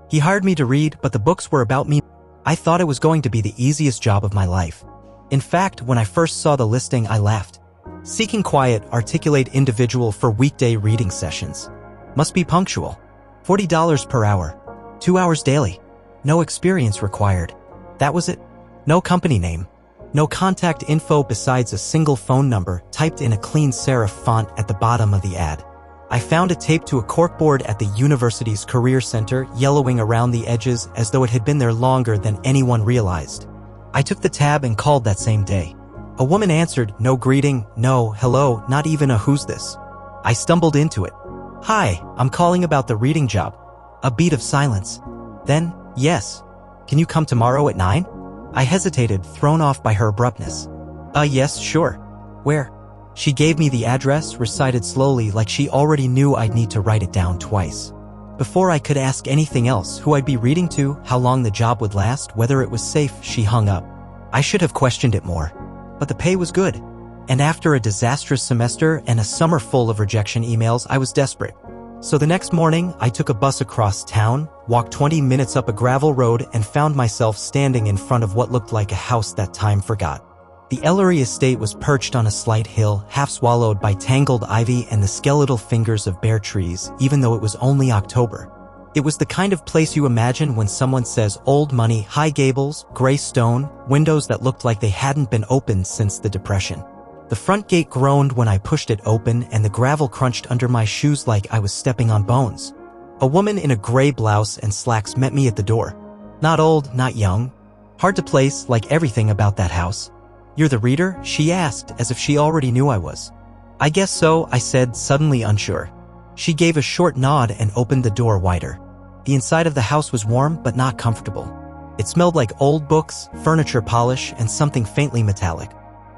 He hired me to read, but the books were about me. I thought it was going to be the easiest job of my life. In fact, when I first saw the listing, I laughed. Seeking quiet, articulate individual for weekday reading sessions. Must be punctual. $40 per hour. 2 hours daily. No experience required. That was it. No company name. No contact info besides a single phone number typed in a clean serif font at the bottom of the ad. I found it taped to a corkboard at the university's career center, yellowing around the edges as though it had been there longer than anyone realized. I took the tab and called that same day. A woman answered, no greeting, no hello, not even a who's this. I stumbled into it. Hi, I'm calling about the reading job. A beat of silence. Then, yes. Can you come tomorrow at 9? I hesitated, thrown off by her abruptness. Yes, sure. Where? She gave me the address, recited slowly like she already knew I'd need to write it down twice. Before I could ask anything else, who I'd be reading to, how long the job would last, whether it was safe, she hung up. I should have questioned it more. But the pay was good. And after a disastrous semester and a summer full of rejection emails, I was desperate. So the next morning, I took a bus across town, walked 20 minutes up a gravel road, and found myself standing in front of what looked like a house that time forgot. The Ellery estate was perched on a slight hill, half swallowed by tangled ivy and the skeletal fingers of bare trees, even though it was only October. It was the kind of place you imagine when someone says old money, high gables, gray stone, windows that looked like they hadn't been opened since the Depression. The front gate groaned when I pushed it open, and the gravel crunched under my shoes like I was stepping on bones. A woman in a gray blouse and slacks met me at the door. Not old, not young. Hard to place, like everything about that house. You're the reader? She asked, as if she already knew I was. I guess so, I said, suddenly unsure. She gave a short nod and opened the door wider. The inside of the house was warm, but not comfortable. It smelled like old books, furniture polish, and something faintly metallic.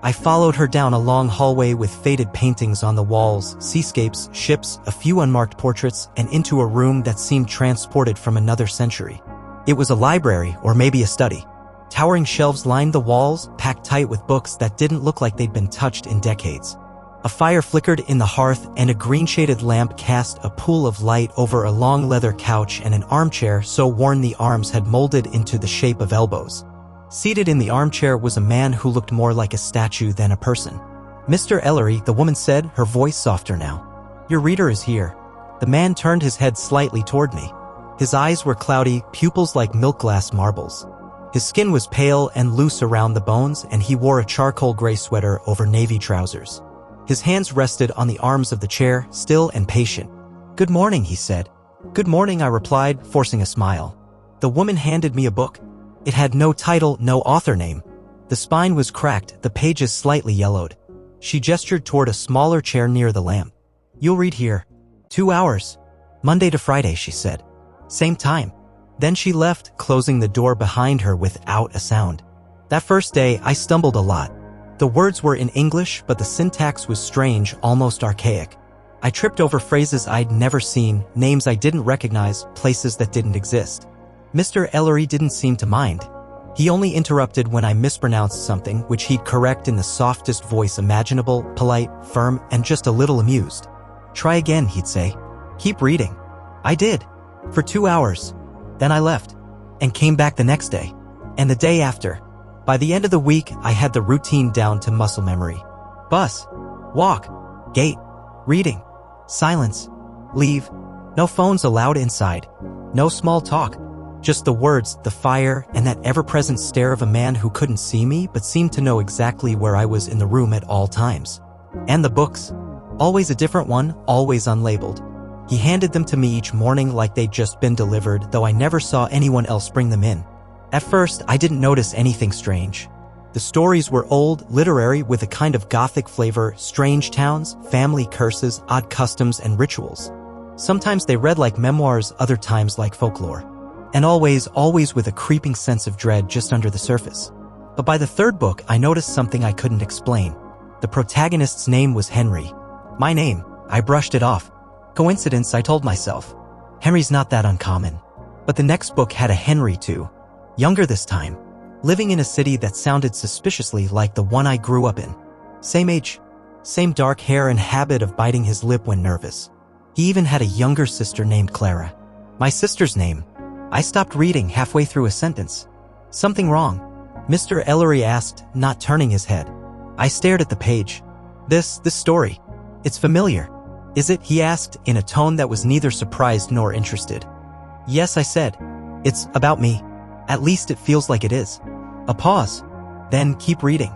I followed her down a long hallway with faded paintings on the walls, seascapes, ships, a few unmarked portraits, and into a room that seemed transported from another century. It was a library, or maybe a study. Towering shelves lined the walls, packed tight with books that didn't look like they'd been touched in decades. A fire flickered in the hearth, and a green-shaded lamp cast a pool of light over a long leather couch and an armchair so worn the arms had molded into the shape of elbows. Seated in the armchair was a man who looked more like a statue than a person. Mr. Ellery, the woman said, her voice softer now. Your reader is here. The man turned his head slightly toward me. His eyes were cloudy, pupils like milk-glass marbles. His skin was pale and loose around the bones, and he wore a charcoal gray sweater over navy trousers. His hands rested on the arms of the chair, still and patient. Good morning, he said. Good morning, I replied, forcing a smile. The woman handed me a book. It had no title, no author name. The spine was cracked, the pages slightly yellowed. She gestured toward a smaller chair near the lamp. You'll read here. 2 hours. Monday to Friday, she said. Same time. Then she left, closing the door behind her without a sound. That first day, I stumbled a lot. The words were in English, but the syntax was strange, almost archaic. I tripped over phrases I'd never seen, names I didn't recognize, places that didn't exist. Mr. Ellery didn't seem to mind. He only interrupted when I mispronounced something, which he'd correct in the softest voice imaginable, polite, firm, and just a little amused. Try again, he'd say. Keep reading. I did. For 2 hours. Then I left. And came back the next day. And the day after. By the end of the week, I had the routine down to muscle memory. Bus. Walk. Gate. Reading. Silence. Leave. No phones allowed inside. No small talk. Just the words, the fire, and that ever-present stare of a man who couldn't see me but seemed to know exactly where I was in the room at all times. And the books. Always a different one, always unlabeled. He handed them to me each morning like they'd just been delivered, though I never saw anyone else bring them in. At first, I didn't notice anything strange. The stories were old, literary, with a kind of gothic flavor, strange towns, family curses, odd customs, and rituals. Sometimes they read like memoirs, other times like folklore. And always with a creeping sense of dread just under the surface. But by the third book, I noticed something I couldn't explain. The protagonist's name was Henry. My name. I brushed it off. Coincidence, I told myself. Henry's not that uncommon. But the next book had a Henry too. Younger this time. Living in a city that sounded suspiciously like the one I grew up in. Same age. Same dark hair and habit of biting his lip when nervous. He even had a younger sister named Clara. My sister's name. I stopped reading halfway through a sentence. Something wrong? Mr. Ellery asked, not turning his head. I stared at the page. This story. It's familiar. Is it? He asked in a tone that was neither surprised nor interested. Yes, I said. It's about me. At least it feels like it is. A pause. Then keep reading.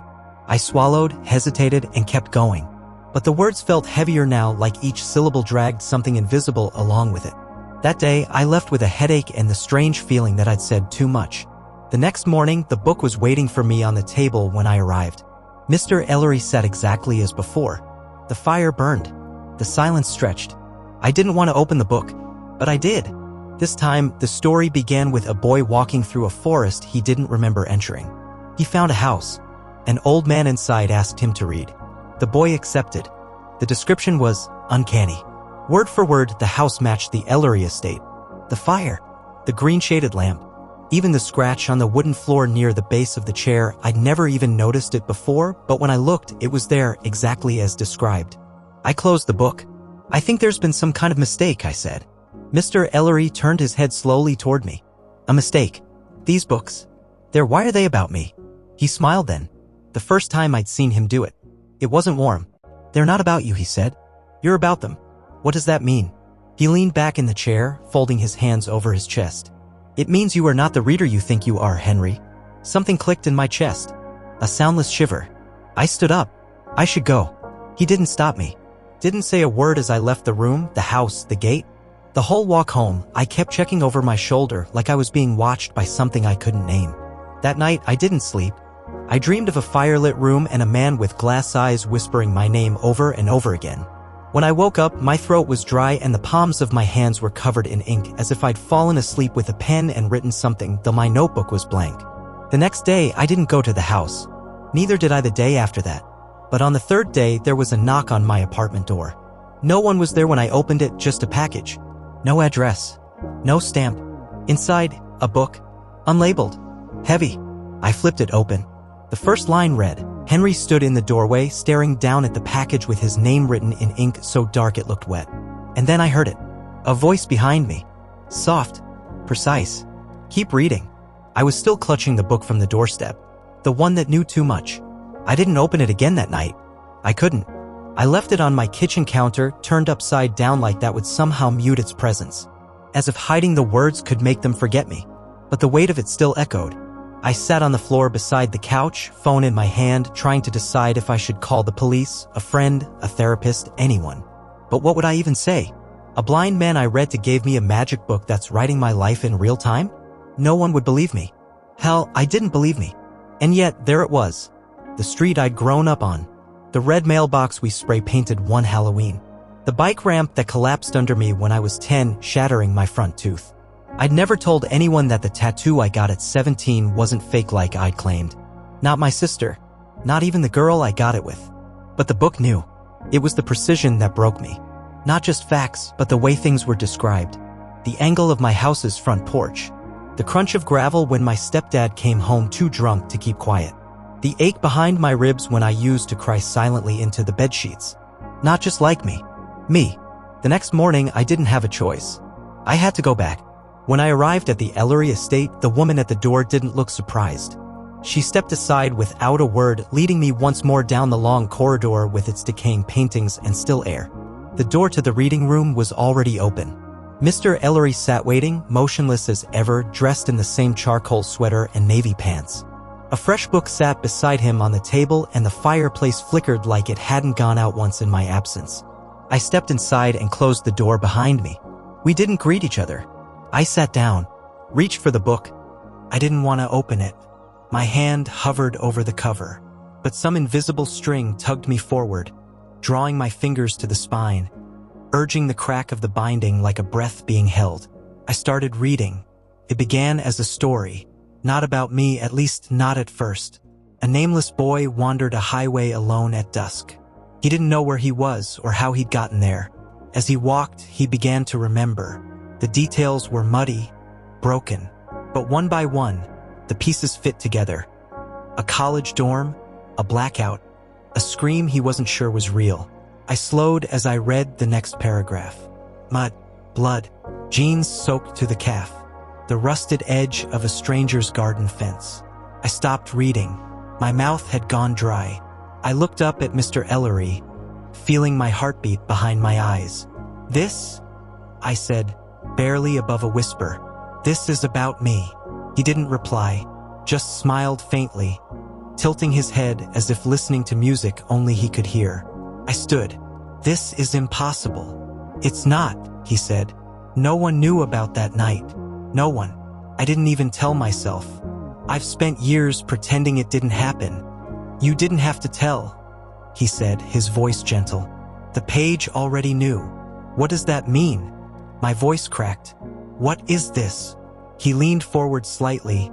I swallowed, hesitated, and kept going. But the words felt heavier now, like each syllable dragged something invisible along with it. That day, I left with a headache and the strange feeling that I'd said too much. The next morning, the book was waiting for me on the table when I arrived. Mr. Ellery sat exactly as before. The fire burned. The silence stretched. I didn't want to open the book, but I did. This time, the story began with a boy walking through a forest he didn't remember entering. He found a house. An old man inside asked him to read. The boy accepted. The description was uncanny. Word for word, the house matched the Ellery estate. The fire, the green-shaded lamp, even the scratch on the wooden floor near the base of the chair. I'd never even noticed it before, but when I looked, it was there, exactly as described. I closed the book. I think there's been some kind of mistake, I said. Mr. Ellery turned his head slowly toward me. A mistake. These books. Why are they about me? He smiled then. The first time I'd seen him do it. It wasn't warm. They're not about you, he said. You're about them. What does that mean? He leaned back in the chair, folding his hands over his chest. It means you are not the reader you think you are, Henry. Something clicked in my chest. A soundless shiver. I stood up. I should go. He didn't stop me. Didn't say a word as I left the room, the house, the gate. The whole walk home, I kept checking over my shoulder like I was being watched by something I couldn't name. That night, I didn't sleep. I dreamed of a firelit room and a man with glass eyes whispering my name over and over again. When I woke up, my throat was dry and the palms of my hands were covered in ink, as if I'd fallen asleep with a pen and written something, though my notebook was blank. The next day, I didn't go to the house. Neither did I the day after that. But on the third day, there was a knock on my apartment door. No one was there when I opened it, just a package. No address. No stamp. Inside, a book. Unlabeled. Heavy. I flipped it open. The first line read, Henry stood in the doorway, staring down at the package with his name written in ink so dark it looked wet. And then I heard it. A voice behind me. Soft. Precise. Keep reading. I was still clutching the book from the doorstep. The one that knew too much. I didn't open it again that night. I couldn't. I left it on my kitchen counter, turned upside down like that would somehow mute its presence. As if hiding the words could make them forget me. But the weight of it still echoed. I sat on the floor beside the couch, phone in my hand, trying to decide if I should call the police, a friend, a therapist, anyone. But what would I even say? A blind man I read to gave me a magic book that's writing my life in real time? No one would believe me. Hell, I didn't believe me. And yet, there it was. The street I'd grown up on. The red mailbox we spray-painted one Halloween. The bike ramp that collapsed under me when I was 10, shattering my front tooth. I'd never told anyone that the tattoo I got at 17 wasn't fake like I'd claimed. Not my sister. Not even the girl I got it with. But the book knew. It was the precision that broke me. Not just facts, but the way things were described. The angle of my house's front porch. The crunch of gravel when my stepdad came home too drunk to keep quiet. The ache behind my ribs when I used to cry silently into the bedsheets. Not just like me. Me. The next morning, I didn't have a choice. I had to go back. When I arrived at the Ellery estate, the woman at the door didn't look surprised. She stepped aside without a word, leading me once more down the long corridor with its decaying paintings and still air. The door to the reading room was already open. Mr. Ellery sat waiting, motionless as ever, dressed in the same charcoal sweater and navy pants. A fresh book sat beside him on the table and the fireplace flickered like it hadn't gone out once in my absence. I stepped inside and closed the door behind me. We didn't greet each other. I sat down, reached for the book. I didn't want to open it. My hand hovered over the cover, but some invisible string tugged me forward, drawing my fingers to the spine, urging the crack of the binding like a breath being held. I started reading. It began as a story, not about me, at least not at first. A nameless boy wandered a highway alone at dusk. He didn't know where he was or how he'd gotten there. As he walked, he began to remember. The details were muddy, broken, but one by one, the pieces fit together. A college dorm, a blackout, a scream he wasn't sure was real. I slowed as I read the next paragraph. Mud, blood, jeans soaked to the calf. the rusted edge of a stranger's garden fence. I stopped reading. My mouth had gone dry. I looked up at Mr. Ellery, feeling my heartbeat behind my eyes. "This," I said, barely above a whisper, "this is about me." He didn't reply, just smiled faintly, tilting his head as if listening to music only he could hear. I stood. "This is impossible." "It's not," he said. "No one knew about that night. No one. I didn't even tell myself. I've spent years pretending it didn't happen." "You didn't have to tell," he said, his voice gentle. "The page already knew." "What does that mean?" My voice cracked. "What is this?" He leaned forward slightly,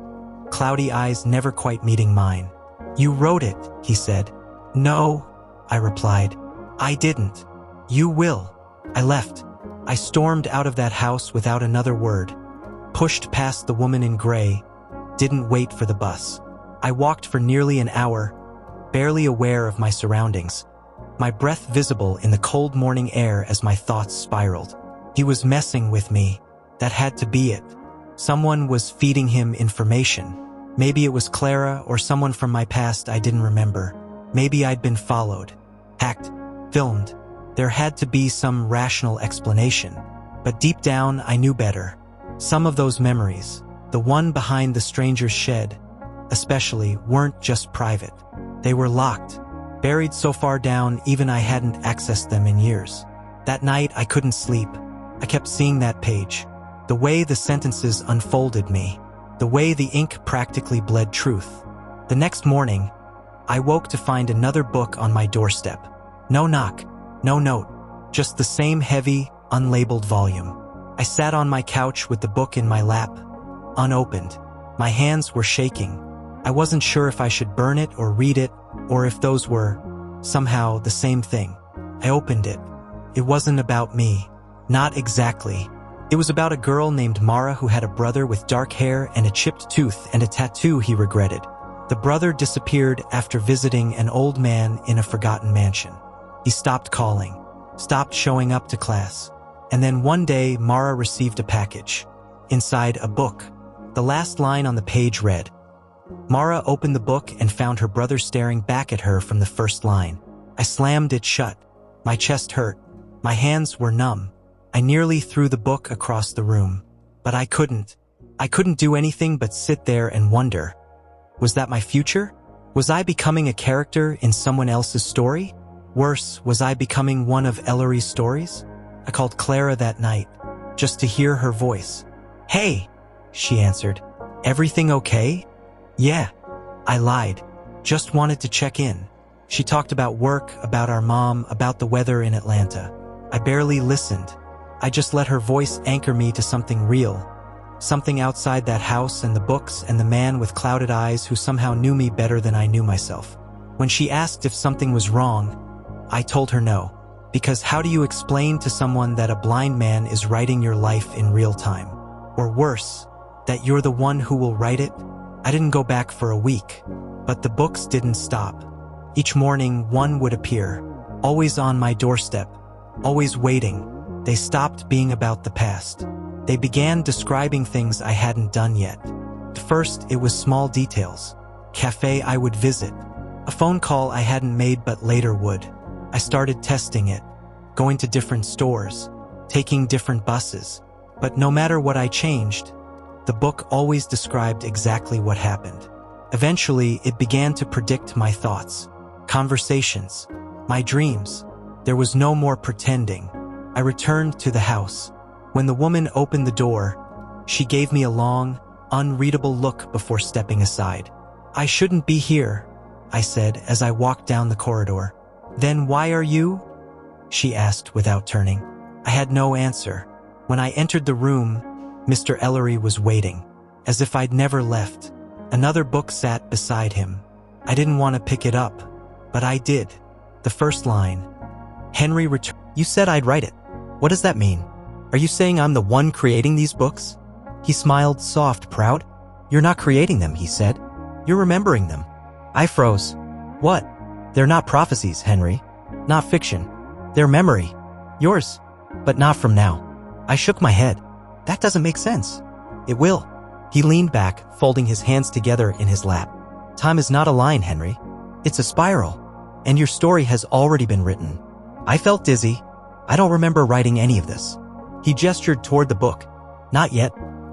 cloudy eyes never quite meeting mine. "You wrote it," he said. "No," I replied. "I didn't." "You will." I left. I stormed out of that house without another word, pushed past the woman in gray, didn't wait for the bus. I walked for nearly an hour, barely aware of my surroundings, my breath visible in the cold morning air as my thoughts spiraled. He was messing with me. That had to be it. Someone was feeding him information. Maybe it was Clara or someone from my past I didn't remember. Maybe I'd been followed, hacked, filmed. There had to be some rational explanation. But deep down, I knew better. Some of those memories, the one behind the stranger's shed, especially, weren't just private. They were locked, buried so far down even I hadn't accessed them in years. That night, I couldn't sleep. I kept seeing that page. The way the sentences unfolded me. The way the ink practically bled truth. The next morning, I woke to find another book on my doorstep. No knock, no note, just the same heavy, unlabeled volume. I sat on my couch with the book in my lap, unopened. My hands were shaking. I wasn't sure if I should burn it or read it, or if those were, somehow, the same thing. I opened it. It wasn't about me. Not exactly. It was about a girl named Mara who had a brother with dark hair and a chipped tooth and a tattoo he regretted. The brother disappeared after visiting an old man in a forgotten mansion. He stopped calling, stopped showing up to class. And then one day, Mara received a package. Inside, a book. The last line on the page read, Mara opened the book and found her brother staring back at her from the first line. I slammed it shut. My chest hurt. My hands were numb. I nearly threw the book across the room. But I couldn't. I couldn't do anything but sit there and wonder. Was that my future? Was I becoming a character in someone else's story? Worse, was I becoming one of Ellery's stories? I called Clara that night, just to hear her voice. "Hey," she answered. "Everything okay?" "Yeah," I lied. "Just wanted to check in." She talked about work, about our mom, about the weather in Atlanta. I barely listened. I just let her voice anchor me to something real. Something outside that house and the books and the man with clouded eyes who somehow knew me better than I knew myself. When she asked if something was wrong, I told her no. Because how do you explain to someone that a blind man is writing your life in real time? Or worse, that you're the one who will write it? I didn't go back for a week, but the books didn't stop. Each morning, one would appear, always on my doorstep, always waiting. They stopped being about the past. They began describing things I hadn't done yet. First, it was small details. Cafe I would visit. A phone call I hadn't made but later would. I started testing it, going to different stores, taking different buses. But no matter what I changed, the book always described exactly what happened. Eventually, it began to predict my thoughts, conversations, my dreams. There was no more pretending. I returned to the house. When the woman opened the door, she gave me a long, unreadable look before stepping aside. "I shouldn't be here," I said as I walked down the corridor. "Then why are you?" she asked without turning. I had no answer. When I entered the room, Mr. Ellery was waiting, as if I'd never left. Another book sat beside him. I didn't want to pick it up, but I did. The first line, Henry returned. "You said I'd write it. What does that mean? Are you saying I'm the one creating these books?" He smiled, soft, proud. "You're not creating them," he said. "You're remembering them." I froze. "What?" "They're not prophecies, Henry. Not fiction. They're memory. Yours. But not from now." I shook my head. "That doesn't make sense." It will. He leaned back, folding his hands together in his lap. Time is not a line, Henry. It's a spiral. And your story has already been written. I felt dizzy. I don't remember writing any of this. He gestured toward the book. Not yet.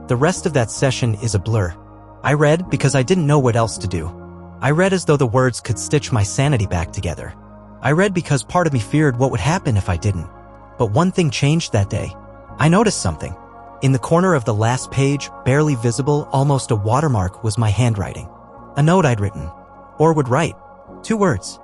The rest of that session is a blur. I read because I didn't know what else to do. I read as though the words could stitch my sanity back together. I read because part of me feared what would happen if I didn't. But one thing changed that day. I noticed something. In the corner of the last page, barely visible, almost a watermark, was my handwriting. A note I'd written. Or would write. 2 words.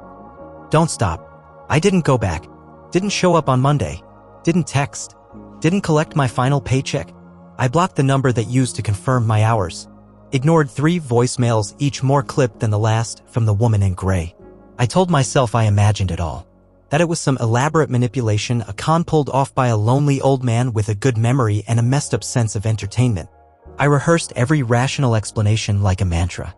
Don't stop. I didn't go back. Didn't show up on Monday. Didn't text. Didn't collect my final paycheck. I blocked the number that used to confirm my hours. Ignored 3 voicemails, each more clipped than the last, from the woman in gray. I told myself I imagined it all. That it was some elaborate manipulation, a con pulled off by a lonely old man with a good memory and a messed up sense of entertainment. I rehearsed every rational explanation like a mantra.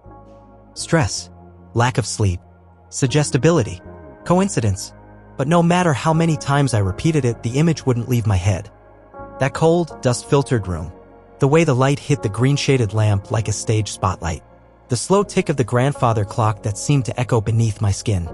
Stress. Lack of sleep. Suggestibility. Coincidence. But no matter how many times I repeated it, the image wouldn't leave my head. That cold, dust-filtered room. The way the light hit the green-shaded lamp like a stage spotlight. The slow tick of the grandfather clock that seemed to echo beneath my skin.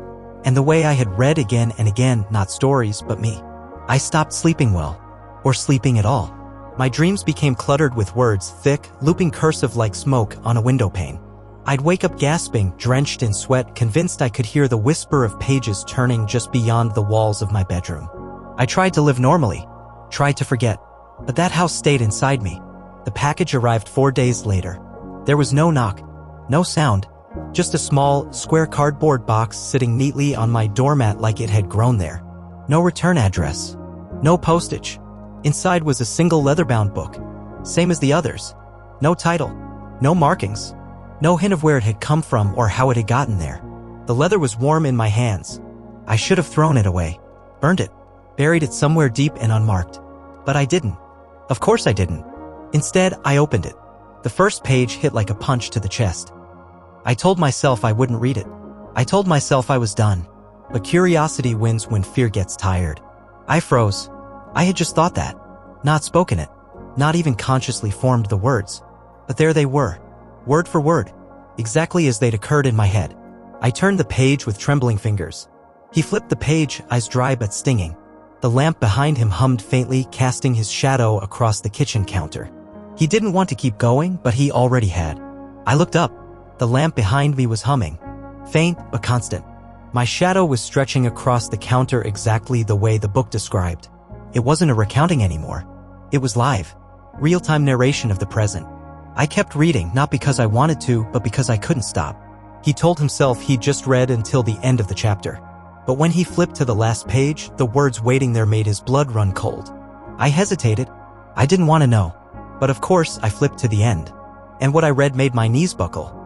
And the way I had read again and again, not stories, but me. I stopped sleeping well. Or sleeping at all. My dreams became cluttered with words, thick, looping cursive like smoke on a window pane. I'd wake up gasping, drenched in sweat, convinced I could hear the whisper of pages turning just beyond the walls of my bedroom. I tried to live normally. Tried to forget. But that house stayed inside me. The package arrived 4 days later. There was no knock. No sound. Just a small, square cardboard box sitting neatly on my doormat like it had grown there. No return address. No postage. Inside was a single leather-bound book. Same as the others. No title. No markings. No hint of where it had come from or how it had gotten there. The leather was warm in my hands. I should have thrown it away. Burned it. Buried it somewhere deep and unmarked. But I didn't. Of course I didn't. Instead, I opened it. The first page hit like a punch to the chest. I told myself I wouldn't read it. I told myself I was done. But curiosity wins when fear gets tired. I froze. I had just thought that. Not spoken it. Not even consciously formed the words. But there they were. Word for word. Exactly as they'd occurred in my head. I turned the page with trembling fingers. He flipped the page, eyes dry but stinging. The lamp behind him hummed faintly, casting his shadow across the kitchen counter. He didn't want to keep going, but he already had. I looked up. The lamp behind me was humming. Faint, but constant. My shadow was stretching across the counter exactly the way the book described. It wasn't a recounting anymore. It was live. Real-time narration of the present. I kept reading, not because I wanted to, but because I couldn't stop. He told himself he'd just read until the end of the chapter. But when he flipped to the last page, the words waiting there made his blood run cold. I hesitated. I didn't want to know. But of course, I flipped to the end. And what I read made my knees buckle.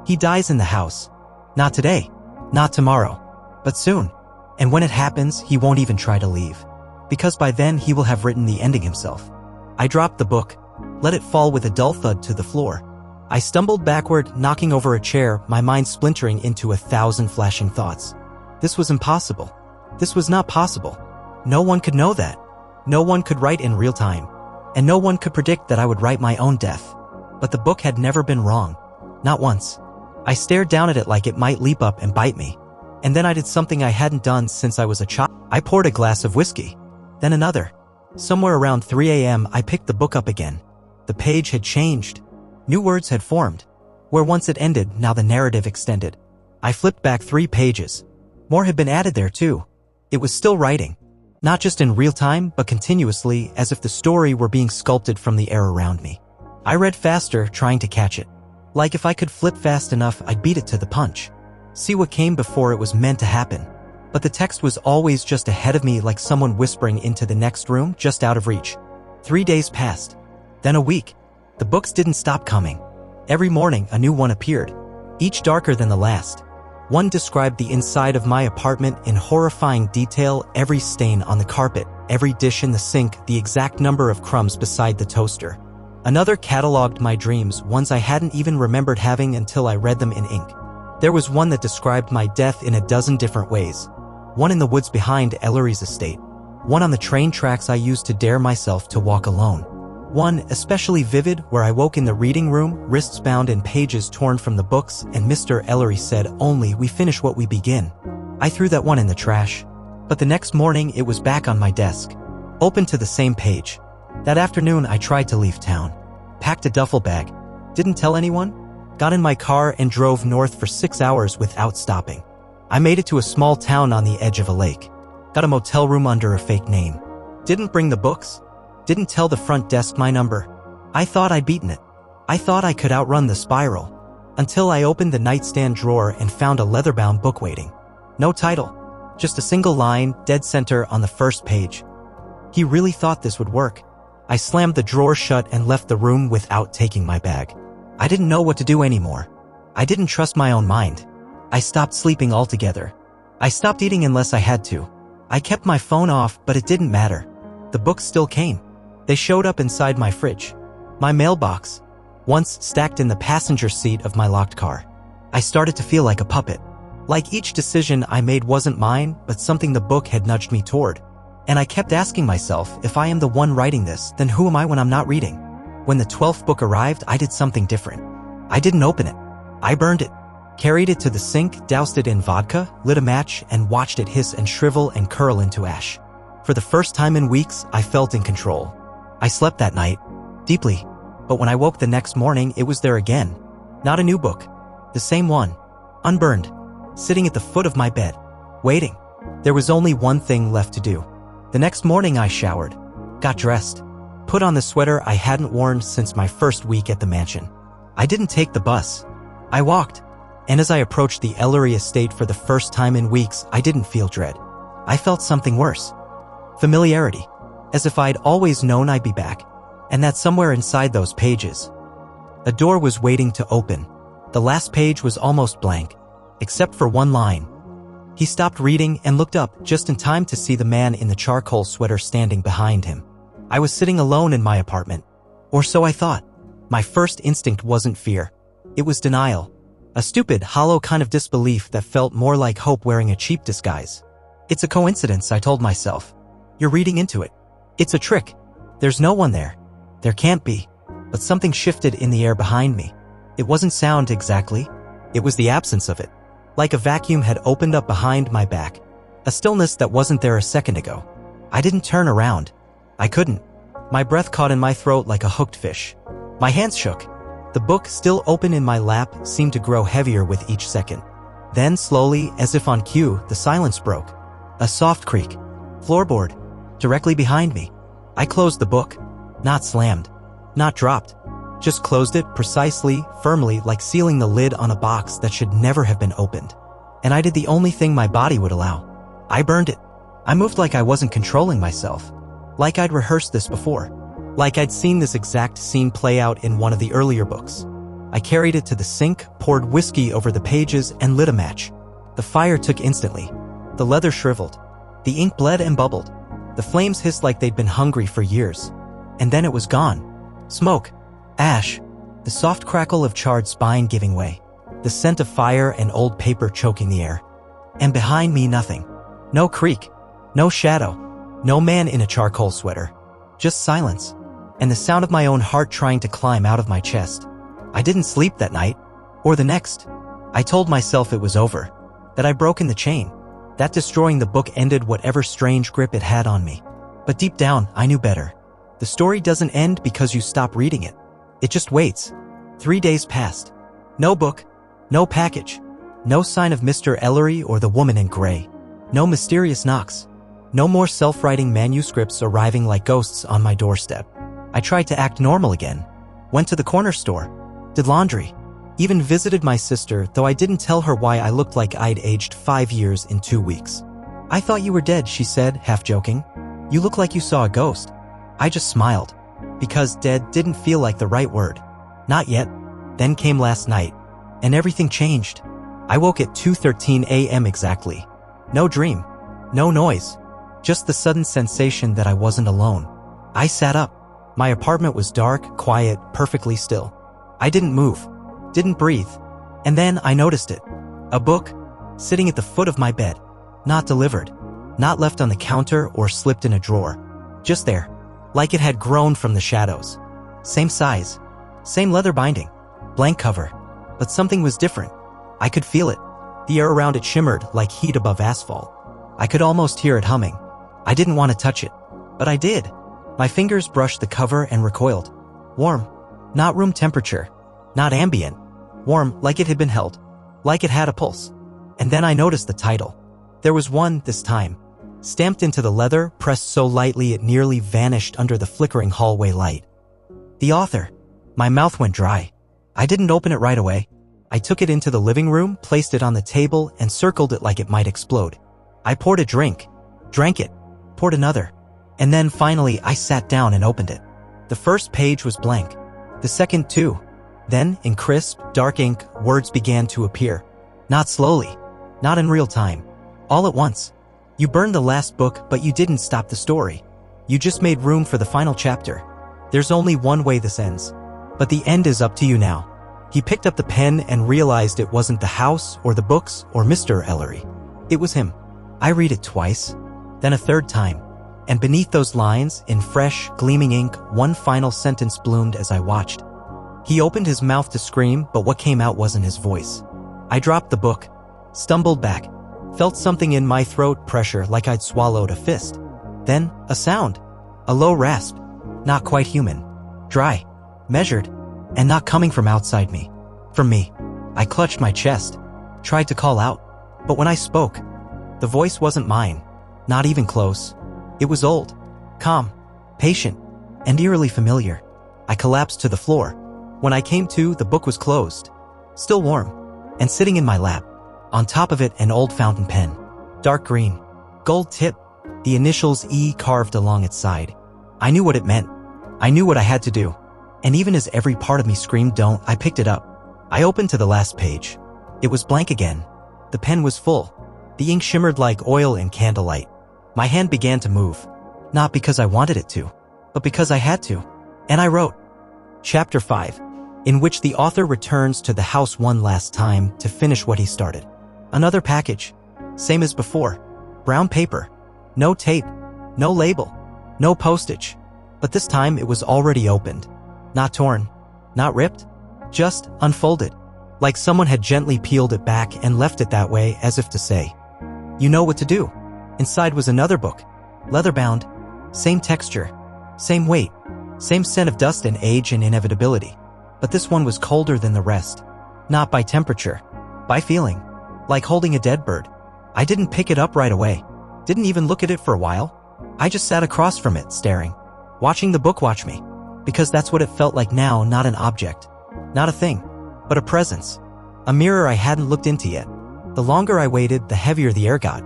He dies in the house. Not today. Not tomorrow. But soon. And when it happens, he won't even try to leave. Because by then he will have written the ending himself. I dropped the book. Let it fall with a dull thud to the floor. I stumbled backward, knocking over a chair, my mind splintering into 1,000 flashing thoughts. This was impossible. This was not possible. No one could know that. No one could write in real time. And no one could predict that I would write my own death. But the book had never been wrong. Not once. I stared down at it like it might leap up and bite me. And then I did something I hadn't done since I was a child. I poured a glass of whiskey. Then another. Somewhere around 3 a.m. I picked the book up again. The page had changed. New words had formed. Where once it ended, now the narrative extended. I flipped back 3 pages. More had been added there too. It was still writing. Not just in real time, but continuously, as if the story were being sculpted from the air around me. I read faster, trying to catch it. Like if I could flip fast enough, I'd beat it to the punch. See what came before it was meant to happen. But the text was always just ahead of me, like someone whispering into the next room, just out of reach. 3 days passed. Then a week. The books didn't stop coming. Every morning, a new one appeared. Each darker than the last. One described the inside of my apartment in horrifying detail, every stain on the carpet, every dish in the sink, the exact number of crumbs beside the toaster. Another cataloged my dreams, ones I hadn't even remembered having until I read them in ink. There was one that described my death in a dozen different ways. One in the woods behind Ellery's estate. One on the train tracks I used to dare myself to walk alone. One especially vivid where I woke in the reading room, wrists bound and pages torn from the books, and Mr. Ellery said, "Only we finish what we begin." I threw that one in the trash. But the next morning it was back on my desk, open to the same page. That afternoon I tried to leave town. Packed a duffel bag. Didn't tell anyone. Got in my car and drove north for 6 hours without stopping. I made it to a small town on the edge of a lake. Got a motel room under a fake name. Didn't bring the books. Didn't tell the front desk my number. I thought I'd beaten it. I thought I could outrun the spiral. Until I opened the nightstand drawer and found a leather-bound book waiting. No title. Just a single line, dead center on the first page. He really thought this would work. I slammed the drawer shut and left the room without taking my bag. I didn't know what to do anymore. I didn't trust my own mind. I stopped sleeping altogether. I stopped eating unless I had to. I kept my phone off, but it didn't matter. The books still came. They showed up inside my fridge. My mailbox. Once stacked in the passenger seat of my locked car. I started to feel like a puppet. Like each decision I made wasn't mine, but something the book had nudged me toward. And I kept asking myself, if I am the one writing this, then who am I when I'm not reading? When the 12th book arrived, I did something different. I didn't open it. I burned it. Carried it to the sink, doused it in vodka, lit a match, and watched it hiss and shrivel and curl into ash. For the first time in weeks, I felt in control. I slept that night, deeply. But when I woke the next morning, it was there again. Not a new book. The same one. Unburned. Sitting at the foot of my bed. Waiting. There was only one thing left to do. The next morning I showered. Got dressed. Put on the sweater I hadn't worn since my first week at the mansion. I didn't take the bus. I walked. And as I approached the Ellery estate for the first time in weeks, I didn't feel dread. I felt something worse. Familiarity. As if I'd always known I'd be back. And that somewhere inside those pages, a door was waiting to open. The last page was almost blank, except for one line. He stopped reading and looked up just in time to see the man in the charcoal sweater standing behind him. I was sitting alone in my apartment. Or so I thought. My first instinct wasn't fear. It was denial. A stupid, hollow kind of disbelief that felt more like hope wearing a cheap disguise. It's a coincidence, I told myself. You're reading into it. It's a trick. There's no one there. There can't be. But something shifted in the air behind me. It wasn't sound exactly. It was the absence of it. Like a vacuum had opened up behind my back. A stillness that wasn't there a second ago. I didn't turn around. I couldn't. My breath caught in my throat like a hooked fish. My hands shook. The book, still open in my lap, seemed to grow heavier with each second. Then, slowly, as if on cue, the silence broke. A soft creak. Floorboard. Directly behind me. I closed the book. Not slammed. Not dropped. Just closed it precisely, firmly, like sealing the lid on a box that should never have been opened. And I did the only thing my body would allow. I burned it. I moved like I wasn't controlling myself. Like I'd rehearsed this before. Like I'd seen this exact scene play out in one of the earlier books. I carried it to the sink, poured whiskey over the pages, and lit a match. The fire took instantly. The leather shriveled. The ink bled and bubbled. The flames hissed like they'd been hungry for years. And then it was gone. Smoke. Ash. The soft crackle of charred spine giving way. The scent of fire and old paper choking the air. And behind me, nothing. No creak. No shadow. No man in a charcoal sweater. Just silence. And the sound of my own heart trying to climb out of my chest. I didn't sleep that night. Or the next. I told myself it was over. That I'd broken the chain. That destroying the book ended whatever strange grip it had on me. But deep down, I knew better. The story doesn't end because you stop reading it. It just waits. 3 days passed. No book. No package. No sign of Mr. Ellery or the woman in gray. No mysterious knocks. No more self-writing manuscripts arriving like ghosts on my doorstep. I tried to act normal again. Went to the corner store. Did laundry. Even visited my sister, though I didn't tell her why I looked like I'd aged 5 years in 2 weeks. "I thought you were dead," she said, half joking. "You look like you saw a ghost." I just smiled. Because dead didn't feel like the right word. Not yet. Then came last night. And everything changed. I woke at 2:13 a.m. exactly. No dream. No noise. Just the sudden sensation that I wasn't alone. I sat up. My apartment was dark, quiet, perfectly still. I didn't move. Didn't breathe. And then I noticed it. A book, sitting at the foot of my bed. Not delivered. Not left on the counter or slipped in a drawer. Just there. Like it had grown from the shadows. Same size. Same leather binding. Blank cover. But something was different. I could feel it. The air around it shimmered like heat above asphalt. I could almost hear it humming. I didn't want to touch it. But I did. My fingers brushed the cover and recoiled. Warm. Not room temperature. Not ambient. Warm, like it had been held. Like it had a pulse. And then I noticed the title. There was one, this time. Stamped into the leather, pressed so lightly it nearly vanished under the flickering hallway light. The author. My mouth went dry. I didn't open it right away. I took it into the living room, placed it on the table, and circled it like it might explode. I poured a drink. Drank it. Poured another. And then finally I sat down and opened it. The first page was blank. The second too. Then, in crisp, dark ink, words began to appear. Not slowly. Not in real time. All at once. You burned the last book, but you didn't stop the story. You just made room for the final chapter. There's only one way this ends. But the end is up to you now. He picked up the pen and realized it wasn't the house or the books or Mr. Ellery. It was him. I read it twice. Then a third time. And beneath those lines, in fresh, gleaming ink, one final sentence bloomed as I watched. He opened his mouth to scream, but what came out wasn't his voice. I dropped the book. Stumbled back. Felt something in my throat pressure like I'd swallowed a fist. Then, a sound. A low rasp. Not quite human. Dry. Measured. And not coming from outside me. From me. I clutched my chest. Tried to call out. But when I spoke, the voice wasn't mine. Not even close. It was old. Calm. Patient. And eerily familiar. I collapsed to the floor. When I came to, the book was closed. Still warm. And sitting in my lap. On top of it, an old fountain pen. Dark green. Gold tip. The initials E carved along its side. I knew what it meant. I knew what I had to do. And even as every part of me screamed don't, I picked it up. I opened to the last page. It was blank again. The pen was full. The ink shimmered like oil in candlelight. My hand began to move. Not because I wanted it to, but because I had to. And I wrote. Chapter 5, in which the author returns to the house one last time to finish what he started. Another package. Same as before. Brown paper. No tape. No label. No postage. But this time it was already opened. Not torn. Not ripped. Just unfolded. Like someone had gently peeled it back and left it that way as if to say, you know what to do. Inside was another book. Leather-bound. Same texture. Same weight. Same scent of dust and age and inevitability. But this one was colder than the rest. Not by temperature. By feeling. Like holding a dead bird. I didn't pick it up right away. Didn't even look at it for a while. I just sat across from it, staring. Watching the book watch me. Because that's what it felt like now, not an object. Not a thing. But a presence. A mirror I hadn't looked into yet. The longer I waited, the heavier the air got.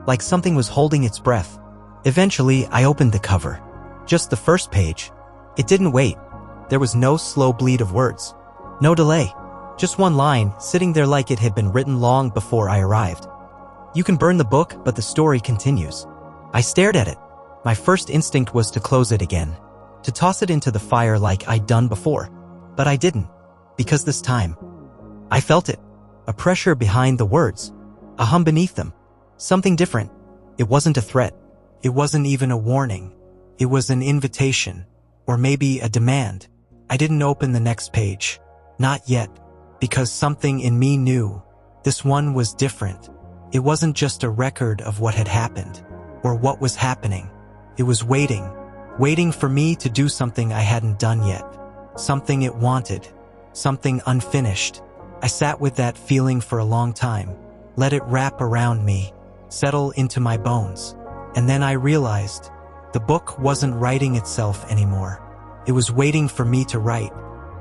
Like something was holding its breath. Eventually, I opened the cover. Just the first page. It didn't wait. There was no slow bleed of words. No delay. Just one line, sitting there like it had been written long before I arrived. You can burn the book, but the story continues. I stared at it. My first instinct was to close it again. To toss it into the fire like I'd done before. But I didn't. Because this time, I felt it. A pressure behind the words. A hum beneath them. Something different. It wasn't a threat. It wasn't even a warning. It was an invitation. Or maybe a demand. I didn't open the next page. Not yet. Because something in me knew. This one was different. It wasn't just a record of what had happened. Or what was happening. It was waiting. Waiting for me to do something I hadn't done yet. Something it wanted. Something unfinished. I sat with that feeling for a long time. Let it wrap around me. Settle into my bones. And then I realized the book wasn't writing itself anymore. It was waiting for me to write.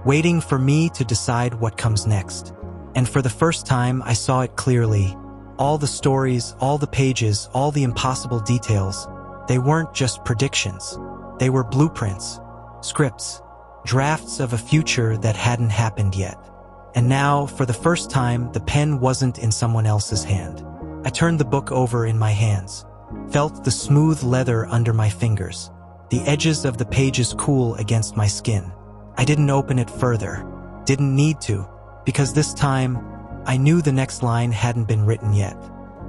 Waiting for me to decide what comes next. And for the first time, I saw it clearly. All the stories, all the pages, all the impossible details. They weren't just predictions. They were blueprints, scripts, drafts of a future that hadn't happened yet. And now, for the first time, the pen wasn't in someone else's hand. I turned the book over in my hands, felt the smooth leather under my fingers, the edges of the pages cool against my skin. I didn't open it further, didn't need to, because this time, I knew the next line hadn't been written yet.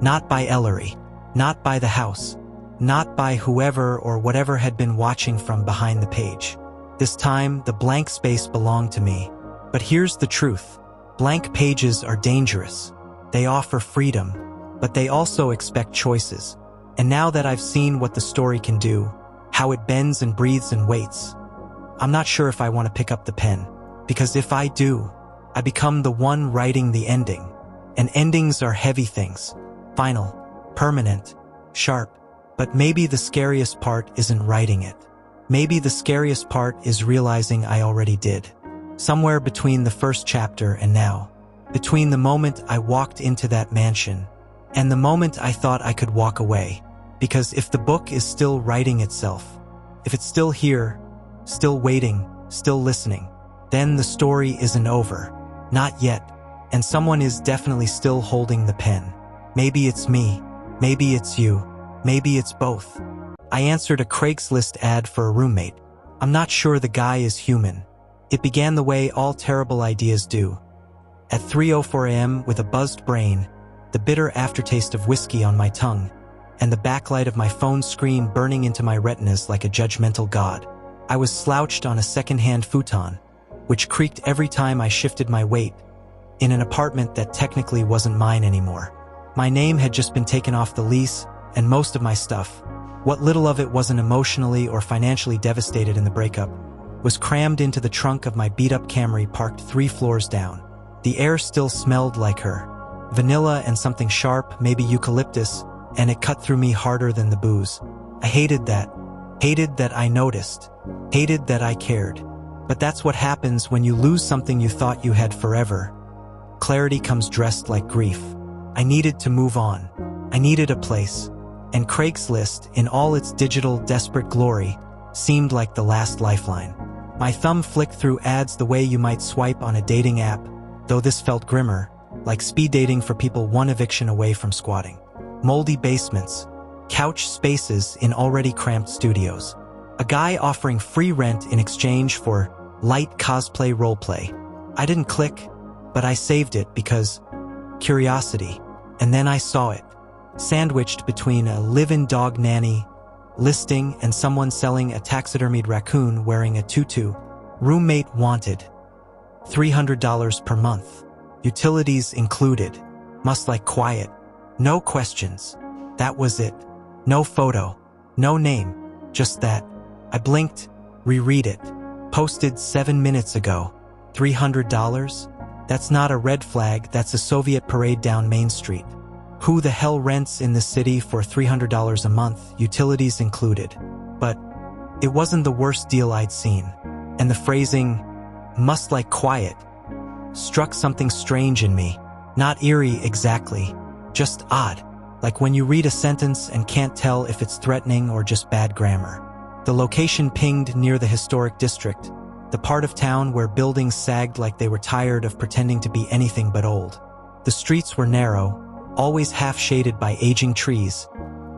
Not by Ellery, not by the house, not by whoever or whatever had been watching from behind the page. This time, the blank space belonged to me. But here's the truth. Blank pages are dangerous. They offer freedom, but they also expect choices. And now that I've seen what the story can do, how it bends and breathes and waits, I'm not sure if I want to pick up the pen. Because if I do, I become the one writing the ending. And endings are heavy things. Final, permanent, sharp. But maybe the scariest part isn't writing it. Maybe the scariest part is realizing I already did. Somewhere between the first chapter and now. Between the moment I walked into that mansion and the moment I thought I could walk away. Because if the book is still writing itself, if it's still here, still waiting, still listening, then the story isn't over. Not yet. And someone is definitely still holding the pen. Maybe it's me. Maybe it's you. Maybe it's both. I answered a Craigslist ad for a roommate. I'm not sure the guy is human. It began the way all terrible ideas do. At 3:04 a.m. with a buzzed brain, the bitter aftertaste of whiskey on my tongue, and the backlight of my phone screen burning into my retinas like a judgmental god. I was slouched on a second-hand futon, which creaked every time I shifted my weight, in an apartment that technically wasn't mine anymore. My name had just been taken off the lease, and most of my stuff, what little of it wasn't emotionally or financially devastated in the breakup, was crammed into the trunk of my beat-up Camry parked 3 floors down. The air still smelled like her. Vanilla and something sharp, maybe eucalyptus, and it cut through me harder than the booze. I hated that. Hated that I noticed. Hated that I cared. But that's what happens when you lose something you thought you had forever. Clarity comes dressed like grief. I needed to move on. I needed a place. And Craigslist, in all its digital, desperate glory, seemed like the last lifeline. My thumb flicked through ads the way you might swipe on a dating app, though this felt grimmer, like speed dating for people one eviction away from squatting. Moldy basements, couch spaces in already cramped studios. A guy offering free rent in exchange for light cosplay roleplay. I didn't click, but I saved it because curiosity. And then I saw it, sandwiched between a live-in dog nanny listing and someone selling a taxidermied raccoon wearing a tutu. Roommate wanted. $300 per month. Utilities included. Must like quiet. No questions. That was it. No photo. No name. Just that. I blinked. Reread it. Posted 7 minutes ago. $300? That's not a red flag, that's a Soviet parade down Main Street. Who the hell rents in the city for $300 a month, utilities included? But it wasn't the worst deal I'd seen. And the phrasing, must like quiet, struck something strange in me. Not eerie exactly, just odd. Like when you read a sentence and can't tell if it's threatening or just bad grammar. The location pinged near the historic district, the part of town where buildings sagged like they were tired of pretending to be anything but old. The streets were narrow, always half-shaded by aging trees,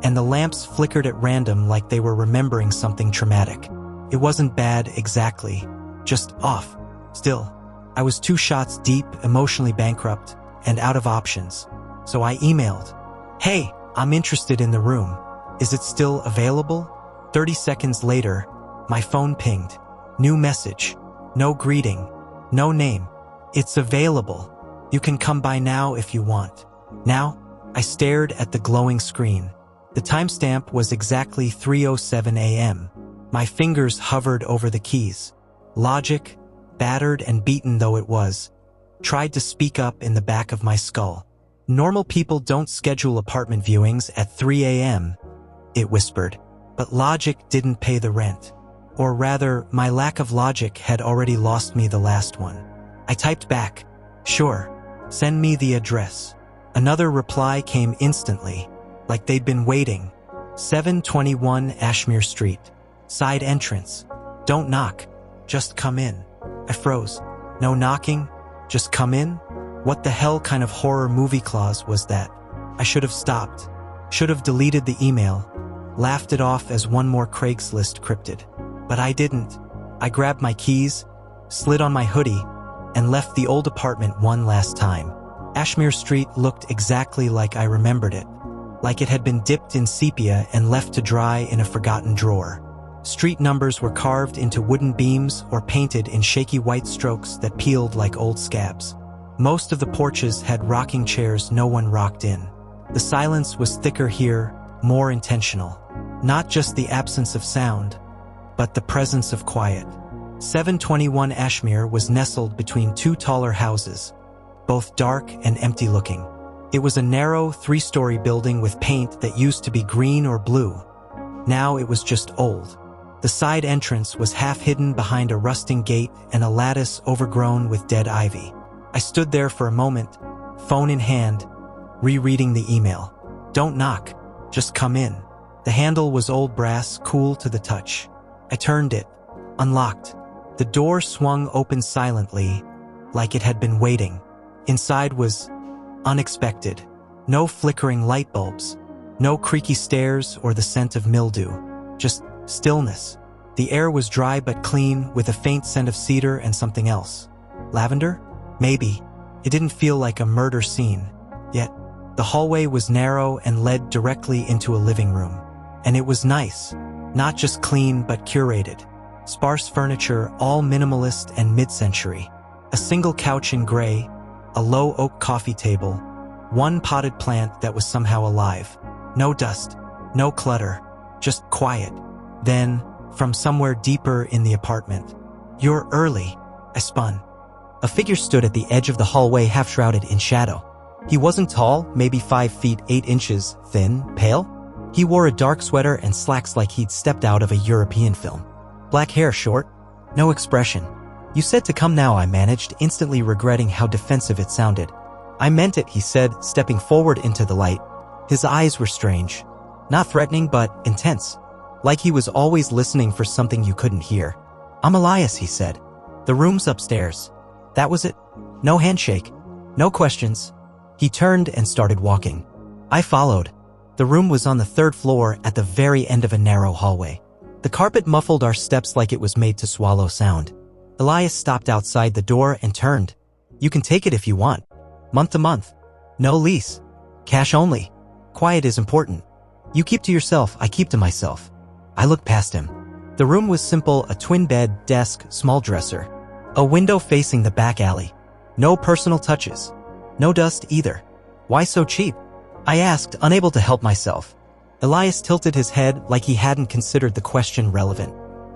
and the lamps flickered at random like they were remembering something traumatic. It wasn't bad exactly, just off. Still, I was 2 shots deep, emotionally bankrupt, and out of options. So I emailed, "Hey, I'm interested in the room. Is it still available?" 30 seconds later, my phone pinged. New message. No greeting. No name. "It's available. You can come by now if you want." Now, I stared at the glowing screen. The timestamp was exactly 3:07 a.m. My fingers hovered over the keys. Logic, battered and beaten though it was, tried to speak up in the back of my skull. "Normal people don't schedule apartment viewings at 3 a.m., it whispered. But logic didn't pay the rent. Or rather, my lack of logic had already lost me the last one. I typed back, "Sure, send me the address." Another reply came instantly, like they'd been waiting. 721 Ashmere Street. Side entrance. Don't knock. Just come in. I froze. No knocking? Just come in? What the hell kind of horror movie clause was that? I should have stopped. Should have deleted the email. Laughed it off as one more Craigslist cryptid. But I didn't. I grabbed my keys, slid on my hoodie, and left the old apartment one last time. Ashmere Street looked exactly like I remembered it. Like it had been dipped in sepia and left to dry in a forgotten drawer. Street numbers were carved into wooden beams or painted in shaky white strokes that peeled like old scabs. Most of the porches had rocking chairs no one rocked in. The silence was thicker here, more intentional. Not just the absence of sound, but the presence of quiet. 721 Ashmere was nestled between two taller houses, both dark and empty-looking. It was a narrow, three-story building with paint that used to be green or blue. Now it was just old. The side entrance was half-hidden behind a rusting gate and a lattice overgrown with dead ivy. I stood there for a moment, phone in hand, rereading the email. "Don't knock, just come in." The handle was old brass, cool to the touch. I turned it, unlocked. The door swung open silently, like it had been waiting. Inside was unexpected. No flickering light bulbs, no creaky stairs or the scent of mildew. Just stillness. The air was dry but clean, with a faint scent of cedar and something else. Lavender? Maybe. It didn't feel like a murder scene. Yet, the hallway was narrow and led directly into a living room. And it was nice. Not just clean but curated. Sparse furniture, all minimalist and mid-century. A single couch in gray, a low oak coffee table, one potted plant that was somehow alive. No dust, no clutter, just quiet. Then, from somewhere deeper in the apartment, "You're early," I spun. A figure stood at the edge of the hallway, half-shrouded in shadow. He wasn't tall, maybe 5 feet 8 inches, thin, pale. He wore a dark sweater and slacks like he'd stepped out of a European film. Black hair, short, no expression. "You said to come now," I managed, instantly regretting how defensive it sounded. "I meant it," he said, stepping forward into the light. His eyes were strange. Not threatening, but intense. Like he was always listening for something you couldn't hear. "I'm Elias," he said. "The room's upstairs." That was it. No handshake. No questions. He turned and started walking. I followed. The room was on the 3rd floor at the very end of a narrow hallway. The carpet muffled our steps like it was made to swallow sound. Elias stopped outside the door and turned. "You can take it if you want. Month to month. No lease. Cash only. Quiet is important. You keep to yourself, I keep to myself." I looked past him. The room was simple, a twin bed, desk, small dresser. A window facing the back alley. No personal touches. No dust either. "Why so cheap?" I asked, unable to help myself. Elias tilted his head like he hadn't considered the question relevant.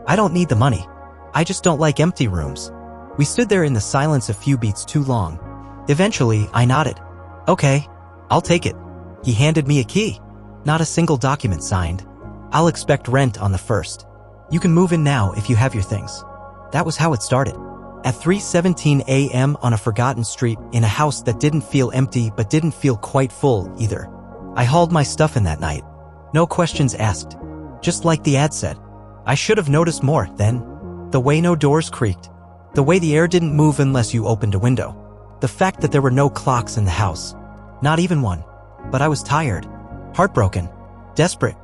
"I don't need the money. I just don't like empty rooms." We stood there in the silence a few beats too long. Eventually, I nodded. "Okay, I'll take it." He handed me a key. Not a single document signed. "I'll expect rent on the 1st. You can move in now if you have your things." That was how it started. At 3:17 a.m. on a forgotten street, in a house that didn't feel empty but didn't feel quite full either. I hauled my stuff in that night. No questions asked. Just like the ad said. I should have noticed more then. The way no doors creaked. The way the air didn't move unless you opened a window. The fact that there were no clocks in the house. Not even one. But I was tired. Heartbroken. Desperate.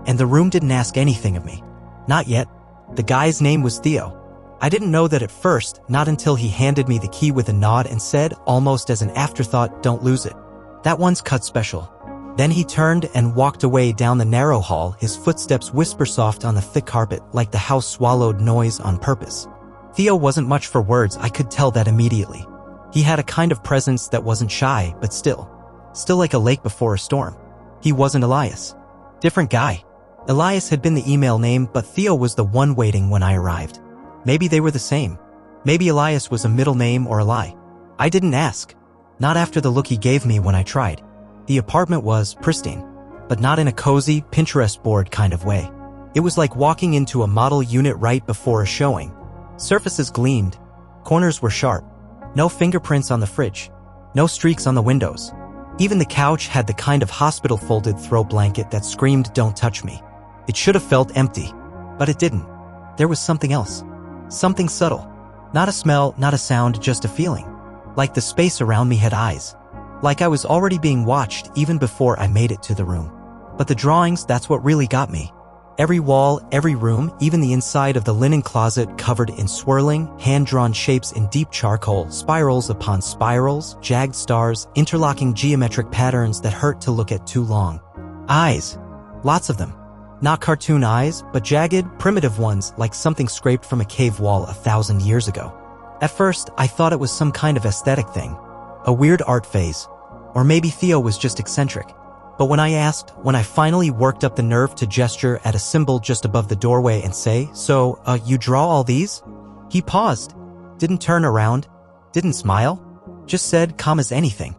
And the room didn't ask anything of me. Not yet. The guy's name was Theo. I didn't know that at first, not until he handed me the key with a nod and said, almost as an afterthought, "Don't lose it. That one's cut special." Then he turned and walked away down the narrow hall, his footsteps whisper-soft on the thick carpet, like the house swallowed noise on purpose. Theo wasn't much for words, I could tell that immediately. He had a kind of presence that wasn't shy, but still like a lake before a storm. He wasn't Elias. Different guy. Elias had been the email name, but Theo was the one waiting when I arrived. Maybe they were the same. Maybe Elias was a middle name or a lie. I didn't ask. Not after the look he gave me when I tried. The apartment was pristine, but not in a cozy, Pinterest board kind of way. It was like walking into a model unit right before a showing. Surfaces gleamed. Corners were sharp. No fingerprints on the fridge. No streaks on the windows. Even the couch had the kind of hospital folded throw blanket that screamed, "Don't touch me." It should have felt empty, but it didn't. There was something else. Something subtle. Not a smell, not a sound, just a feeling. Like the space around me had eyes. Like I was already being watched even before I made it to the room. But the drawings, that's what really got me. Every wall, every room, even the inside of the linen closet covered in swirling, hand-drawn shapes in deep charcoal, spirals upon spirals, jagged stars, interlocking geometric patterns that hurt to look at too long. Eyes. Lots of them. Not cartoon eyes, but jagged, primitive ones like something scraped from a cave wall 1,000 years ago. At first, I thought it was some kind of aesthetic thing, a weird art phase, or maybe Theo was just eccentric. But when I finally worked up the nerve to gesture at a symbol just above the doorway and say, "So, you draw all these?" He paused, didn't turn around, didn't smile, just said calm as anything.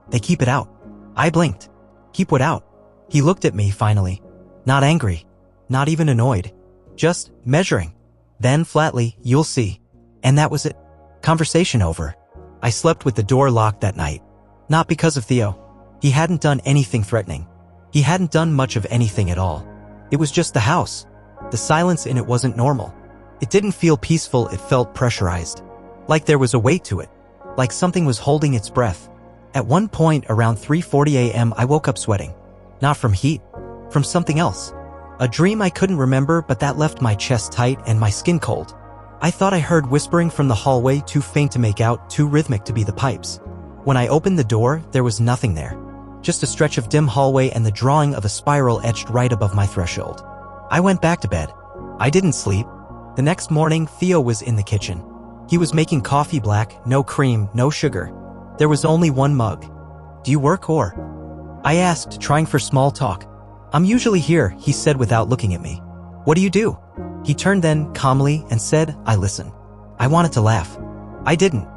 "They keep it out." I blinked. "Keep what out?" He looked at me finally. Not angry, not even annoyed, just measuring. Then flatly, "You'll see." And that was it. Conversation over. I slept with the door locked that night. Not because of Theo. He hadn't done anything threatening. He hadn't done much of anything at all. It was just the house. The silence in it wasn't normal. It didn't feel peaceful, it felt pressurized. Like there was a weight to it. Like something was holding its breath. At one point around 3:40 a.m. I woke up sweating. Not from heat. From something else. A dream I couldn't remember, but that left my chest tight and my skin cold. I thought I heard whispering from the hallway, too faint to make out, too rhythmic to be the pipes. When I opened the door, there was nothing there. Just a stretch of dim hallway and the drawing of a spiral etched right above my threshold. I went back to bed. I didn't sleep. The next morning, Theo was in the kitchen. He was making coffee black, no cream, no sugar. There was only one mug. "Do you work or?" I asked, trying for small talk. "I'm usually here," he said without looking at me. "What do you do?" He turned then, calmly, and said, "I listen." I wanted to laugh. I didn't.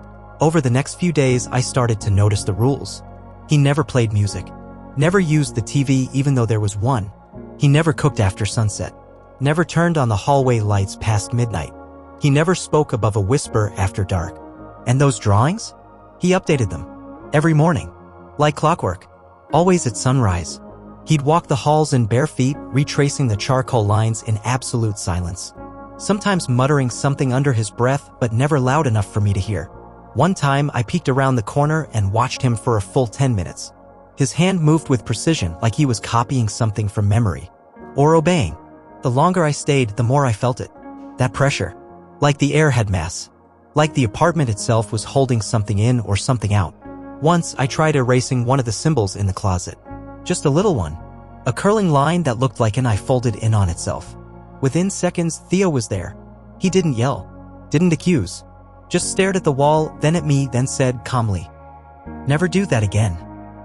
Over the next few days, I started to notice the rules. He never played music. Never used the TV even though there was one. He never cooked after sunset. Never turned on the hallway lights past midnight. He never spoke above a whisper after dark. And those drawings? He updated them. Every morning. Like clockwork. Always at sunrise. He'd walk the halls in bare feet, retracing the charcoal lines in absolute silence. Sometimes muttering something under his breath, but never loud enough for me to hear. One time, I peeked around the corner and watched him for a full 10 minutes. His hand moved with precision, like he was copying something from memory. Or obeying. The longer I stayed, the more I felt it. That pressure. Like the air had mass. Like the apartment itself was holding something in or something out. Once, I tried erasing one of the symbols in the closet. Just a little one. A curling line that looked like an eye folded in on itself. Within seconds, Theo was there. He didn't yell. Didn't accuse. Just stared at the wall, then at me, then said calmly, "Never do that again."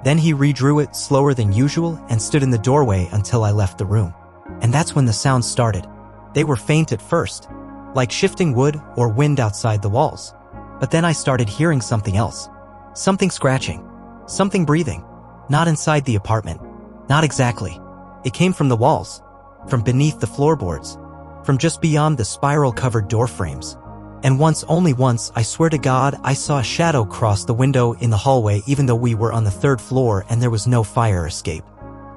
Then he redrew it slower than usual and stood in the doorway until I left the room. And that's when the sounds started. They were faint at first, like shifting wood or wind outside the walls. But then I started hearing something else. Something scratching. Something breathing. Not inside the apartment. Not exactly. It came from the walls. From beneath the floorboards. From just beyond the spiral-covered door frames. And once, only once, I swear to God, I saw a shadow cross the window in the hallway even though we were on the 3rd floor and there was no fire escape.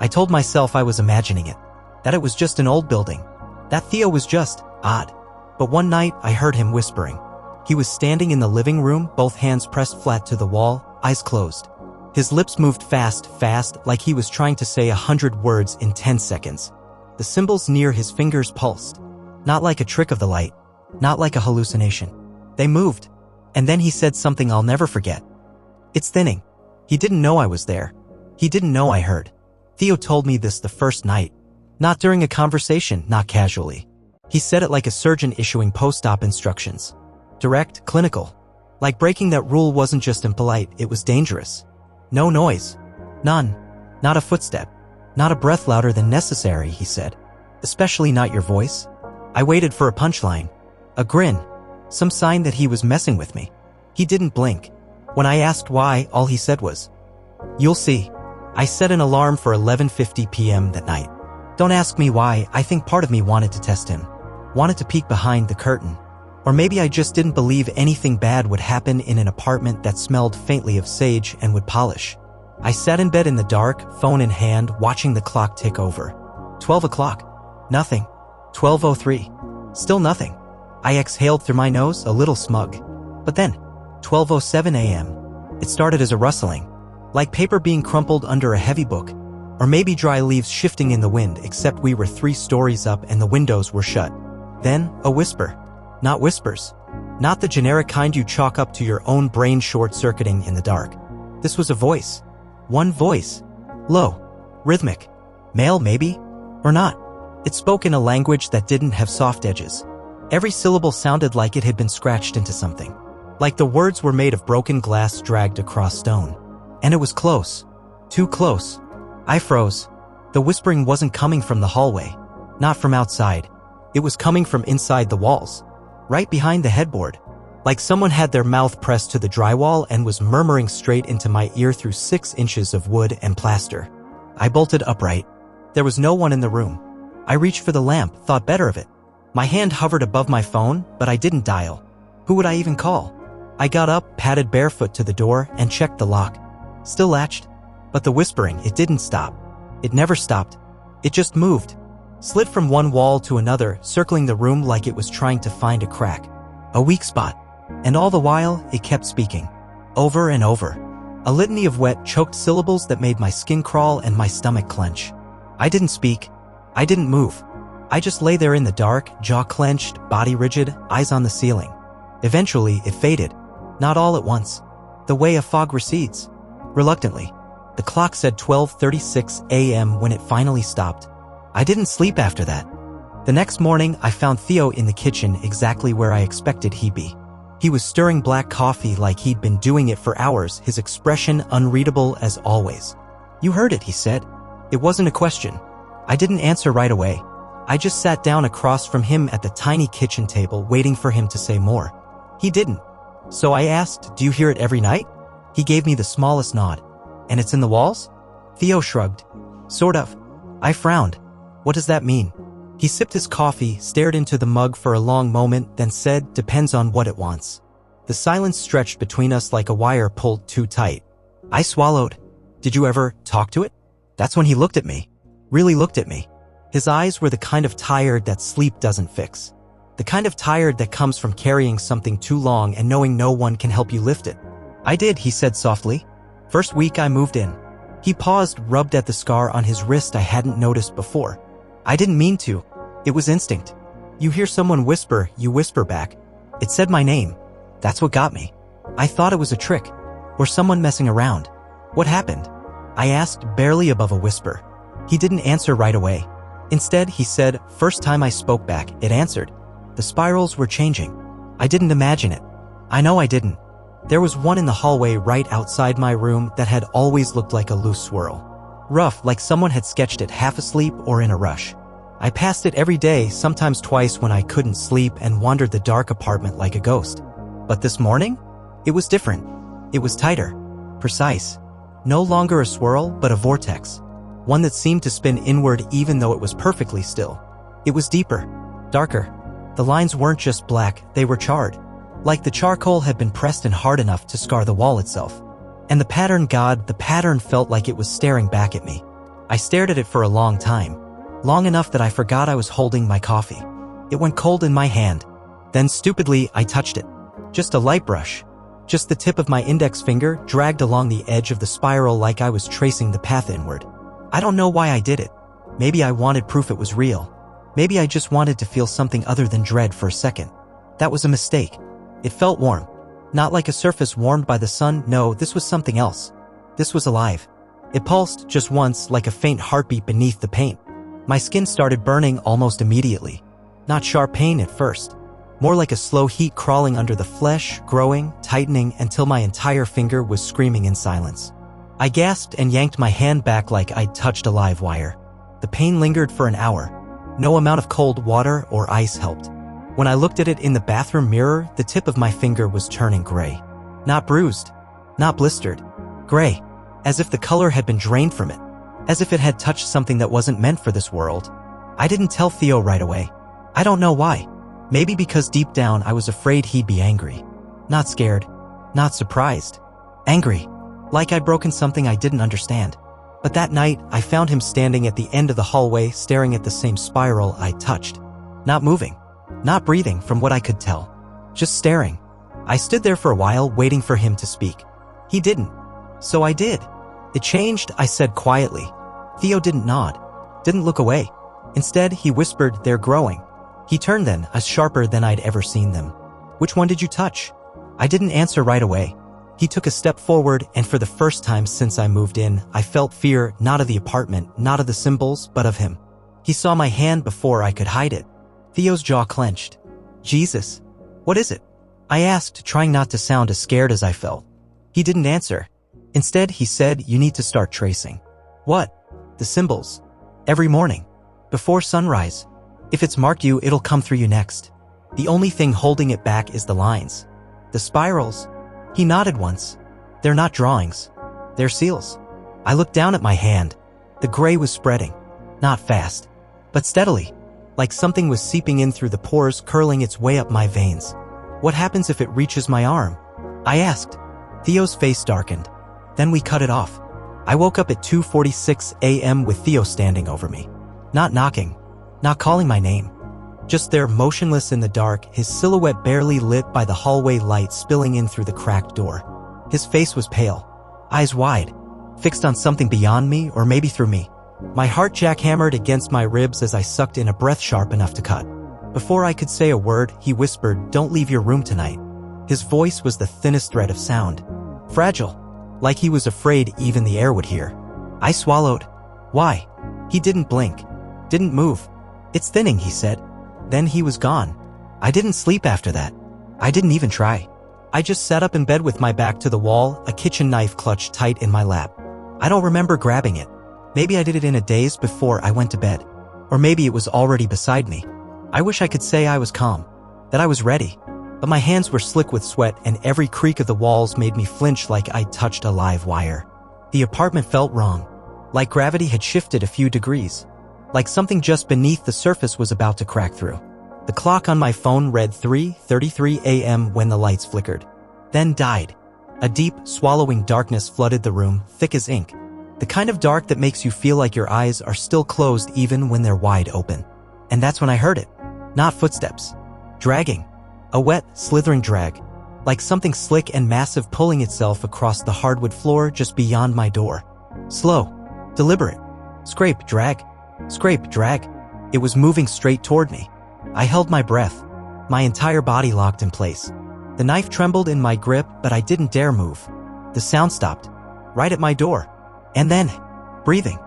I told myself I was imagining it. That it was just an old building. That Theo was just odd. But one night, I heard him whispering. He was standing in the living room, both hands pressed flat to the wall, eyes closed. His lips moved fast, like he was trying to say 100 words in 10 seconds. The symbols near his fingers pulsed. Not like a trick of the light. Not like a hallucination. They moved. And then he said something I'll never forget. "It's thinning." He didn't know I was there. He didn't know I heard. Theo told me this the first night. Not during a conversation, not casually. He said it like a surgeon issuing post-op instructions. Direct, clinical. Like breaking that rule wasn't just impolite, it was dangerous. No noise. None. Not a footstep. Not a breath louder than necessary, he said. Especially not your voice. I waited for a punchline. A grin. Some sign that he was messing with me. He didn't blink. When I asked why, all he said was, "You'll see." I set an alarm for 11:50 p.m. that night. Don't ask me why, I think part of me wanted to test him. Wanted to peek behind the curtain. Or maybe I just didn't believe anything bad would happen in an apartment that smelled faintly of sage and wood polish. I sat in bed in the dark, phone in hand, watching the clock tick over. 12 o'clock. Nothing. 12:03. Still nothing. I exhaled through my nose, a little smug. But then, 12:07 a.m. It started as a rustling. Like paper being crumpled under a heavy book. Or maybe dry leaves shifting in the wind, except we were 3 stories up and the windows were shut. Then, a whisper. Not whispers. Not the generic kind you chalk up to your own brain short-circuiting in the dark. This was a voice. One voice. Low. Rhythmic. Male, maybe? Or not. It spoke in a language that didn't have soft edges. Every syllable sounded like it had been scratched into something. Like the words were made of broken glass dragged across stone. And it was close. Too close. I froze. The whispering wasn't coming from the hallway. Not from outside. It was coming from inside the walls. Right behind the headboard. Like someone had their mouth pressed to the drywall and was murmuring straight into my ear through 6 inches of wood and plaster. I bolted upright. There was no one in the room. I reached for the lamp, thought better of it. My hand hovered above my phone, but I didn't dial. Who would I even call? I got up, padded barefoot to the door, and checked the lock. Still latched. But the whispering, it didn't stop. It never stopped. It just moved. Slid from one wall to another, circling the room like it was trying to find a crack. A weak spot. And all the while, it kept speaking. Over and over. A litany of wet, choked syllables that made my skin crawl and my stomach clench. I didn't speak. I didn't move. I just lay there in the dark, jaw clenched, body rigid, eyes on the ceiling. Eventually, it faded. Not all at once. The way a fog recedes. Reluctantly. The clock said 12:36 a.m. when it finally stopped. I didn't sleep after that. The next morning, I found Theo in the kitchen exactly where I expected he'd be. He was stirring black coffee like he'd been doing it for hours, his expression unreadable as always. "You heard it," he said. It wasn't a question. I didn't answer right away. I just sat down across from him at the tiny kitchen table, waiting for him to say more. He didn't. So I asked, "Do you hear it every night?" He gave me the smallest nod. "And it's in the walls?" Theo shrugged. "Sort of." I frowned. "What does that mean?" He sipped his coffee, stared into the mug for a long moment, then said, "Depends on what it wants." The silence stretched between us like a wire pulled too tight. I swallowed. "Did you ever talk to it?" That's when he looked at me. Really looked at me. His eyes were the kind of tired that sleep doesn't fix. The kind of tired that comes from carrying something too long and knowing no one can help you lift it. "I did," he said softly. "First week I moved in." He paused, rubbed at the scar on his wrist I hadn't noticed before. "I didn't mean to. It was instinct. You hear someone whisper, you whisper back. It said my name. That's what got me. I thought it was a trick. Or someone messing around." "What happened?" I asked, barely above a whisper. He didn't answer right away. Instead, he said, "First time I spoke back, it answered. The spirals were changing. I didn't imagine it. I know I didn't. There was one in the hallway right outside my room that had always looked like a loose swirl. Rough, like someone had sketched it half asleep or in a rush. I passed it every day, sometimes twice when I couldn't sleep, and wandered the dark apartment like a ghost. But this morning? It was different. It was tighter. Precise. No longer a swirl, but a vortex. One that seemed to spin inward even though it was perfectly still. It was deeper. Darker. The lines weren't just black, they were charred. Like the charcoal had been pressed in hard enough to scar the wall itself. And the pattern felt like it was staring back at me. I stared at it for a long time. Long enough that I forgot I was holding my coffee. It went cold in my hand. Then stupidly, I touched it. Just a light brush. Just the tip of my index finger dragged along the edge of the spiral like I was tracing the path inward. I don't know why I did it. Maybe I wanted proof it was real. Maybe I just wanted to feel something other than dread for a second. That was a mistake. It felt warm. Not like a surface warmed by the sun, no, this was something else. This was alive. It pulsed just once like a faint heartbeat beneath the paint. My skin started burning almost immediately. Not sharp pain at first. More like a slow heat crawling under the flesh, growing, tightening until my entire finger was screaming in silence. I gasped and yanked my hand back like I'd touched a live wire. The pain lingered for an hour. No amount of cold water or ice helped. When I looked at it in the bathroom mirror, the tip of my finger was turning gray. Not bruised. Not blistered. Gray. As if the color had been drained from it. As if it had touched something that wasn't meant for this world. I didn't tell Theo right away. I don't know why. Maybe because deep down I was afraid he'd be angry. Not scared. Not surprised. Angry. Like I'd broken something I didn't understand. But that night, I found him standing at the end of the hallway staring at the same spiral I'd touched. Not moving. Not breathing from what I could tell. Just staring. I stood there for a while waiting for him to speak. He didn't. So I did. "It changed," I said quietly. Theo didn't nod. Didn't look away. Instead, he whispered, "They're growing." He turned then, as sharper than I'd ever seen them. "Which one did you touch?" I didn't answer right away. He took a step forward, and for the first time since I moved in, I felt fear, not of the apartment, not of the symbols, but of him. He saw my hand before I could hide it. Theo's jaw clenched. Jesus. What is it? I asked, trying not to sound as scared as I felt. He didn't answer. Instead, he said, you need to start tracing. What? The symbols. Every morning. Before sunrise. If it's marked you, it'll come through you next. The only thing holding it back is the lines. The spirals. He nodded once. They're not drawings. They're seals. I looked down at my hand. The gray was spreading. Not fast, but steadily. Like something was seeping in through the pores, curling its way up my veins. What happens if it reaches my arm? I asked. Theo's face darkened. Then we cut it off. I woke up at 2:46 a.m. with Theo standing over me. Not knocking. Not calling my name. Just there, motionless in the dark, his silhouette barely lit by the hallway light spilling in through the cracked door. His face was pale. Eyes wide. Fixed on something beyond me, or maybe through me. My heart jackhammered against my ribs as I sucked in a breath sharp enough to cut. Before I could say a word, he whispered, "Don't leave your room tonight." His voice was the thinnest thread of sound. Fragile. Like he was afraid even the air would hear. I swallowed. Why? He didn't blink. Didn't move. It's thinning, he said. Then he was gone. I didn't sleep after that. I didn't even try. I just sat up in bed with my back to the wall, a kitchen knife clutched tight in my lap. I don't remember grabbing it. Maybe I did it in a daze before I went to bed. Or maybe it was already beside me. I wish I could say I was calm, that I was ready. But my hands were slick with sweat and every creak of the walls made me flinch like I'd touched a live wire. The apartment felt wrong. Like gravity had shifted a few degrees. Like something just beneath the surface was about to crack through. The clock on my phone read 3:33 a.m. when the lights flickered. Then died. A deep, swallowing darkness flooded the room, thick as ink. The kind of dark that makes you feel like your eyes are still closed even when they're wide open. And that's when I heard it. Not footsteps. Dragging. A wet, slithering drag. Like something slick and massive pulling itself across the hardwood floor just beyond my door. Slow. Deliberate. Scrape, drag. Scrape, drag. It was moving straight toward me. I held my breath. My entire body locked in place. The knife trembled in my grip, but I didn't dare move. The sound stopped. Right at my door. And then, breathing.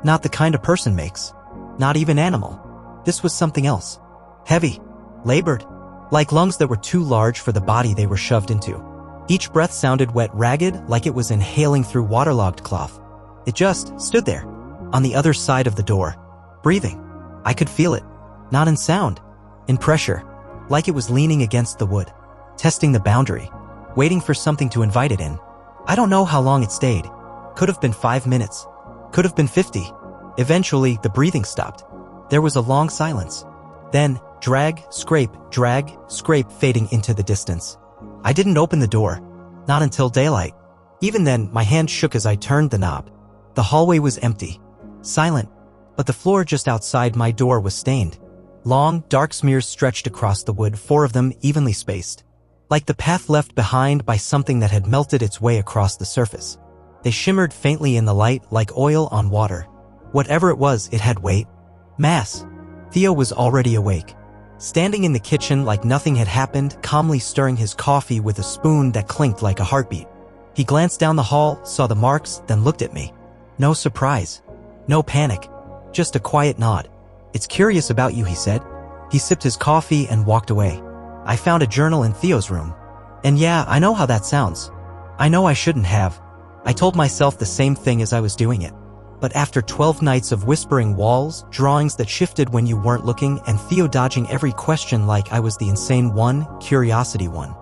Not the kind a person makes. Not even animal. This was something else. Heavy. Labored. Like lungs that were too large for the body they were shoved into. Each breath sounded wet, ragged, like it was inhaling through waterlogged cloth. It just stood there, on the other side of the door. Breathing. I could feel it. Not in sound. In pressure. Like it was leaning against the wood. Testing the boundary. Waiting for something to invite it in. I don't know how long it stayed. Could have been 5 minutes. Could have been 50. Eventually, the breathing stopped. There was a long silence. Then, drag, scrape, fading into the distance. I didn't open the door. Not until daylight. Even then, my hand shook as I turned the knob. The hallway was empty. Silent. But the floor just outside my door was stained. Long, dark smears stretched across the wood, 4 of them evenly spaced. Like the path left behind by something that had melted its way across the surface. They shimmered faintly in the light like oil on water. Whatever it was, it had weight. Mass. Theo was already awake. Standing in the kitchen like nothing had happened, calmly stirring his coffee with a spoon that clinked like a heartbeat. He glanced down the hall, saw the marks, then looked at me. No surprise. No panic. Just a quiet nod. "It's curious about you," he said. He sipped his coffee and walked away. I found a journal in Theo's room. And yeah, I know how that sounds. I know I shouldn't have. I told myself the same thing as I was doing it. But after 12 nights of whispering walls, drawings that shifted when you weren't looking, and Theo dodging every question like I was the insane one, curiosity one.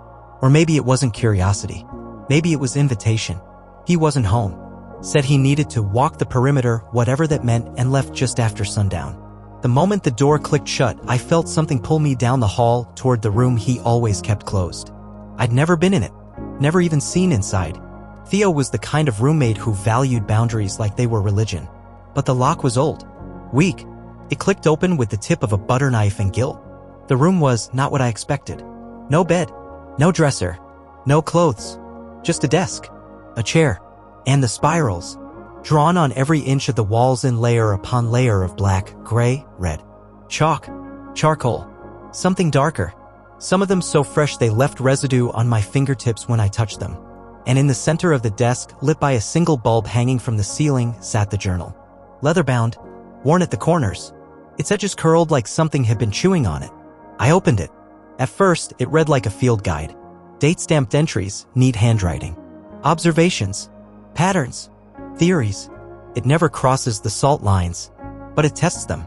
Or maybe it wasn't curiosity. Maybe it was invitation. He wasn't home. Said he needed to walk the perimeter, whatever that meant, and left just after sundown. The moment the door clicked shut, I felt something pull me down the hall toward the room he always kept closed. I'd never been in it. Never even seen inside. Theo was the kind of roommate who valued boundaries like they were religion. But the lock was old. Weak. It clicked open with the tip of a butter knife and guilt. The room was not what I expected. No bed. No dresser. No clothes. Just a desk. A chair. And the spirals. Drawn on every inch of the walls in layer upon layer of black, gray, red. Chalk. Charcoal. Something darker. Some of them so fresh they left residue on my fingertips when I touched them. And in the center of the desk, lit by a single bulb hanging from the ceiling, sat the journal. Leather-bound. Worn at the corners. Its edges curled like something had been chewing on it. I opened it. At first, it read like a field guide. Date-stamped entries, neat handwriting. Observations, patterns, theories. It never crosses the salt lines, but it tests them.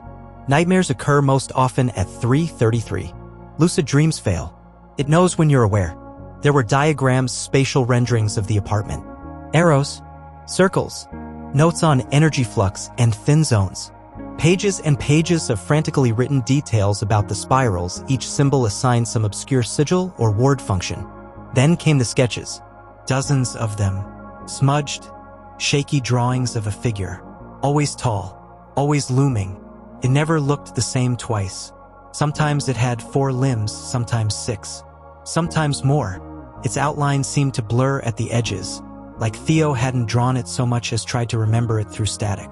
Nightmares occur most often at 3:33. Lucid dreams fail. It knows when you're aware. There were diagrams, spatial renderings of the apartment. Arrows, circles, notes on energy flux and thin zones. Pages and pages of frantically written details about the spirals, each symbol assigned some obscure sigil or ward function. Then came the sketches. Dozens of them. Smudged, shaky drawings of a figure. Always tall, always looming. It never looked the same twice. Sometimes it had 4 limbs, sometimes 6. Sometimes more. Its outline seemed to blur at the edges, like Theo hadn't drawn it so much as tried to remember it through static.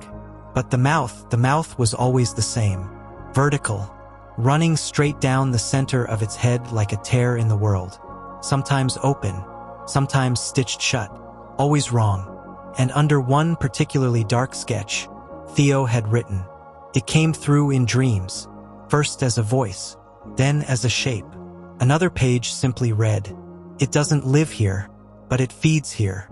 But the mouth was always the same. Vertical, running straight down the center of its head like a tear in the world. Sometimes open, sometimes stitched shut. Always wrong. And under one particularly dark sketch, Theo had written, "It came through in dreams, first as a voice, then as a shape." Another page simply read, "It doesn't live here, but it feeds here."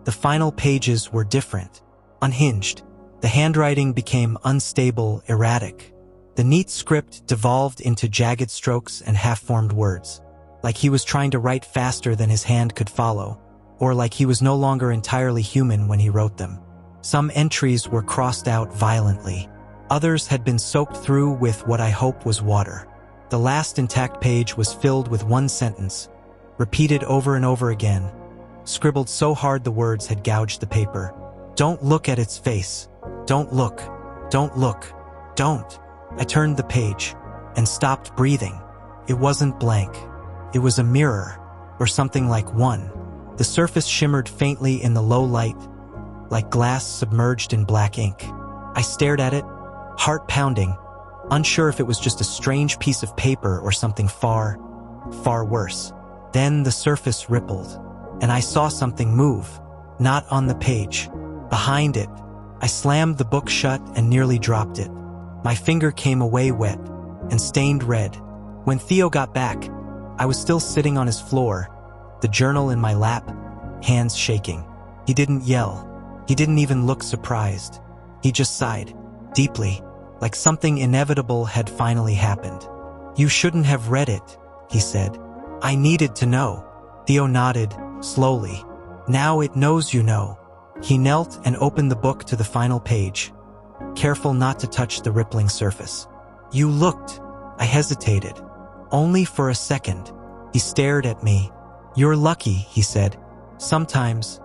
The final pages were different, unhinged. The handwriting became unstable, erratic. The neat script devolved into jagged strokes and half-formed words, like he was trying to write faster than his hand could follow, or like he was no longer entirely human when he wrote them. Some entries were crossed out violently. Others had been soaked through with what I hope was water. The last intact page was filled with one sentence, repeated over and over again, scribbled so hard the words had gouged the paper. "Don't look at its face. Don't look. Don't look. Don't." I turned the page and stopped breathing. It wasn't blank. It was a mirror, or something like one. The surface shimmered faintly in the low light, like glass submerged in black ink. I stared at it, heart pounding, unsure if it was just a strange piece of paper or something far, far worse. Then the surface rippled, and I saw something move, not on the page, behind it. I slammed the book shut and nearly dropped it. My finger came away wet and stained red. When Theo got back, I was still sitting on his floor, the journal in my lap, hands shaking. He didn't yell. He didn't even look surprised. He just sighed, deeply, like something inevitable had finally happened. "You shouldn't have read it," he said. "I needed to know." Theo nodded, slowly. "Now it knows you know." He knelt and opened the book to the final page, careful not to touch the rippling surface. "You looked." I hesitated. Only for a second. He stared at me. "You're lucky," he said. "Sometimes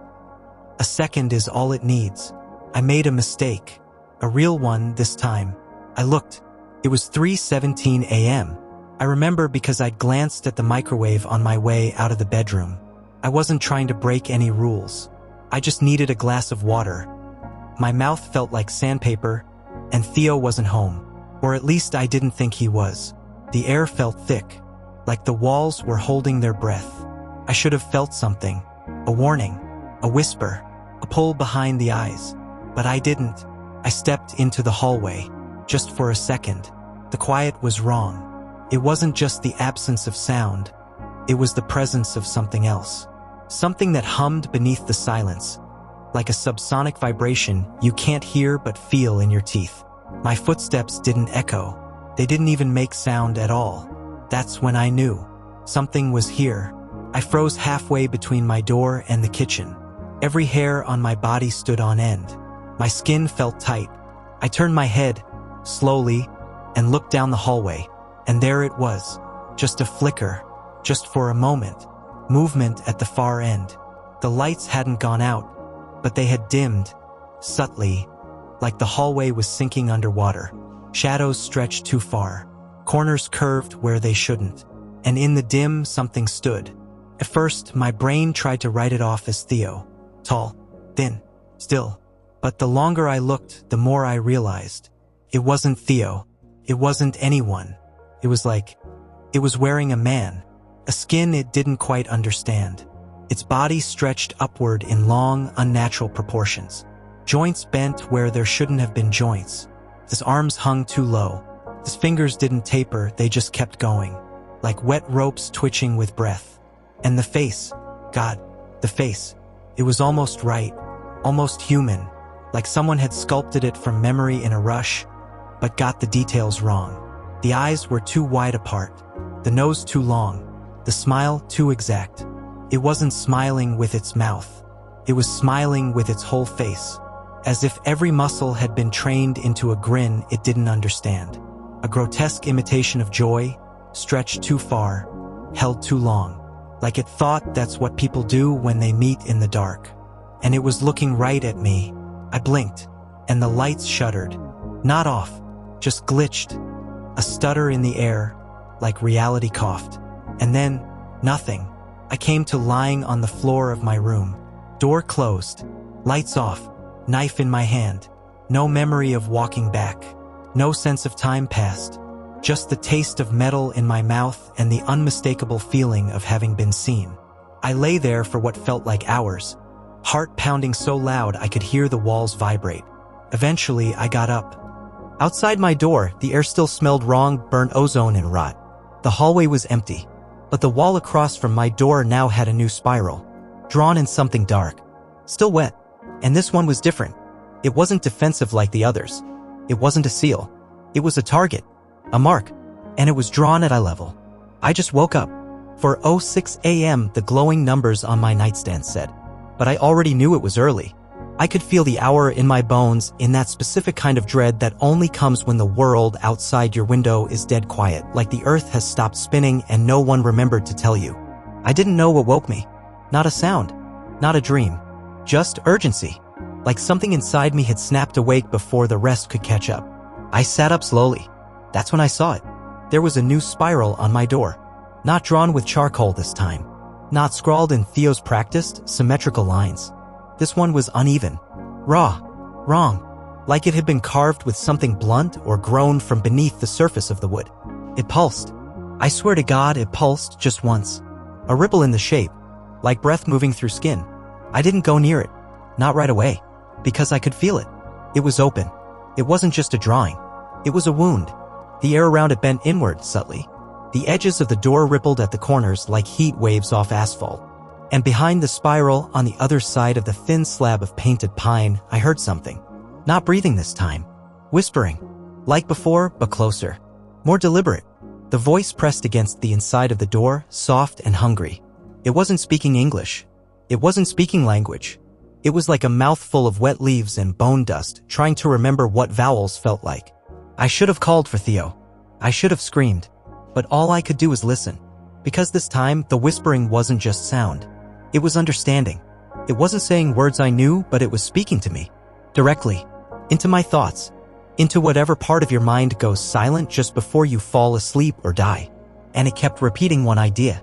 a second is all it needs." I made a mistake. A real one this time. I looked. It was 3:17 a.m. I remember because I'd glanced at the microwave on my way out of the bedroom. I wasn't trying to break any rules. I just needed a glass of water. My mouth felt like sandpaper, and Theo wasn't home. Or at least I didn't think he was. The air felt thick, like the walls were holding their breath. I should have felt something. A warning, a whisper, a pull behind the eyes. But I didn't. I stepped into the hallway. Just for a second. The quiet was wrong. It wasn't just the absence of sound. It was the presence of something else. Something that hummed beneath the silence, like a subsonic vibration you can't hear but feel in your teeth. My footsteps didn't echo. They didn't even make sound at all. That's when I knew. Something was here. I froze halfway between my door and the kitchen. Every hair on my body stood on end. My skin felt tight. I turned my head, slowly, and looked down the hallway. And there it was. Just a flicker. Just for a moment. Movement at the far end. The lights hadn't gone out, but they had dimmed, subtly, like the hallway was sinking underwater. Shadows stretched too far. Corners curved where they shouldn't. And in the dim, something stood. At first, my brain tried to write it off as Theo. Tall, thin, still. But the longer I looked, the more I realized. It wasn't Theo. It wasn't anyone. It was like, it was wearing a man. A skin it didn't quite understand. Its body stretched upward in long, unnatural proportions. Joints bent where there shouldn't have been joints. His arms hung too low, His fingers didn't taper, they just kept going, like wet ropes twitching with breath. And the face, God, the face, it was almost right, almost human, like someone had sculpted it from memory in a rush, but got the details wrong. The eyes were too wide apart, the nose too long, the smile too exact. It wasn't smiling with its mouth. It was smiling with its whole face, as if every muscle had been trained into a grin it didn't understand. A grotesque imitation of joy, stretched too far, held too long, like it thought that's what people do when they meet in the dark. And it was looking right at me. I blinked, and the lights shuddered. Not off, just glitched. A stutter in the air, like reality coughed. And then, nothing. I came to lying on the floor of my room. Door closed, lights off, knife in my hand. No memory of walking back. No sense of time passed. Just the taste of metal in my mouth and the unmistakable feeling of having been seen. I lay there for what felt like hours, heart pounding so loud I could hear the walls vibrate. Eventually, I got up. Outside my door, the air still smelled wrong, burnt ozone and rot. The hallway was empty, but the wall across from my door now had a new spiral, drawn in something dark, still wet. And this one was different. It wasn't defensive like the others. It wasn't a seal. It was a target, a mark, and it was drawn at eye level. I just woke up. 4:06 a.m. the glowing numbers on my nightstand said, but I already knew it was early. I could feel the hour in my bones, in that specific kind of dread that only comes when the world outside your window is dead quiet, like the earth has stopped spinning and no one remembered to tell you. I didn't know what woke me. Not a sound, not a dream, just urgency, like something inside me had snapped awake before the rest could catch up. I sat up slowly. That's when I saw it. There was a new spiral on my door. Not drawn with charcoal this time. Not scrawled in Theo's practiced, symmetrical lines. This one was uneven. Raw. Wrong. Like it had been carved with something blunt or grown from beneath the surface of the wood. It pulsed. I swear to God, it pulsed just once. A ripple in the shape, like breath moving through skin. I didn't go near it. Not right away. Because I could feel it. It was open. It wasn't just a drawing. It was a wound. The air around it bent inward subtly. The edges of the door rippled at the corners like heat waves off asphalt. And behind the spiral, on the other side of the thin slab of painted pine, I heard something. Not breathing this time. Whispering. Like before, but closer. More deliberate. The voice pressed against the inside of the door, soft and hungry. It wasn't speaking English. It wasn't speaking language. It was like a mouthful of wet leaves and bone dust, trying to remember what vowels felt like. I should have called for Theo. I should have screamed. But all I could do was listen. Because this time, the whispering wasn't just sound. It was understanding. It wasn't saying words I knew, but it was speaking to me. Directly. Into my thoughts. Into whatever part of your mind goes silent just before you fall asleep or die. And it kept repeating one idea.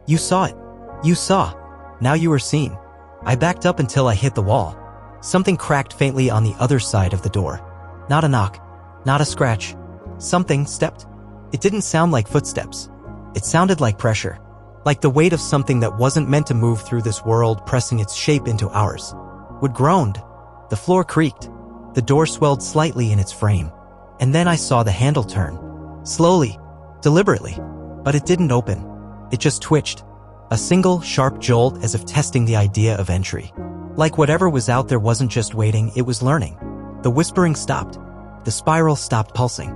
You saw it. You saw. Now you were seen. I backed up until I hit the wall. Something cracked faintly on the other side of the door. Not a knock. Not a scratch. Something stepped. It didn't sound like footsteps. It sounded like pressure. Like the weight of something that wasn't meant to move through this world pressing its shape into ours. Wood groaned. The floor creaked. The door swelled slightly in its frame. And then I saw the handle turn. Slowly. Deliberately. But it didn't open. It just twitched. A single, sharp jolt as if testing the idea of entry. Like whatever was out there wasn't just waiting, it was learning. The whispering stopped. The spiral stopped pulsing.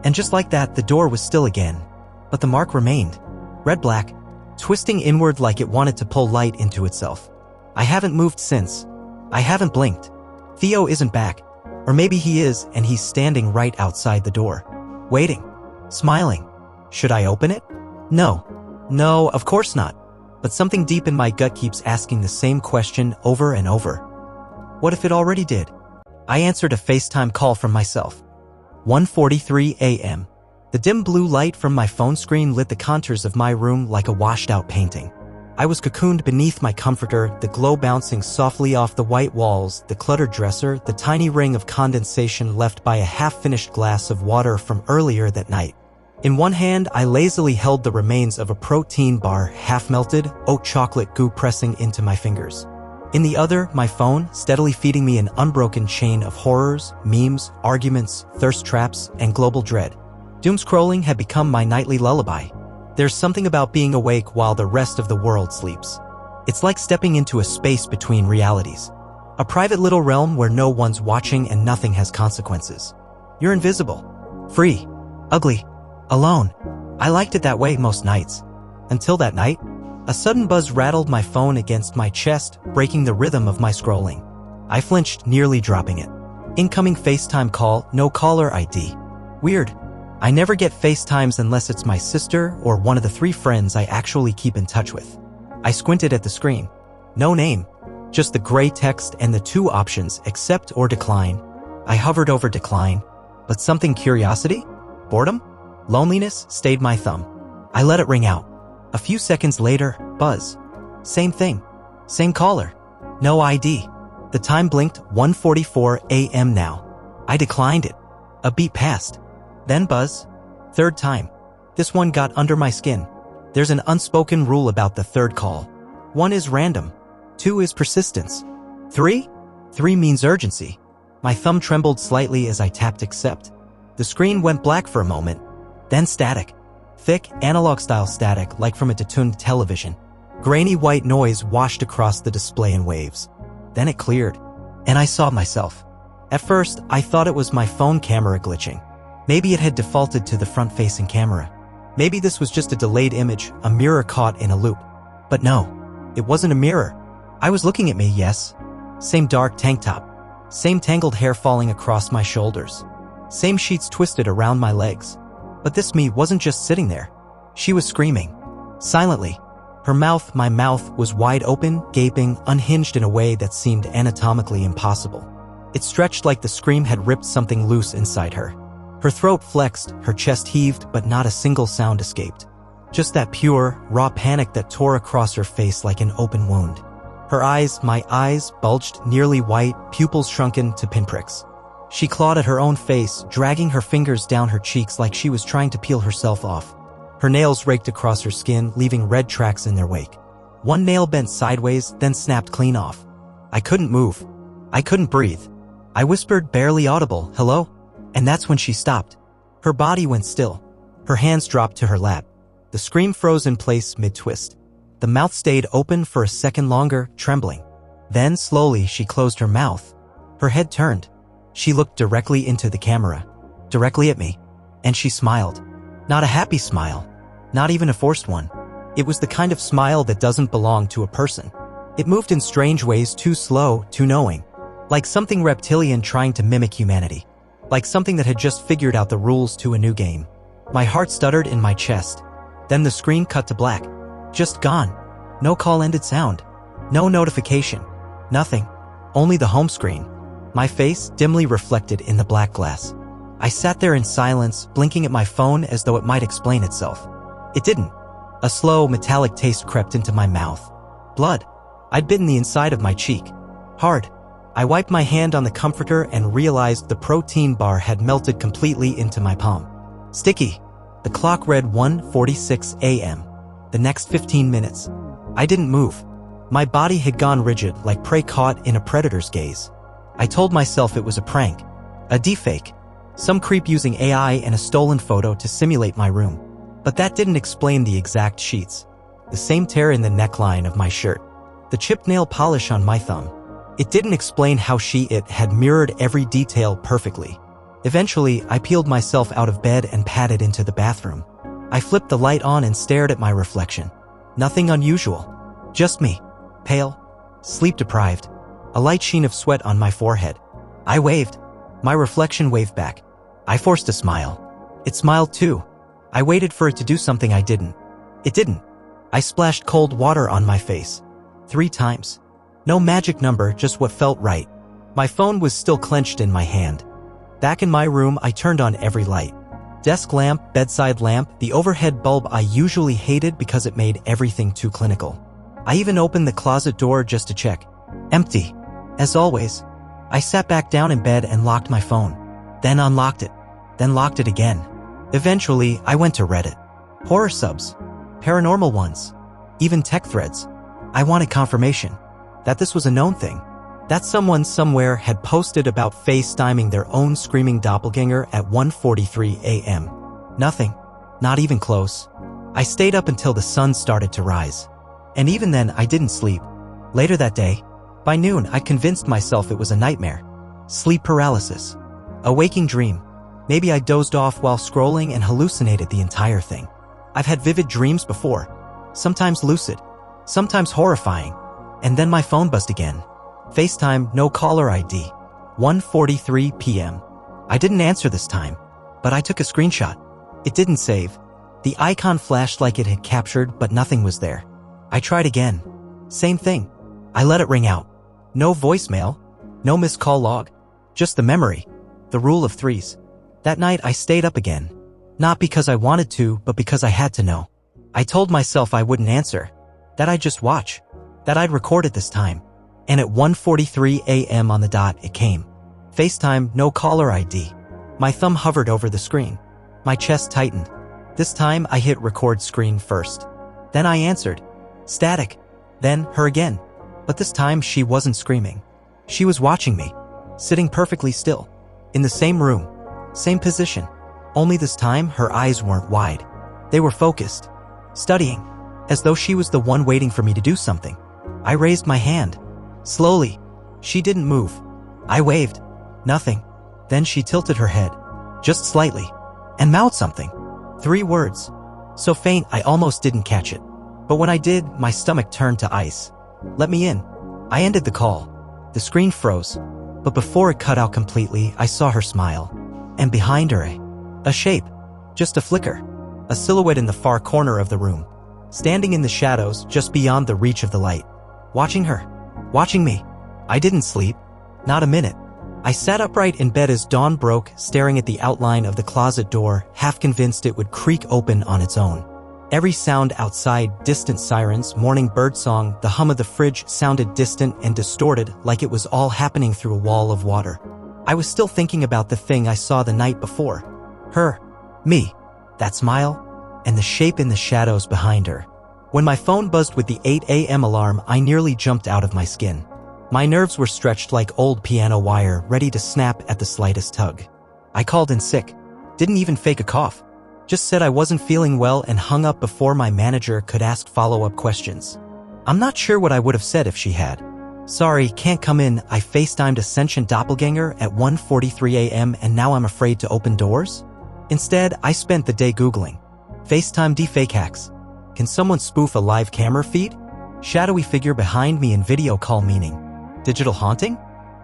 And just like that, the door was still again. But the mark remained. Red-black, twisting inward like it wanted to pull light into itself. I haven't moved since. I haven't blinked. Theo isn't back. Or maybe he is, and he's standing right outside the door. Waiting. Smiling. Should I open it? No. No, of course not. But something deep in my gut keeps asking the same question over and over. What if it already did? I answered a FaceTime call from myself. 1:43 a.m. The dim blue light from my phone screen lit the contours of my room like a washed-out painting. I was cocooned beneath my comforter, the glow bouncing softly off the white walls, the cluttered dresser, the tiny ring of condensation left by a half-finished glass of water from earlier that night. In one hand, I lazily held the remains of a protein bar, half-melted, oat chocolate goo pressing into my fingers. In the other, my phone, steadily feeding me an unbroken chain of horrors, memes, arguments, thirst traps, and global dread. Doom scrolling had become my nightly lullaby. There's something about being awake while the rest of the world sleeps. It's like stepping into a space between realities. A private little realm where no one's watching and nothing has consequences. You're invisible, free, ugly, alone. I liked it that way most nights. Until that night, a sudden buzz rattled my phone against my chest, breaking the rhythm of my scrolling. I flinched, nearly dropping it. Incoming FaceTime call, no caller ID. Weird. I never get FaceTimes unless it's my sister or one of the 3 friends I actually keep in touch with. I squinted at the screen. No name. Just the gray text and the 2 options, accept or decline. I hovered over decline. But something curiosity? Boredom? Loneliness stayed my thumb. I let it ring out. A few seconds later, buzz. Same thing. Same caller. No ID. The time blinked, 1:44 a.m. now. I declined it. A beat passed. Then buzz. 3rd time. This one got under my skin. There's an unspoken rule about the 3rd call. 1 is random. 2 is persistence. 3? 3 means urgency. My thumb trembled slightly as I tapped accept. The screen went black for a moment. Then static. Thick, analog-style static like from a detuned television. Grainy white noise washed across the display in waves. Then it cleared, and I saw myself. At first, I thought it was my phone camera glitching. Maybe it had defaulted to the front-facing camera. Maybe this was just a delayed image, a mirror caught in a loop. But no, it wasn't a mirror. I was looking at me, yes. Same dark tank top. Same tangled hair falling across my shoulders. Same sheets twisted around my legs. But this me wasn't just sitting there. She was screaming. Silently. My mouth was wide open, gaping, unhinged in a way that seemed anatomically impossible. It stretched like the scream had ripped something loose inside her. Her throat flexed, her chest heaved, but not a single sound escaped. Just that pure, raw panic that tore across her face like an open wound. Her eyes, my eyes, bulged, nearly white, pupils shrunken to pinpricks. She clawed at her own face, dragging her fingers down her cheeks like she was trying to peel herself off. Her nails raked across her skin, leaving red tracks in their wake. One nail bent sideways, then snapped clean off. I couldn't move. I couldn't breathe. I whispered, barely audible, hello? And that's when she stopped. Her body went still. Her hands dropped to her lap. The scream froze in place mid-twist. The mouth stayed open for a second longer, trembling. Then, slowly, she closed her mouth. Her head turned. She looked directly into the camera. Directly at me. And she smiled. Not a happy smile. Not even a forced one. It was the kind of smile that doesn't belong to a person. It moved in strange ways, too slow, too knowing. Like something reptilian trying to mimic humanity. Like something that had just figured out the rules to a new game. My heart stuttered in my chest. Then the screen cut to black. Just gone. No call-ended sound. No notification. Nothing. Only the home screen. My face dimly reflected in the black glass. I sat there in silence, blinking at my phone as though it might explain itself. It didn't. A slow, metallic taste crept into my mouth. Blood. I'd bitten the inside of my cheek. Hard. I wiped my hand on the comforter and realized the protein bar had melted completely into my palm. Sticky. The clock read 1:46 a.m. The next 15 minutes. I didn't move. My body had gone rigid, like prey caught in a predator's gaze. I told myself it was a prank. A deepfake. Some creep using AI and a stolen photo to simulate my room. But that didn't explain the exact sheets. The same tear in the neckline of my shirt. The chipped nail polish on my thumb. It didn't explain how it had mirrored every detail perfectly. Eventually, I peeled myself out of bed and padded into the bathroom. I flipped the light on and stared at my reflection. Nothing unusual. Just me. Pale. Sleep-deprived. A light sheen of sweat on my forehead. I waved. My reflection waved back. I forced a smile. It smiled too. I waited for it to do something I didn't. It didn't. I splashed cold water on my face. 3 times. No magic number, just what felt right. My phone was still clenched in my hand. Back in my room, I turned on every light. Desk lamp, bedside lamp, the overhead bulb I usually hated because it made everything too clinical. I even opened the closet door just to check. Empty. As always. I sat back down in bed and locked my phone. Then unlocked it. Then locked it again. Eventually, I went to Reddit. Horror subs. Paranormal ones. Even tech threads. I wanted confirmation. That this was a known thing. That someone somewhere had posted about FaceTiming their own screaming doppelganger at 1:43 a.m. Nothing. Not even close. I stayed up until the sun started to rise. And even then, I didn't sleep. Later that day, by noon, I convinced myself it was a nightmare. Sleep paralysis. A waking dream. Maybe I dozed off while scrolling and hallucinated the entire thing. I've had vivid dreams before. Sometimes lucid. Sometimes horrifying. And then my phone buzzed again. FaceTime, no caller ID. 1:43 p.m. I didn't answer this time, but I took a screenshot. It didn't save. The icon flashed like it had captured, but nothing was there. I tried again. Same thing. I let it ring out. No voicemail. No missed call log. Just the memory. The rule of threes. That night I stayed up again. Not because I wanted to, but because I had to know. I told myself I wouldn't answer. That I'd just watch. That I'd record it this time. And at 1:43 a.m. on the dot, it came. FaceTime, no caller ID. My thumb hovered over the screen. My chest tightened. This time, I hit record screen first. Then I answered. Static. Then, her again. But this time, she wasn't screaming. She was watching me. Sitting perfectly still. In the same room. Same position. Only this time, her eyes weren't wide. They were focused. Studying. As though she was the one waiting for me to do something. I raised my hand. Slowly. She didn't move. I waved. Nothing. Then she tilted her head. Just slightly. And mouthed something. 3 words. So faint I almost didn't catch it. But when I did, my stomach turned to ice. Let me in. I ended the call. The screen froze. But before it cut out completely, I saw her smile. And behind her, a shape. Just a flicker. A silhouette in the far corner of the room. Standing in the shadows just beyond the reach of the light. Watching her. Watching me. I didn't sleep. Not a minute. I sat upright in bed as dawn broke, staring at the outline of the closet door, half convinced it would creak open on its own. Every sound outside, distant sirens, morning birdsong, the hum of the fridge sounded distant and distorted, like it was all happening through a wall of water. I was still thinking about the thing I saw the night before. Her. Me. That smile. And the shape in the shadows behind her. When my phone buzzed with the 8 a.m. alarm, I nearly jumped out of my skin. My nerves were stretched like old piano wire, ready to snap at the slightest tug. I called in sick. Didn't even fake a cough. Just said I wasn't feeling well and hung up before my manager could ask follow-up questions. I'm not sure what I would have said if she had. Sorry, can't come in. I FaceTimed a sentient doppelganger at 1:43 a.m. and now I'm afraid to open doors? Instead, I spent the day Googling. FaceTime deepfake hacks. Can someone spoof a live camera feed? Shadowy figure behind me in video call meaning. Digital haunting?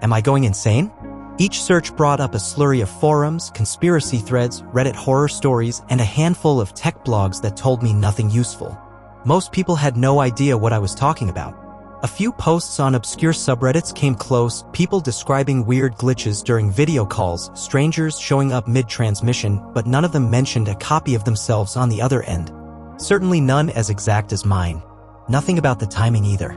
Am I going insane? Each search brought up a slurry of forums, conspiracy threads, Reddit horror stories, and a handful of tech blogs that told me nothing useful. Most people had no idea what I was talking about. A few posts on obscure subreddits came close, people describing weird glitches during video calls, strangers showing up mid-transmission, but none of them mentioned a copy of themselves on the other end. Certainly none as exact as mine. Nothing about the timing either.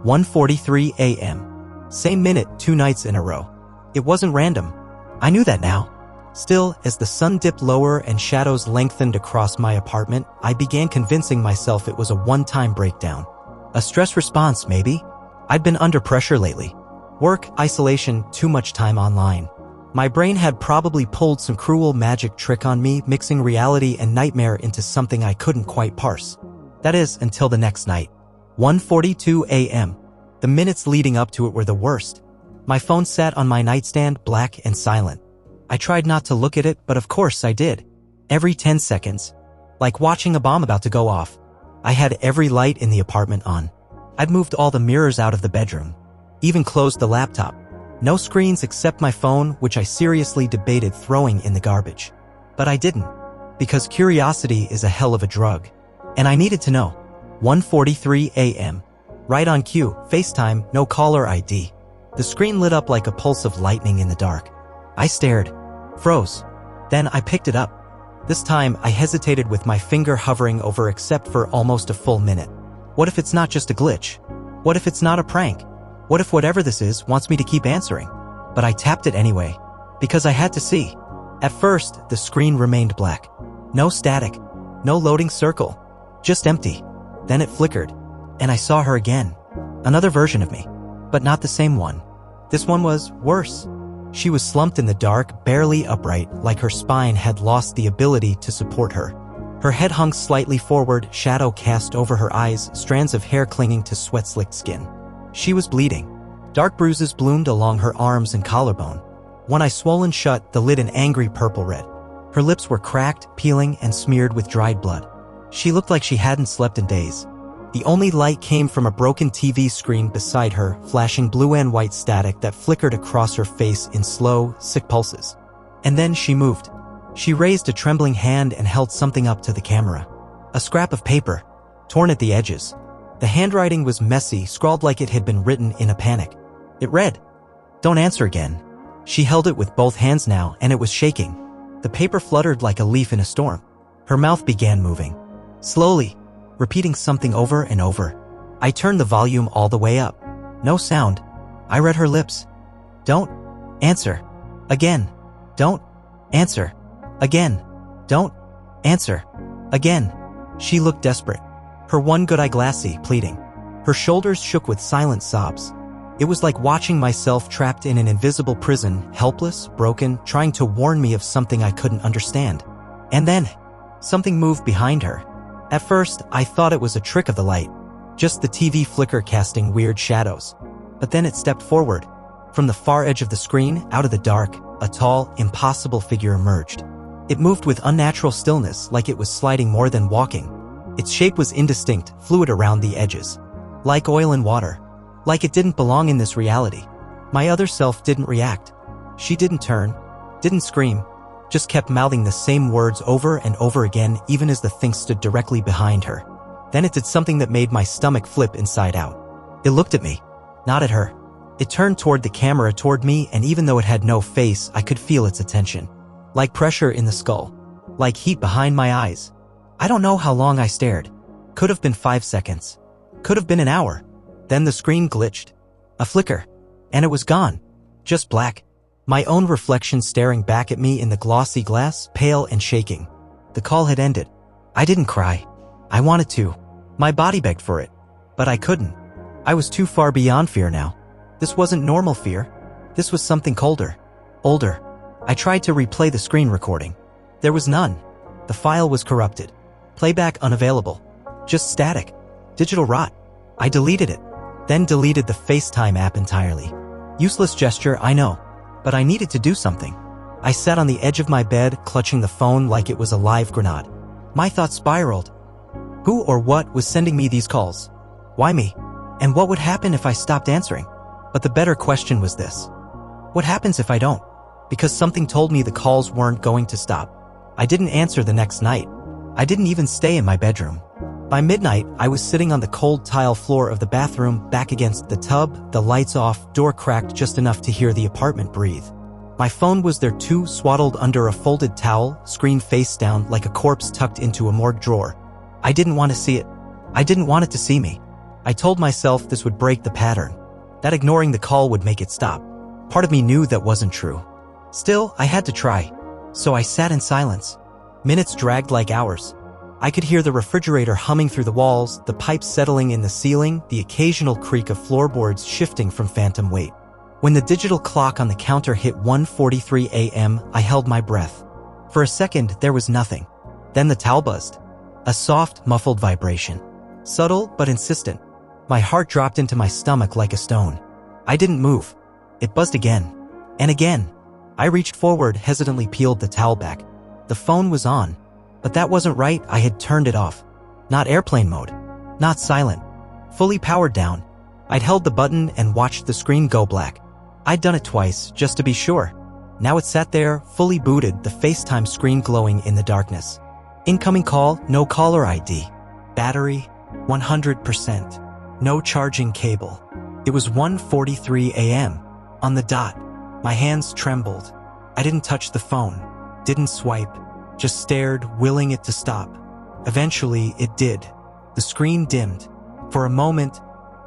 1:43 a.m. Same minute 2 nights in a row. It wasn't random. I knew that now. Still, as the sun dipped lower and shadows lengthened across my apartment, I began convincing myself it was a one-time breakdown. A stress response, maybe? I'd been under pressure lately. Work, isolation, too much time online. My brain had probably pulled some cruel magic trick on me, mixing reality and nightmare into something I couldn't quite parse. That is, until the next night. 1:42 a.m. The minutes leading up to it were the worst. My phone sat on my nightstand, black and silent. I tried not to look at it, but of course I did. Every 10 seconds. Like watching a bomb about to go off. I had every light in the apartment on. I'd moved all the mirrors out of the bedroom. Even closed the laptop. No screens except my phone, which I seriously debated throwing in the garbage. But I didn't. Because curiosity is a hell of a drug. And I needed to know. 1:43 a.m. Right on cue, FaceTime, no caller ID. The screen lit up like a pulse of lightning in the dark. I stared. Froze. Then I picked it up. This time, I hesitated with my finger hovering over except for almost a full minute. What if it's not just a glitch? What if it's not a prank? What if whatever this is wants me to keep answering? But I tapped it anyway. Because I had to see. At first, the screen remained black. No static. No loading circle. Just empty. Then it flickered. And I saw her again. Another version of me. But not the same one. This one was worse. She was slumped in the dark, barely upright, like her spine had lost the ability to support her. Her head hung slightly forward, shadow cast over her eyes, strands of hair clinging to sweat-slicked skin. She was bleeding. Dark bruises bloomed along her arms and collarbone. One eye swollen shut, the lid an angry purple-red. Her lips were cracked, peeling, and smeared with dried blood. She looked like she hadn't slept in days. The only light came from a broken TV screen beside her, flashing blue and white static that flickered across her face in slow, sick pulses. And then she moved. She raised a trembling hand and held something up to the camera. A scrap of paper, torn at the edges. The handwriting was messy, scrawled like it had been written in a panic. It read, "Don't answer again." She held it with both hands now, and it was shaking. The paper fluttered like a leaf in a storm. Her mouth began moving. Slowly, repeating something over and over. I turned the volume all the way up. No sound. I read her lips. "Don't answer. Again. Don't answer. Again. Don't answer. Again." She looked desperate. Her one good eye glassy, pleading. Her shoulders shook with silent sobs. It was like watching myself trapped in an invisible prison, helpless, broken, trying to warn me of something I couldn't understand. And then, something moved behind her. At first, I thought it was a trick of the light, just the TV flicker casting weird shadows. But then it stepped forward. From the far edge of the screen, out of the dark, a tall, impossible figure emerged. It moved with unnatural stillness, like it was sliding more than walking. Its shape was indistinct, fluid around the edges. Like oil in water. Like it didn't belong in this reality. My other self didn't react. She didn't turn, didn't scream, just kept mouthing the same words over and over again, even as the thing stood directly behind her. Then it did something that made my stomach flip inside out. It looked at me, not at her. It turned toward the camera, toward me, and even though it had no face, I could feel its attention. Like pressure in the skull. Like heat behind my eyes. I don't know how long I stared. Could have been 5 seconds. Could have been an hour. Then the screen glitched. A flicker. And it was gone. Just black. My own reflection staring back at me in the glossy glass, pale and shaking. The call had ended. I didn't cry. I wanted to. My body begged for it. But I couldn't. I was too far beyond fear now. This wasn't normal fear. This was something colder. Older. I tried to replay the screen recording. There was none. The file was corrupted. Playback unavailable. Just static. Digital rot. I deleted it. Then deleted the FaceTime app entirely. Useless gesture, I know. But I needed to do something. I sat on the edge of my bed, clutching the phone like it was a live grenade. My thoughts spiraled. Who or what was sending me these calls? Why me? And what would happen if I stopped answering? But the better question was this. What happens if I don't? Because something told me the calls weren't going to stop. I didn't answer the next night. I didn't even stay in my bedroom. By midnight, I was sitting on the cold tile floor of the bathroom, back against the tub, the lights off, door cracked just enough to hear the apartment breathe. My phone was there too, swaddled under a folded towel, screen face down like a corpse tucked into a morgue drawer. I didn't want to see it. I didn't want it to see me. I told myself this would break the pattern. That ignoring the call would make it stop. Part of me knew that wasn't true. Still, I had to try. So I sat in silence. Minutes dragged like hours. I could hear the refrigerator humming through the walls, the pipes settling in the ceiling, the occasional creak of floorboards shifting from phantom weight. When the digital clock on the counter hit 1:43 a.m., I held my breath. For a second, there was nothing. Then the towel buzzed. A soft, muffled vibration. Subtle, but insistent. My heart dropped into my stomach like a stone. I didn't move. It buzzed again. And again. I reached forward, hesitantly peeled the towel back. The phone was on. But that wasn't right, I had turned it off. Not airplane mode. Not silent. Fully powered down. I'd held the button and watched the screen go black. I'd done it twice, just to be sure. Now it sat there, fully booted, the FaceTime screen glowing in the darkness. Incoming call, no caller ID. Battery, 100%. No charging cable. It was 1:43 a.m. On the dot. My hands trembled. I didn't touch the phone. Didn't swipe. Just stared, willing it to stop. Eventually, it did. The screen dimmed. For a moment,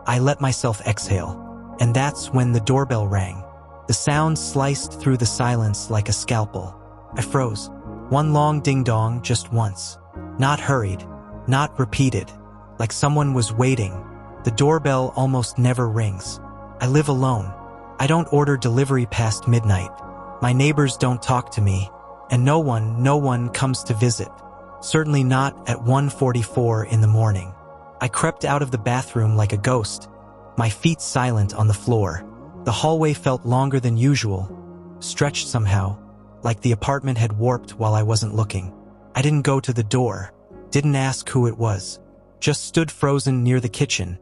I let myself exhale. And that's when the doorbell rang. The sound sliced through the silence like a scalpel. I froze. One long ding-dong, just once. Not hurried. Not repeated. Like someone was waiting. The doorbell almost never rings. I live alone. I don't order delivery past midnight. My neighbors don't talk to me, and no one comes to visit. Certainly not at 1:44 in the morning. I crept out of the bathroom like a ghost, my feet silent on the floor. The hallway felt longer than usual, stretched somehow, like the apartment had warped while I wasn't looking. I didn't go to the door, didn't ask who it was, just stood frozen near the kitchen,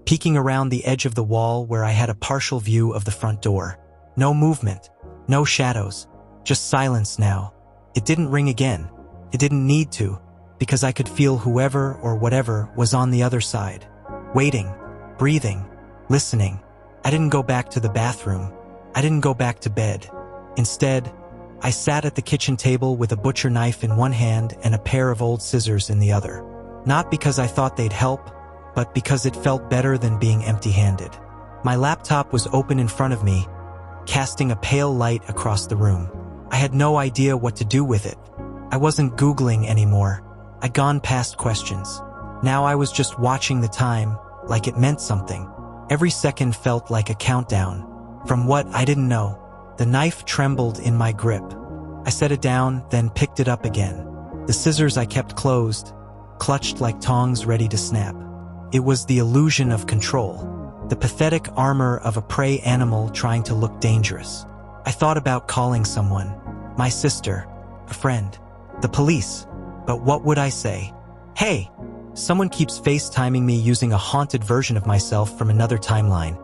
peeking around the edge of the wall where I had a partial view of the front door. No movement, no shadows, just silence now. It didn't ring again. It didn't need to, because I could feel whoever or whatever was on the other side. Waiting, breathing, listening. I didn't go back to the bathroom. I didn't go back to bed. Instead, I sat at the kitchen table with a butcher knife in one hand and a pair of old scissors in the other. Not because I thought they'd help, but because it felt better than being empty-handed. My laptop was open in front of me, casting a pale light across the room. I had no idea what to do with it. I wasn't Googling anymore. I'd gone past questions. Now I was just watching the time, like it meant something. Every second felt like a countdown. From what I didn't know, the knife trembled in my grip. I set it down, then picked it up again. The scissors I kept closed, clutched like tongs ready to snap. It was the illusion of control, the pathetic armor of a prey animal trying to look dangerous. I thought about calling someone, my sister, a friend, the police, but what would I say? Hey, someone keeps FaceTiming me using a haunted version of myself from another timeline.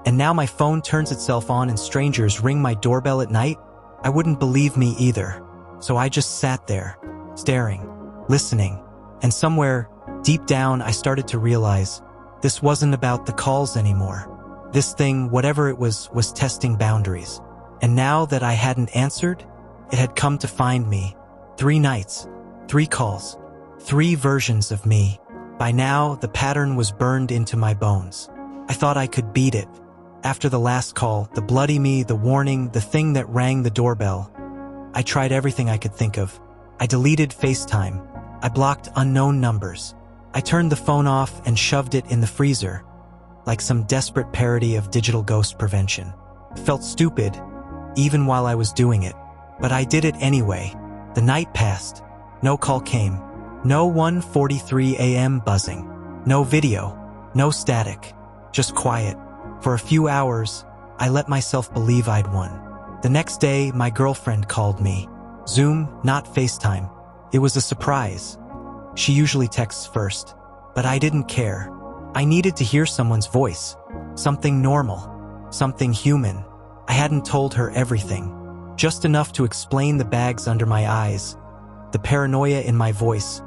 And now my phone turns itself on and strangers ring my doorbell at night? I wouldn't believe me either. So I just sat there, staring, listening, and somewhere, deep down, I started to realize this wasn't about the calls anymore. This thing, whatever it was testing boundaries. And now that I hadn't answered, it had come to find me. 3 nights, 3 calls, 3 versions of me. By now, the pattern was burned into my bones. I thought I could beat it. After the last call, the bloody me, the warning, the thing that rang the doorbell, I tried everything I could think of. I deleted FaceTime. I blocked unknown numbers. I turned the phone off and shoved it in the freezer, like some desperate parody of digital ghost prevention. It felt stupid, even while I was doing it. But I did it anyway. The night passed. No call came. No 1:43 a.m. buzzing. No video. No static. Just quiet. For a few hours, I let myself believe I'd won. The next day, my girlfriend called me. Zoom, not FaceTime. It was a surprise. She usually texts first, but I didn't care. I needed to hear someone's voice. Something normal. Something human. I hadn't told her everything. Just enough to explain the bags under my eyes, the paranoia in my voice,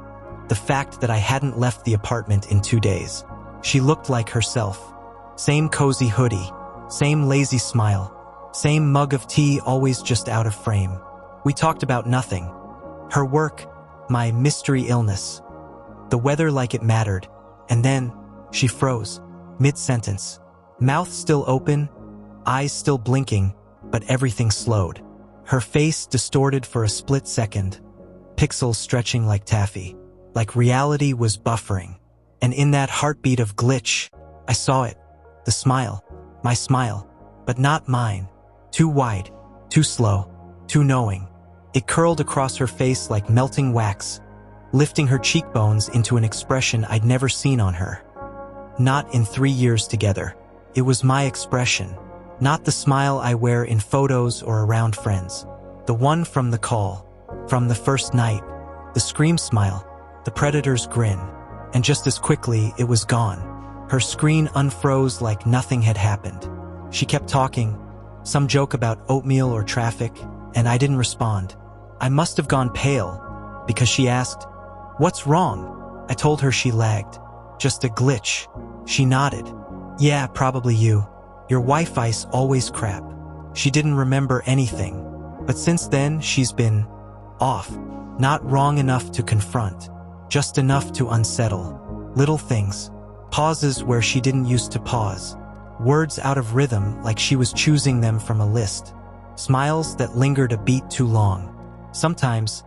the fact that I hadn't left the apartment in 2 days. She looked like herself. Same cozy hoodie, same lazy smile, same mug of tea always just out of frame. We talked about nothing. Her work, my mystery illness, the weather like it mattered, and then she froze, mid-sentence. Mouth still open, eyes still blinking, but everything slowed. Her face distorted for a split second, pixels stretching like taffy, like reality was buffering. And in that heartbeat of glitch, I saw it. The smile, my smile, but not mine. Too wide, too slow, too knowing. It curled across her face like melting wax, lifting her cheekbones into an expression I'd never seen on her. Not in 3 years together. It was my expression, not the smile I wear in photos or around friends. The one from the call, from the first night, the scream smile, the predator's grin, and just as quickly it was gone. Her screen unfroze like nothing had happened. She kept talking, some joke about oatmeal or traffic, and I didn't respond. I must have gone pale, because she asked, "What's wrong?" I told her she lagged. Just a glitch. She nodded. "Yeah, probably you. Your Wi-Fi's always crap." She didn't remember anything, but since then she's been off. Not wrong enough to confront, just enough to unsettle. Little things. Pauses where she didn't used to pause. Words out of rhythm like she was choosing them from a list. Smiles that lingered a beat too long. Sometimes,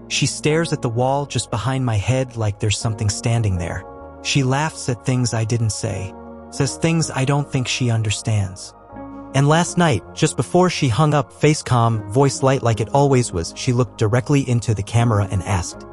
she stares at the wall just behind my head like there's something standing there. She laughs at things I didn't say. Says things I don't think she understands. And last night, just before she hung up, face calm, voice light like it always was, she looked directly into the camera and asked,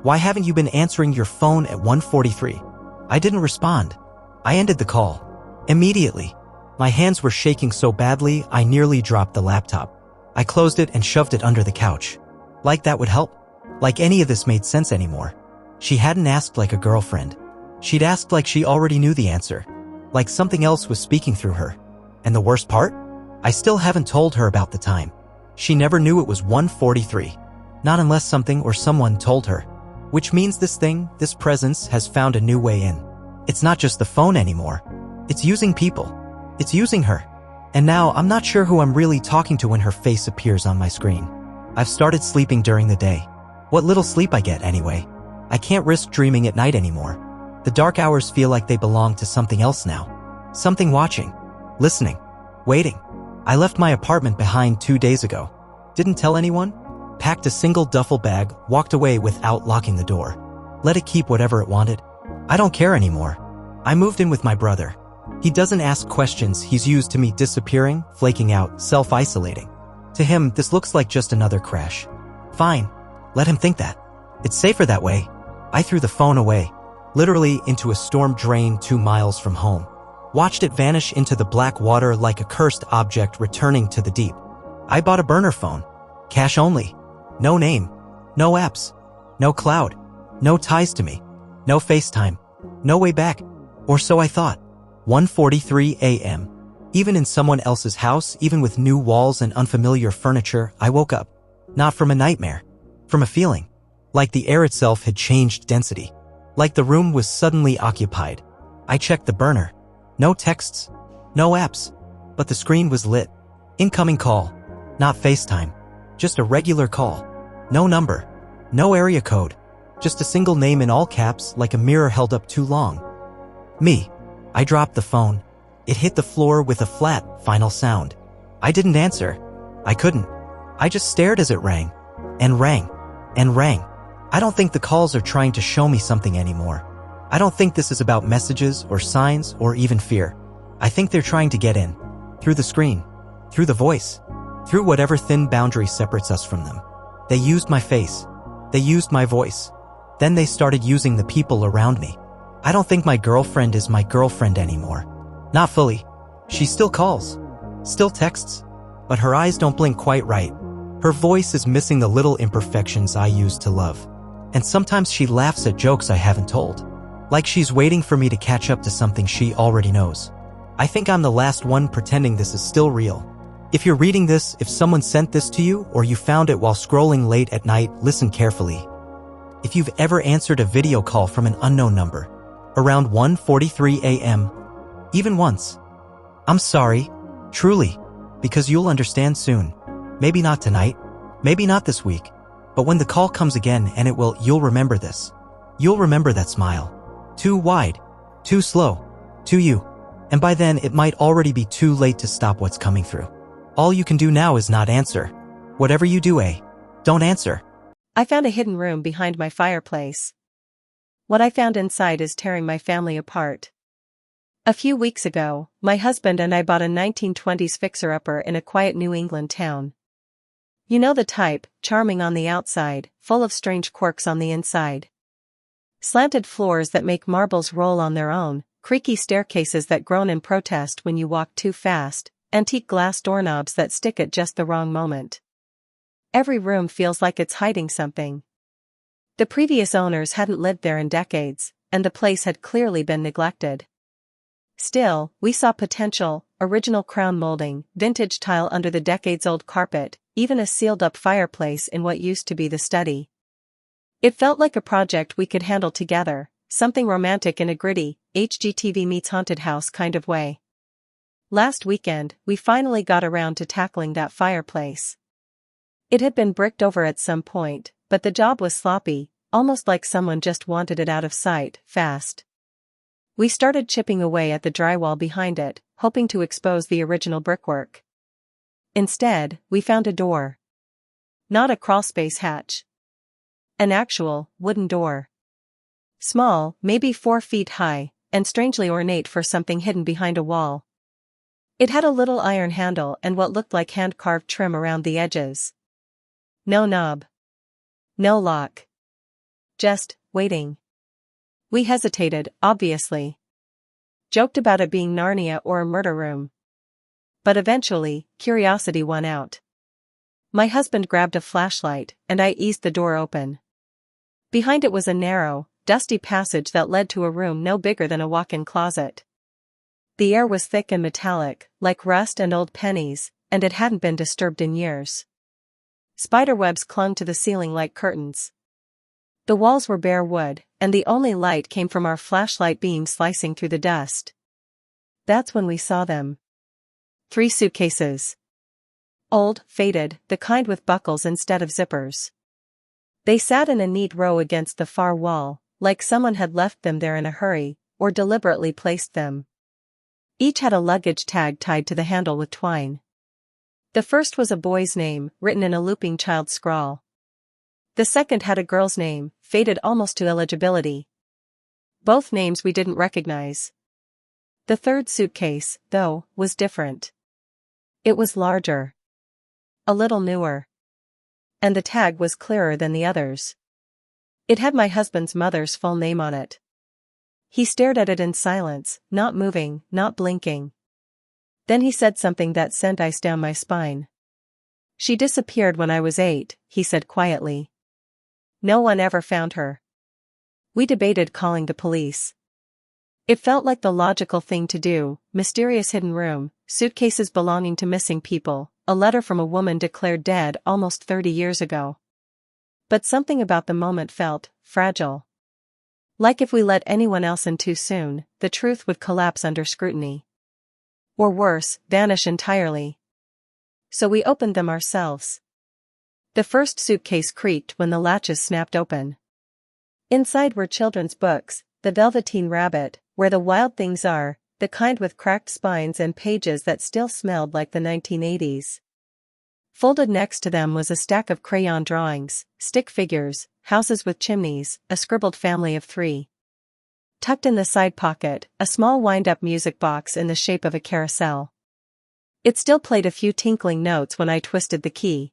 "Why haven't you been answering your phone at 1:43? I didn't respond. I ended the call. Immediately. My hands were shaking so badly, I nearly dropped the laptop. I closed it and shoved it under the couch. Like that would help? Like any of this made sense anymore. She hadn't asked like a girlfriend. She'd asked like she already knew the answer. Like something else was speaking through her. And the worst part? I still haven't told her about the time. She never knew it was 1:43. Not unless something or someone told her. Which means this thing, this presence, has found a new way in. It's not just the phone anymore. It's using people. It's using her. And now I'm not sure who I'm really talking to when her face appears on my screen. I've started sleeping during the day. What little sleep I get anyway. I can't risk dreaming at night anymore. The dark hours feel like they belong to something else now. Something watching, listening, waiting. I left my apartment behind 2 days ago. Didn't tell anyone. Packed a single duffel bag, walked away without locking the door. Let it keep whatever it wanted. I don't care anymore. I moved in with my brother. He doesn't ask questions. He's used to me disappearing, flaking out, self-isolating. To him, this looks like just another crash. Fine. Let him think that. It's safer that way. I threw the phone away, literally into a storm drain 2 miles from home. Watched it vanish into the black water like a cursed object returning to the deep. I bought a burner phone. Cash only. No name. No apps. No cloud. No ties to me. No FaceTime. No way back. Or so I thought. 1:43 a.m. Even in someone else's house, even with new walls and unfamiliar furniture, I woke up. Not from a nightmare. From a feeling. Like the air itself had changed density. Like the room was suddenly occupied. I checked the burner. No texts. No apps. But the screen was lit. Incoming call. Not FaceTime. Just a regular call. No number. No area code. Just a single name in all caps, like a mirror held up too long. Me. I dropped the phone. It hit the floor with a flat, final sound. I didn't answer. I couldn't. I just stared as it rang. And rang. And rang. I don't think the calls are trying to show me something anymore. I don't think this is about messages or signs or even fear. I think they're trying to get in. Through the screen. Through the voice. Through whatever thin boundary separates us from them. They used my face. They used my voice. Then they started using the people around me. I don't think my girlfriend is my girlfriend anymore. Not fully. She still calls. Still texts. But her eyes don't blink quite right. Her voice is missing the little imperfections I used to love. And sometimes she laughs at jokes I haven't told. Like she's waiting for me to catch up to something she already knows. I think I'm the last one pretending this is still real. If you're reading this, if someone sent this to you, or you found it while scrolling late at night, listen carefully. If you've ever answered a video call from an unknown number, around 1:43 a.m., even once, I'm sorry, truly, because you'll understand soon. Maybe not tonight, maybe not this week, but when the call comes again, and it will, you'll remember this. You'll remember that smile. Too wide, too slow, too you. And by then, it might already be too late to stop what's coming through. All you can do now is not answer. Whatever you do, don't answer. I found a hidden room behind my fireplace. What I found inside is tearing my family apart. A few weeks ago, my husband and I bought a 1920s fixer-upper in a quiet New England town. You know the type, charming on the outside, full of strange quirks on the inside. Slanted floors that make marbles roll on their own, creaky staircases that groan in protest when you walk too fast, antique glass doorknobs that stick at just the wrong moment. Every room feels like it's hiding something. The previous owners hadn't lived there in decades, and the place had clearly been neglected. Still, we saw potential: original crown molding, vintage tile under the decades-old carpet, even a sealed-up fireplace in what used to be the study. It felt like a project we could handle together, something romantic in a gritty, HGTV meets haunted house kind of way. Last weekend, we finally got around to tackling that fireplace. It had been bricked over at some point, but the job was sloppy, almost like someone just wanted it out of sight, fast. We started chipping away at the drywall behind it, hoping to expose the original brickwork. Instead, we found a door. Not a crawlspace hatch. An actual, wooden door. Small, maybe 4 feet high, and strangely ornate for something hidden behind a wall. It had a little iron handle and what looked like hand-carved trim around the edges. No knob. No lock. Just waiting. We hesitated, obviously. Joked about it being Narnia or a murder room. But eventually, curiosity won out. My husband grabbed a flashlight, and I eased the door open. Behind it was a narrow, dusty passage that led to a room no bigger than a walk-in closet. The air was thick and metallic, like rust and old pennies, and it hadn't been disturbed in years. Spiderwebs clung to the ceiling like curtains. The walls were bare wood, and the only light came from our flashlight beam slicing through the dust. That's when we saw them. 3 suitcases. Old, faded, the kind with buckles instead of zippers. They sat in a neat row against the far wall, like someone had left them there in a hurry, or deliberately placed them. Each had a luggage tag tied to the handle with twine. The first was a boy's name, written in a looping child scrawl. The second had a girl's name, faded almost to illegibility. Both names we didn't recognize. The third suitcase, though, was different. It was larger. A little newer. And the tag was clearer than the others. It had my husband's mother's full name on it. He stared at it in silence, not moving, not blinking. Then he said something that sent ice down my spine. "She disappeared when I was 8, he said quietly. No one ever found her. We debated calling the police. It felt like the logical thing to do, mysterious hidden room, suitcases belonging to missing people, a letter from a woman declared dead almost 30 years ago. But something about the moment felt fragile. Like if we let anyone else in too soon, the truth would collapse under scrutiny. Or worse, vanish entirely. So we opened them ourselves. The first suitcase creaked when the latches snapped open. Inside were children's books, The Velveteen Rabbit, Where the Wild Things Are, the kind with cracked spines and pages that still smelled like the 1980s. Folded next to them was a stack of crayon drawings, stick figures, houses with chimneys, a scribbled family of 3. Tucked in the side pocket, a small wind-up music box in the shape of a carousel. It still played a few tinkling notes when I twisted the key.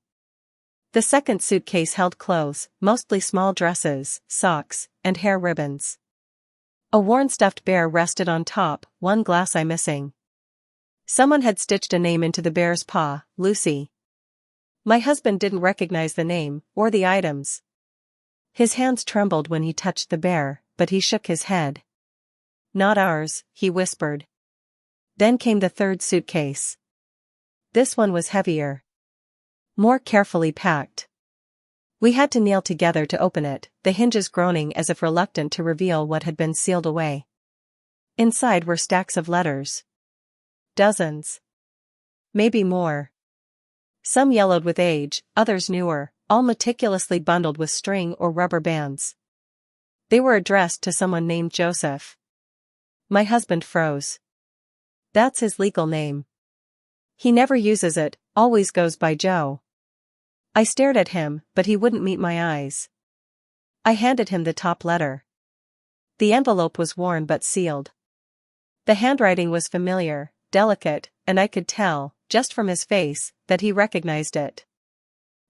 The second suitcase held clothes, mostly small dresses, socks, and hair ribbons. A worn stuffed bear rested on top, one glass eye missing. Someone had stitched a name into the bear's paw, Lucy. My husband didn't recognize the name, or the items. His hands trembled when he touched the bear, but he shook his head. Not ours, he whispered. Then came the third suitcase. This one was heavier. More carefully packed. We had to kneel together to open it, the hinges groaning as if reluctant to reveal what had been sealed away. Inside were stacks of letters. Dozens. Maybe more. Some yellowed with age, others newer, all meticulously bundled with string or rubber bands. They were addressed to someone named Joseph. My husband froze. That's his legal name. He never uses it, always goes by Joe. I stared at him, but he wouldn't meet my eyes. I handed him the top letter. The envelope was worn but sealed. The handwriting was familiar, delicate, and I could tell, just from his face, that he recognized it.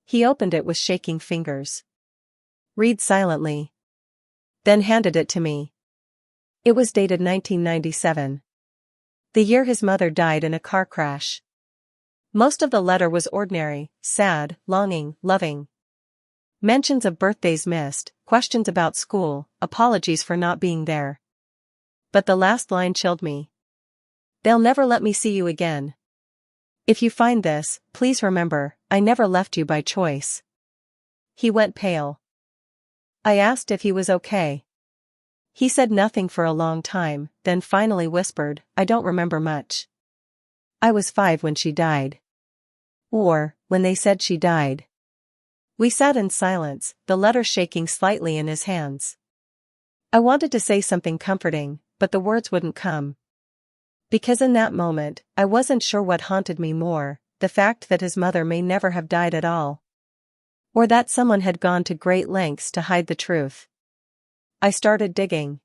He opened it with shaking fingers. Read silently. Then handed it to me. It was dated 1997. The year his mother died in a car crash. Most of the letter was ordinary, sad, longing, loving. Mentions of birthdays missed, questions about school, apologies for not being there. But the last line chilled me. They'll never let me see you again. If you find this, please remember, I never left you by choice. He went pale. I asked if he was okay. He said nothing for a long time, then finally whispered, I don't remember much. I was 5 when she died. Or, when they said she died. We sat in silence, the letter shaking slightly in his hands. I wanted to say something comforting, but the words wouldn't come. Because in that moment, I wasn't sure what haunted me more, the fact that his mother may never have died at all. Or that someone had gone to great lengths to hide the truth. I started digging.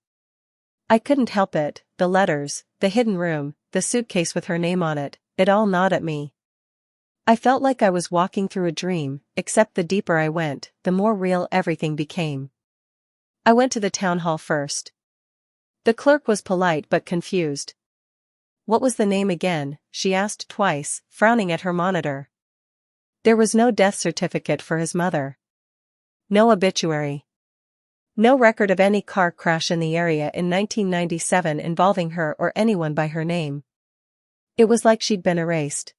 I couldn't help it, the letters, the hidden room, the suitcase with her name on it, it all gnawed at me. I felt like I was walking through a dream, except the deeper I went, the more real everything became. I went to the town hall first. The clerk was polite but confused. What was the name again? She asked twice, frowning at her monitor. There was no death certificate for his mother. No obituary. No record of any car crash in the area in 1997 involving her or anyone by her name. It was like she'd been erased.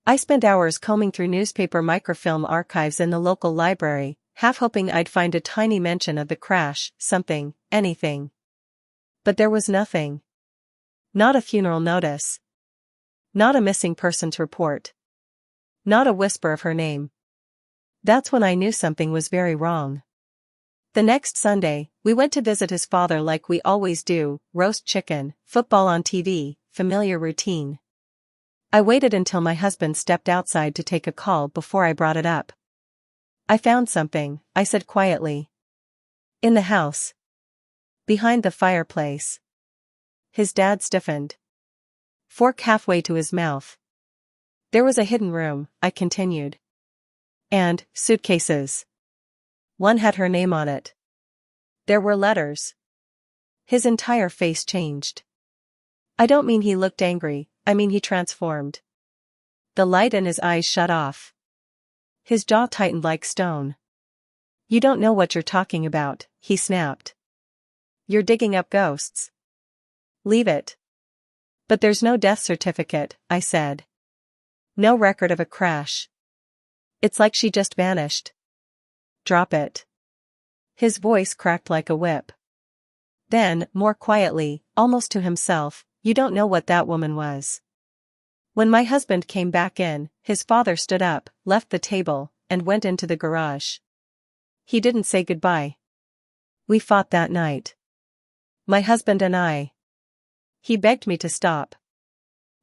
I spent hours combing through newspaper microfilm archives in the local library, half hoping I'd find a tiny mention of the crash, something, anything. But there was nothing. Not a funeral notice. Not a missing persons report. Not a whisper of her name. That's when I knew something was very wrong. The next Sunday, we went to visit his father like we always do, roast chicken, football on TV, familiar routine. I waited until my husband stepped outside to take a call before I brought it up. I found something, I said quietly. In the house. Behind the fireplace. His dad stiffened. Fork halfway to his mouth. There was a hidden room, I continued. And, suitcases. One had her name on it. There were letters. His entire face changed. I don't mean he looked angry, I mean he transformed. The light in his eyes shut off. His jaw tightened like stone. You don't know what you're talking about, he snapped. You're digging up ghosts. Leave it. But there's no death certificate, I said. No record of a crash. It's like she just vanished. Drop it. His voice cracked like a whip. Then, more quietly, almost to himself, you don't know what that woman was. When my husband came back in, his father stood up, left the table, and went into the garage. He didn't say goodbye. We fought that night. My husband and I. He begged me to stop.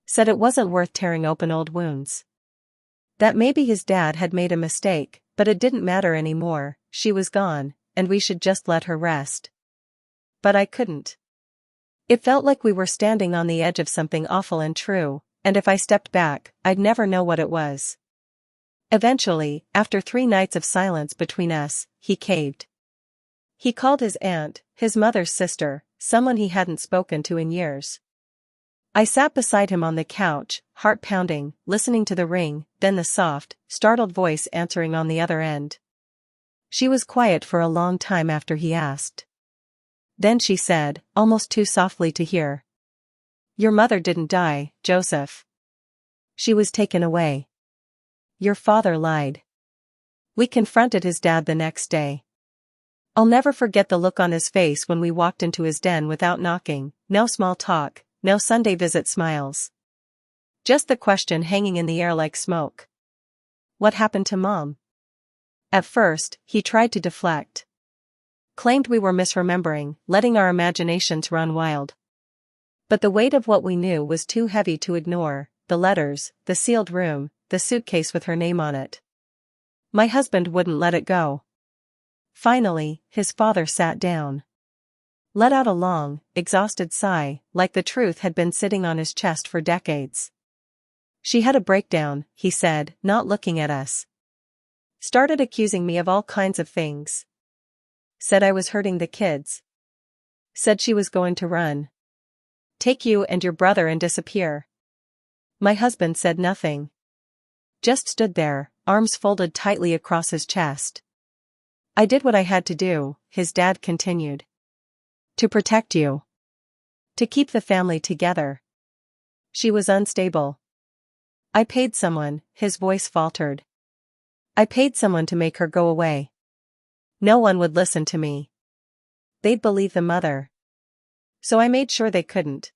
Said it wasn't worth tearing open old wounds. That maybe his dad had made a mistake, but it didn't matter anymore, she was gone, and we should just let her rest. But I couldn't. It felt like we were standing on the edge of something awful and true, and if I stepped back, I'd never know what it was. Eventually, after 3 nights of silence between us, he caved. He called his aunt, his mother's sister, someone he hadn't spoken to in years. I sat beside him on the couch, heart pounding, listening to the ring, then the soft, startled voice answering on the other end. She was quiet for a long time after he asked. Then she said, almost too softly to hear. Your mother didn't die, Joseph. She was taken away. Your father lied. We confronted his dad the next day. I'll never forget the look on his face when we walked into his den without knocking, no small talk, no Sunday visit smiles. Just the question hanging in the air like smoke. What happened to Mom? At first, he tried to deflect. Claimed we were misremembering, letting our imaginations run wild. But the weight of what we knew was too heavy to ignore, the letters, the sealed room, the suitcase with her name on it. My husband wouldn't let it go. Finally, his father sat down. Let out a long, exhausted sigh, like the truth had been sitting on his chest for decades. She had a breakdown, he said, not looking at us. Started accusing me of all kinds of things. Said I was hurting the kids. Said she was going to run. Take you and your brother and disappear. My husband said nothing. Just stood there, arms folded tightly across his chest. I did what I had to do, his dad continued. To protect you. To keep the family together. She was unstable. I paid someone, his voice faltered. I paid someone to make her go away. No one would listen to me. They'd believe the mother. So I made sure they couldn't.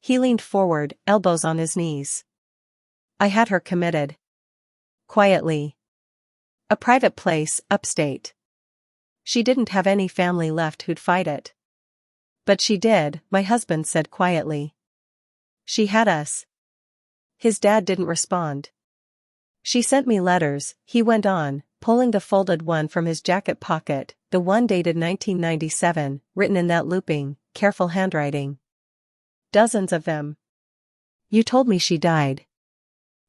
He leaned forward, elbows on his knees. I had her committed. Quietly. A private place, upstate. She didn't have any family left who'd fight it. But she did, my husband said quietly. She had us. His dad didn't respond. She sent me letters, he went on, pulling the folded one from his jacket pocket, the one dated 1997, written in that looping, careful handwriting. Dozens of them. You told me she died.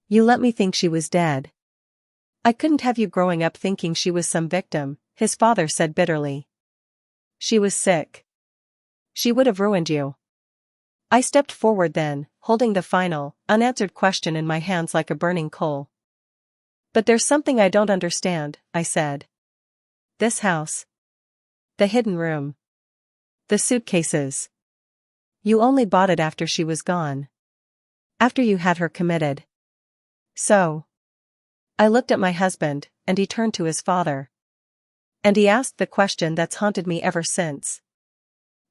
You let me think she was dead. I couldn't have you growing up thinking she was some victim, his father said bitterly. She was sick. She would have ruined you. I stepped forward then, holding the final, unanswered question in my hands like a burning coal. But there's something I don't understand, I said. This house. The hidden room. The suitcases. You only bought it after she was gone. After you had her committed. So. I looked at my husband, and he turned to his father. And he asked the question that's haunted me ever since.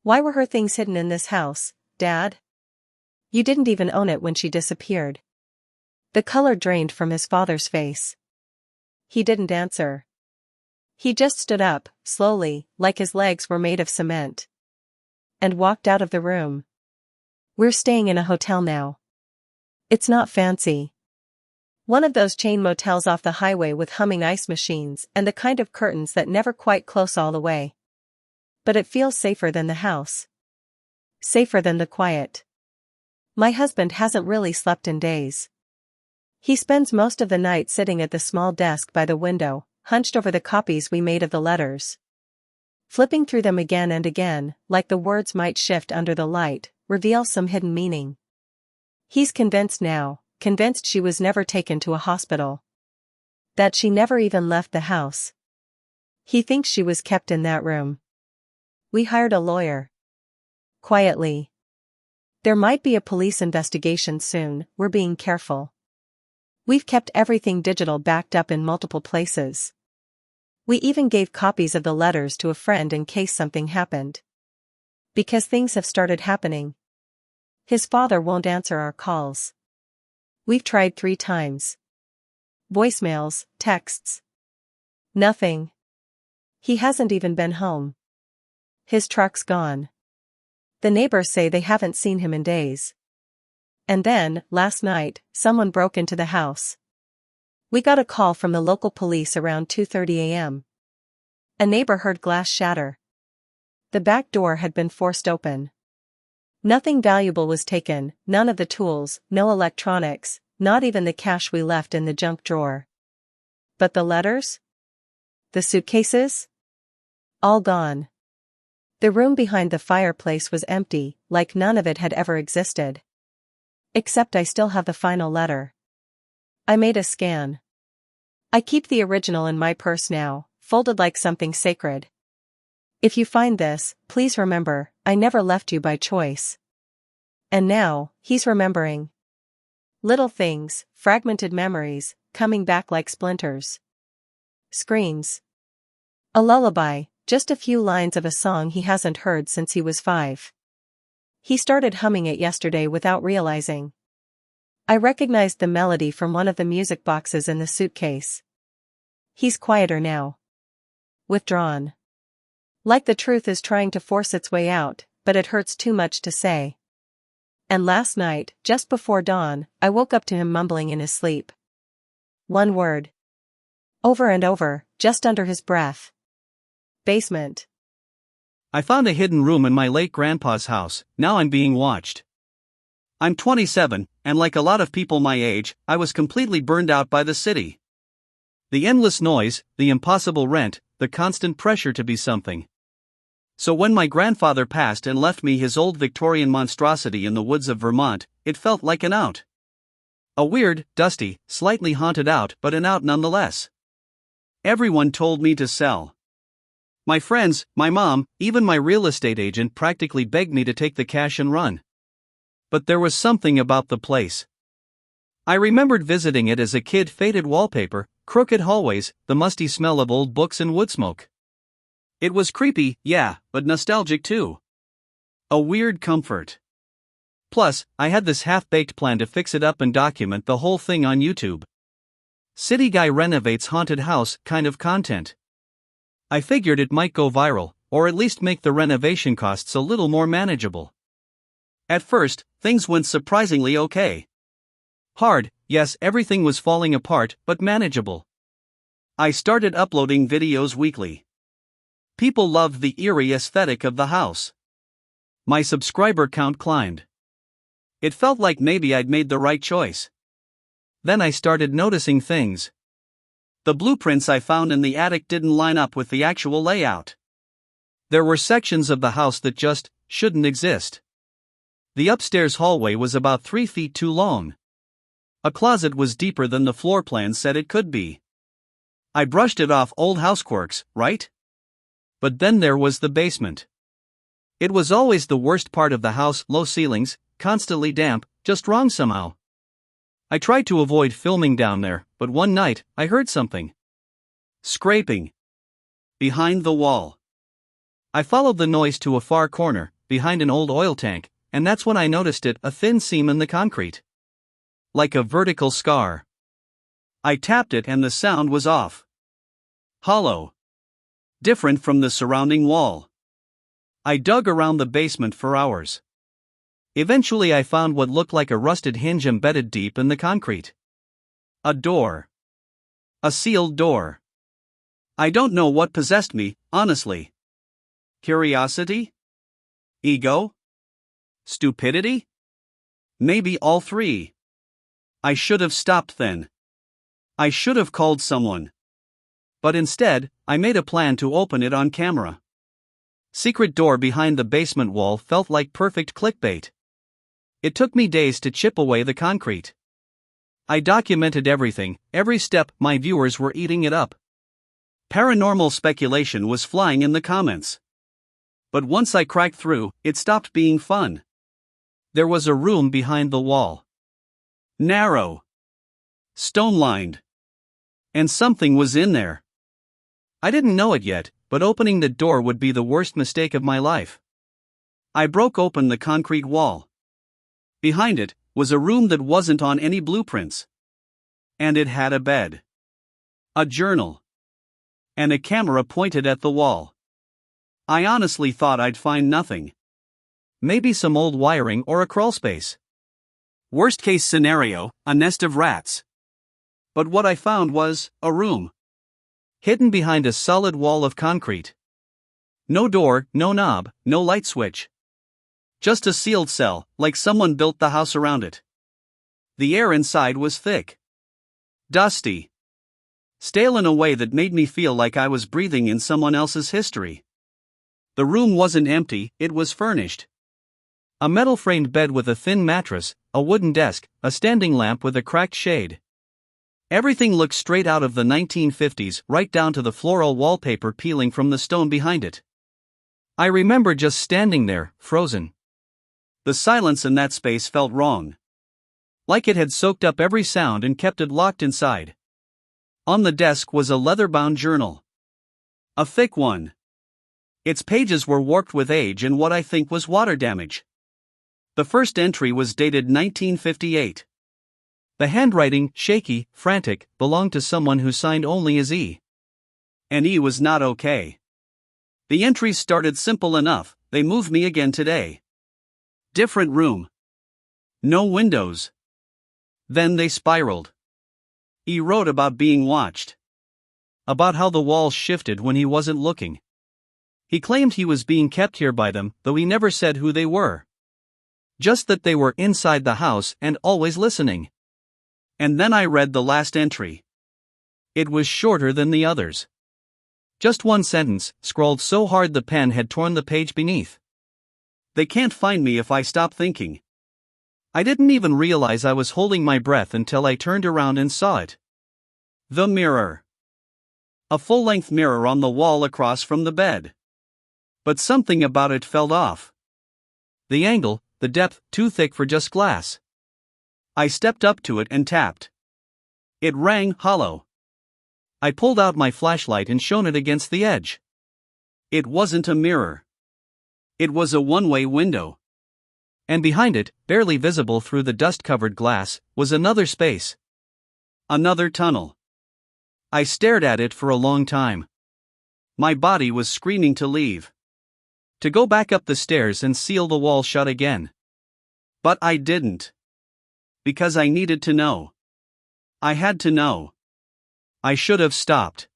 Why were her things hidden in this house, Dad? You didn't even own it when she disappeared. The color drained from his father's face. He didn't answer. He just stood up, slowly, like his legs were made of cement. And walked out of the room. We're staying in a hotel now. It's not fancy. One of those chain motels off the highway with humming ice machines and the kind of curtains that never quite close all the way. But it feels safer than the house. Safer than the quiet. My husband hasn't really slept in days. He spends most of the night sitting at the small desk by the window, hunched over the copies we made of the letters. Flipping through them again and again, like the words might shift under the light, reveal some hidden meaning. He's convinced now, convinced she was never taken to a hospital. That she never even left the house. He thinks she was kept in that room. We hired a lawyer. Quietly. There might be a police investigation soon, we're being careful. We've kept everything digital backed up in multiple places. We even gave copies of the letters to a friend in case something happened. Because things have started happening. His father won't answer our calls. We've tried 3 times. Voicemails, texts. Nothing. He hasn't even been home. His truck's gone. The neighbors say they haven't seen him in days. And then, last night, someone broke into the house. We got a call from the local police around 2:30 a.m. A neighbor heard glass shatter. The back door had been forced open. Nothing valuable was taken, none of the tools, no electronics, not even the cash we left in the junk drawer. But the letters? The suitcases? All gone. The room behind the fireplace was empty, like none of it had ever existed. Except I still have the final letter. I made a scan. I keep the original in my purse now, folded like something sacred. If you find this, please remember, I never left you by choice. And now, he's remembering. Little things, fragmented memories, coming back like splinters. Screams. A lullaby, just a few lines of a song he hasn't heard since he was 5. He started humming it yesterday without realizing. I recognized the melody from one of the music boxes in the suitcase. He's quieter now. Withdrawn. Like the truth is trying to force its way out, but it hurts too much to say. And last night, just before dawn, I woke up to him mumbling in his sleep. One word. Over and over, just under his breath. Basement. I found a hidden room in my late grandpa's house, now I'm being watched. I'm 27, and like a lot of people my age, I was completely burned out by the city. The endless noise, the impossible rent, the constant pressure to be something. So when my grandfather passed and left me his old Victorian monstrosity in the woods of Vermont, it felt like an out. A weird, dusty, slightly haunted out, but an out nonetheless. Everyone told me to sell. My friends, my mom, even my real estate agent practically begged me to take the cash and run. But there was something about the place. I remembered visiting it as a kid, faded wallpaper, crooked hallways, the musty smell of old books and wood smoke. It was creepy, yeah, but nostalgic too. A weird comfort. Plus, I had this half-baked plan to fix it up and document the whole thing on YouTube. City guy renovates haunted house kind of content. I figured it might go viral, or at least make the renovation costs a little more manageable. At first, things went surprisingly okay. Hard, yes, everything was falling apart, but manageable. I started uploading videos weekly. People loved the eerie aesthetic of the house. My subscriber count climbed. It felt like maybe I'd made the right choice. Then I started noticing things. The blueprints I found in the attic didn't line up with the actual layout. There were sections of the house that just shouldn't exist. The upstairs hallway was about 3 feet too long. A closet was deeper than the floor plan said it could be. I brushed it off old house quirks, right? But then there was the basement. It was always the worst part of the house, low ceilings, constantly damp, just wrong somehow. I tried to avoid filming down there, but one night, I heard something. Scraping. Behind the wall. I followed the noise to a far corner, behind an old oil tank, and that's when I noticed it, a thin seam in the concrete. Like a vertical scar. I tapped it and the sound was off. Hollow. Different from the surrounding wall. I dug around the basement for hours. Eventually I found what looked like a rusted hinge embedded deep in the concrete. A door. A sealed door. I don't know what possessed me, honestly. Curiosity? Ego? Stupidity? Maybe all three. I should have stopped then. I should have called someone. But instead, I made a plan to open it on camera. Secret door behind the basement wall felt like perfect clickbait. It took me days to chip away the concrete. I documented everything, every step. My viewers were eating it up. Paranormal speculation was flying in the comments. But once I cracked through, it stopped being fun. There was a room behind the wall. Narrow. Stone-lined. And something was in there. I didn't know it yet, but opening the door would be the worst mistake of my life. I broke open the concrete wall. Behind it was a room that wasn't on any blueprints. And it had a bed. A journal. And a camera pointed at the wall. I honestly thought I'd find nothing. Maybe some old wiring or a crawlspace. Worst case scenario, a nest of rats. But what I found was a room. Hidden behind a solid wall of concrete. No door, no knob, no light switch. Just a sealed cell, like someone built the house around it. The air inside was thick. Dusty. Stale in a way that made me feel like I was breathing in someone else's history. The room wasn't empty, it was furnished. A metal-framed bed with a thin mattress, a wooden desk, a standing lamp with a cracked shade. Everything looked straight out of the 1950s, right down to the floral wallpaper peeling from the stone behind it. I remember just standing there, frozen. The silence in that space felt wrong. Like it had soaked up every sound and kept it locked inside. On the desk was a leather-bound journal. A thick one. Its pages were warped with age and what I think was water damage. The first entry was dated 1958. The handwriting, shaky, frantic, belonged to someone who signed only as E. And E was not okay. The entries started simple enough, they moved me again today. Different room. No windows. Then they spiraled. E wrote about being watched. About how the walls shifted when he wasn't looking. He claimed he was being kept here by them, though he never said who they were. Just that they were inside the house and always listening. And then I read the last entry. It was shorter than the others. Just one sentence, scrawled so hard the pen had torn the page beneath. They can't find me if I stop thinking. I didn't even realize I was holding my breath until I turned around and saw it. The mirror. A full-length mirror on the wall across from the bed. But something about it felt off. The angle, the depth, too thick for just glass. I stepped up to it and tapped. It rang hollow. I pulled out my flashlight and shone it against the edge. It wasn't a mirror. It was a one-way window. And behind it, barely visible through the dust-covered glass, was another space. Another tunnel. I stared at it for a long time. My body was screaming to leave. To go back up the stairs and seal the wall shut again. But I didn't. Because I needed to know. I had to know. I should have stopped.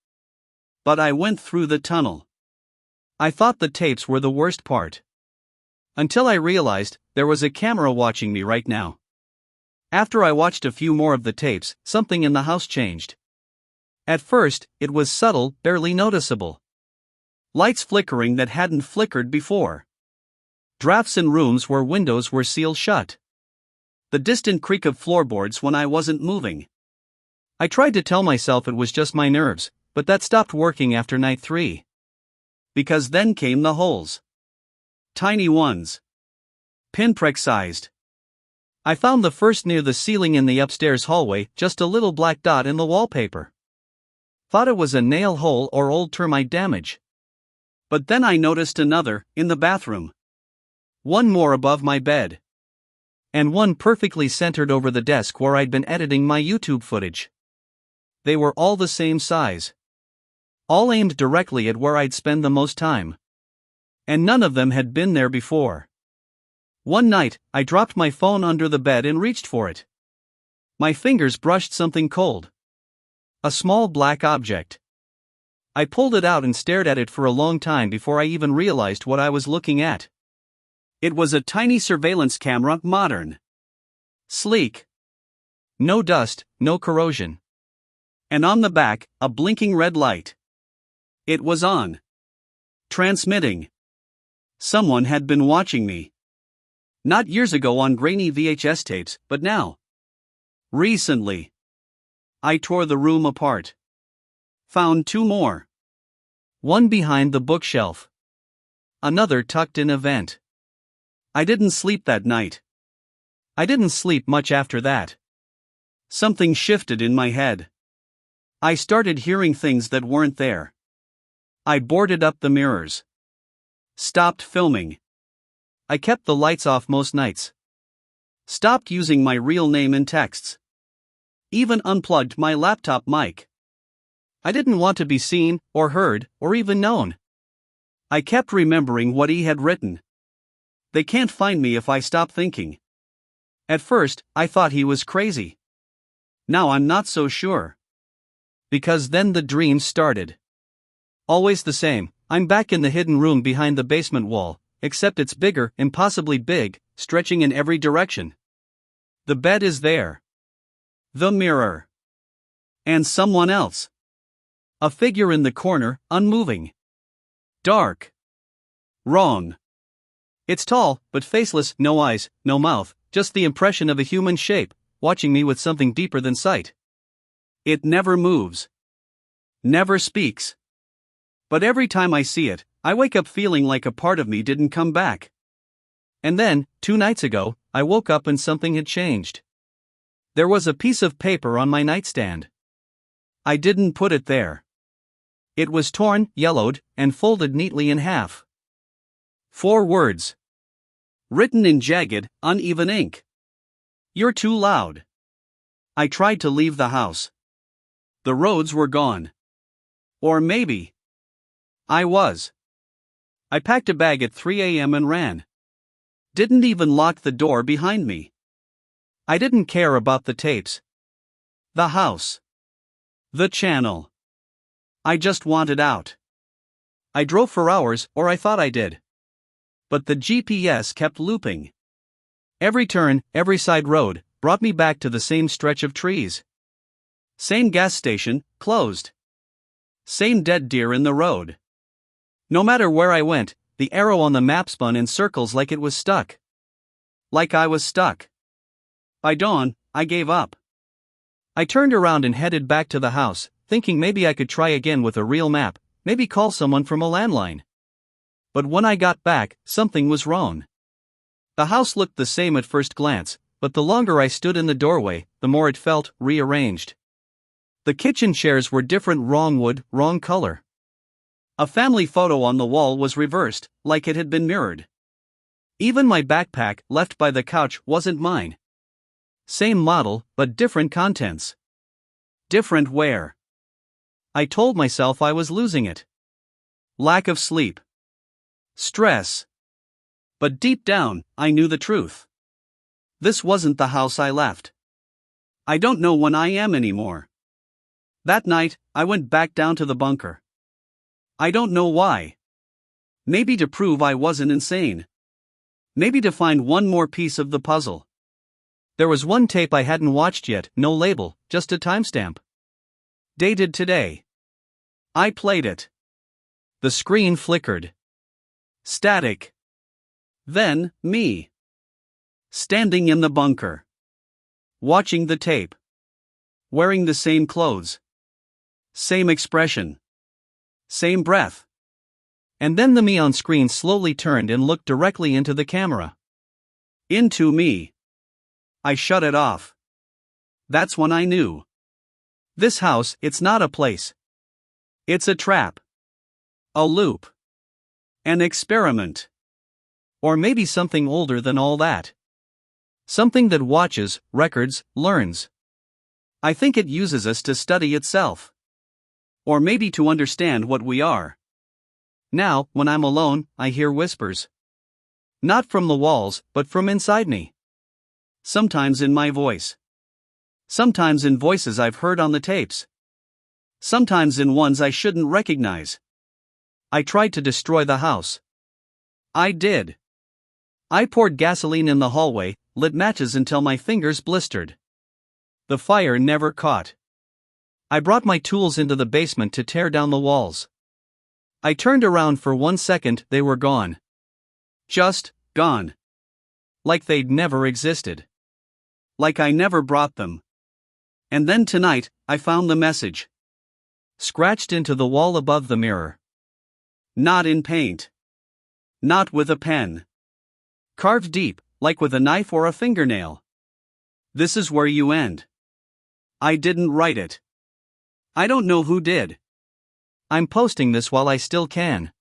But I went through the tunnel. I thought the tapes were the worst part. Until I realized there was a camera watching me right now. After I watched a few more of the tapes, something in the house changed. At first, it was subtle, barely noticeable. Lights flickering that hadn't flickered before. Drafts in rooms where windows were sealed shut. The distant creak of floorboards when I wasn't moving. I tried to tell myself it was just my nerves, but that stopped working after night 3. Because then came the holes. Tiny ones. Pinprick-sized. I found the first near the ceiling in the upstairs hallway, just a little black dot in the wallpaper. Thought it was a nail hole or old termite damage. But then I noticed another, in the bathroom. One more above my bed. And one perfectly centered over the desk where I'd been editing my YouTube footage. They were all the same size. All aimed directly at where I'd spend the most time. And none of them had been there before. One night, I dropped my phone under the bed and reached for it. My fingers brushed something cold. A small black object. I pulled it out and stared at it for a long time before I even realized what I was looking at. It was a tiny surveillance camera, modern. Sleek. No dust, no corrosion. And on the back, a blinking red light. It was on. Transmitting. Someone had been watching me. Not years ago on grainy VHS tapes, but now. Recently. I tore the room apart. Found 2 more. One behind the bookshelf. Another tucked in a vent. I didn't sleep that night. I didn't sleep much after that. Something shifted in my head. I started hearing things that weren't there. I boarded up the mirrors. Stopped filming. I kept the lights off most nights. Stopped using my real name in texts. Even unplugged my laptop mic. I didn't want to be seen, or heard, or even known. I kept remembering what he had written. They can't find me if I stop thinking. At first, I thought he was crazy. Now I'm not so sure. Because then the dreams started. Always the same, I'm back in the hidden room behind the basement wall, except it's bigger, impossibly big, stretching in every direction. The bed is there. The mirror. And someone else. A figure in the corner, unmoving. Dark. Wrong. It's tall, but faceless, no eyes, no mouth, just the impression of a human shape, watching me with something deeper than sight. It never moves. Never speaks. But every time I see it, I wake up feeling like a part of me didn't come back. And then, 2 nights ago, I woke up and something had changed. There was a piece of paper on my nightstand. I didn't put it there. It was torn, yellowed, and folded neatly in half. 4 words. Written in jagged, uneven ink. You're too loud. I tried to leave the house. The roads were gone. Or maybe I was. I packed a bag at 3 a.m. and ran. Didn't even lock the door behind me. I didn't care about the tapes. The house. The channel. I just wanted out. I drove for hours, or I thought I did. But the GPS kept looping. Every turn, every side road, brought me back to the same stretch of trees. Same gas station, closed. Same dead deer in the road. No matter where I went, the arrow on the map spun in circles like it was stuck. Like I was stuck. By dawn, I gave up. I turned around and headed back to the house, thinking maybe I could try again with a real map, maybe call someone from a landline. But when I got back, something was wrong. The house looked the same at first glance, but the longer I stood in the doorway, the more it felt rearranged. The kitchen chairs were different, wrong wood, wrong color. A family photo on the wall was reversed, like it had been mirrored. Even my backpack, left by the couch, wasn't mine. Same model, but different contents. Different wear. I told myself I was losing it. Lack of sleep. Stress. But deep down, I knew the truth. This wasn't the house I left. I don't know when I am anymore. That night, I went back down to the bunker. I don't know why. Maybe to prove I wasn't insane. Maybe to find one more piece of the puzzle. There was one tape I hadn't watched yet, no label, just a timestamp. Dated today. I played it. The screen flickered. Static. Then, me. Standing in the bunker. Watching the tape. Wearing the same clothes. Same expression. Same breath. And then the me on screen slowly turned and looked directly into the camera. Into me. I shut it off. That's when I knew. This house, it's not a place. It's a trap. A loop. An experiment. Or maybe something older than all that. Something that watches, records, learns. I think it uses us to study itself. Or maybe to understand what we are. Now, when I'm alone, I hear whispers. Not from the walls, but from inside me. Sometimes in my voice. Sometimes in voices I've heard on the tapes. Sometimes in ones I shouldn't recognize. I tried to destroy the house. I did. I poured gasoline in the hallway, lit matches until my fingers blistered. The fire never caught. I brought my tools into the basement to tear down the walls. I turned around for 1 second, they were gone. Just gone. Like they'd never existed. Like I never brought them. And then tonight, I found the message. Scratched into the wall above the mirror. Not in paint. Not with a pen. Carved deep, like with a knife or a fingernail. This is where you end. I didn't write it. I don't know who did. I'm posting this while I still can.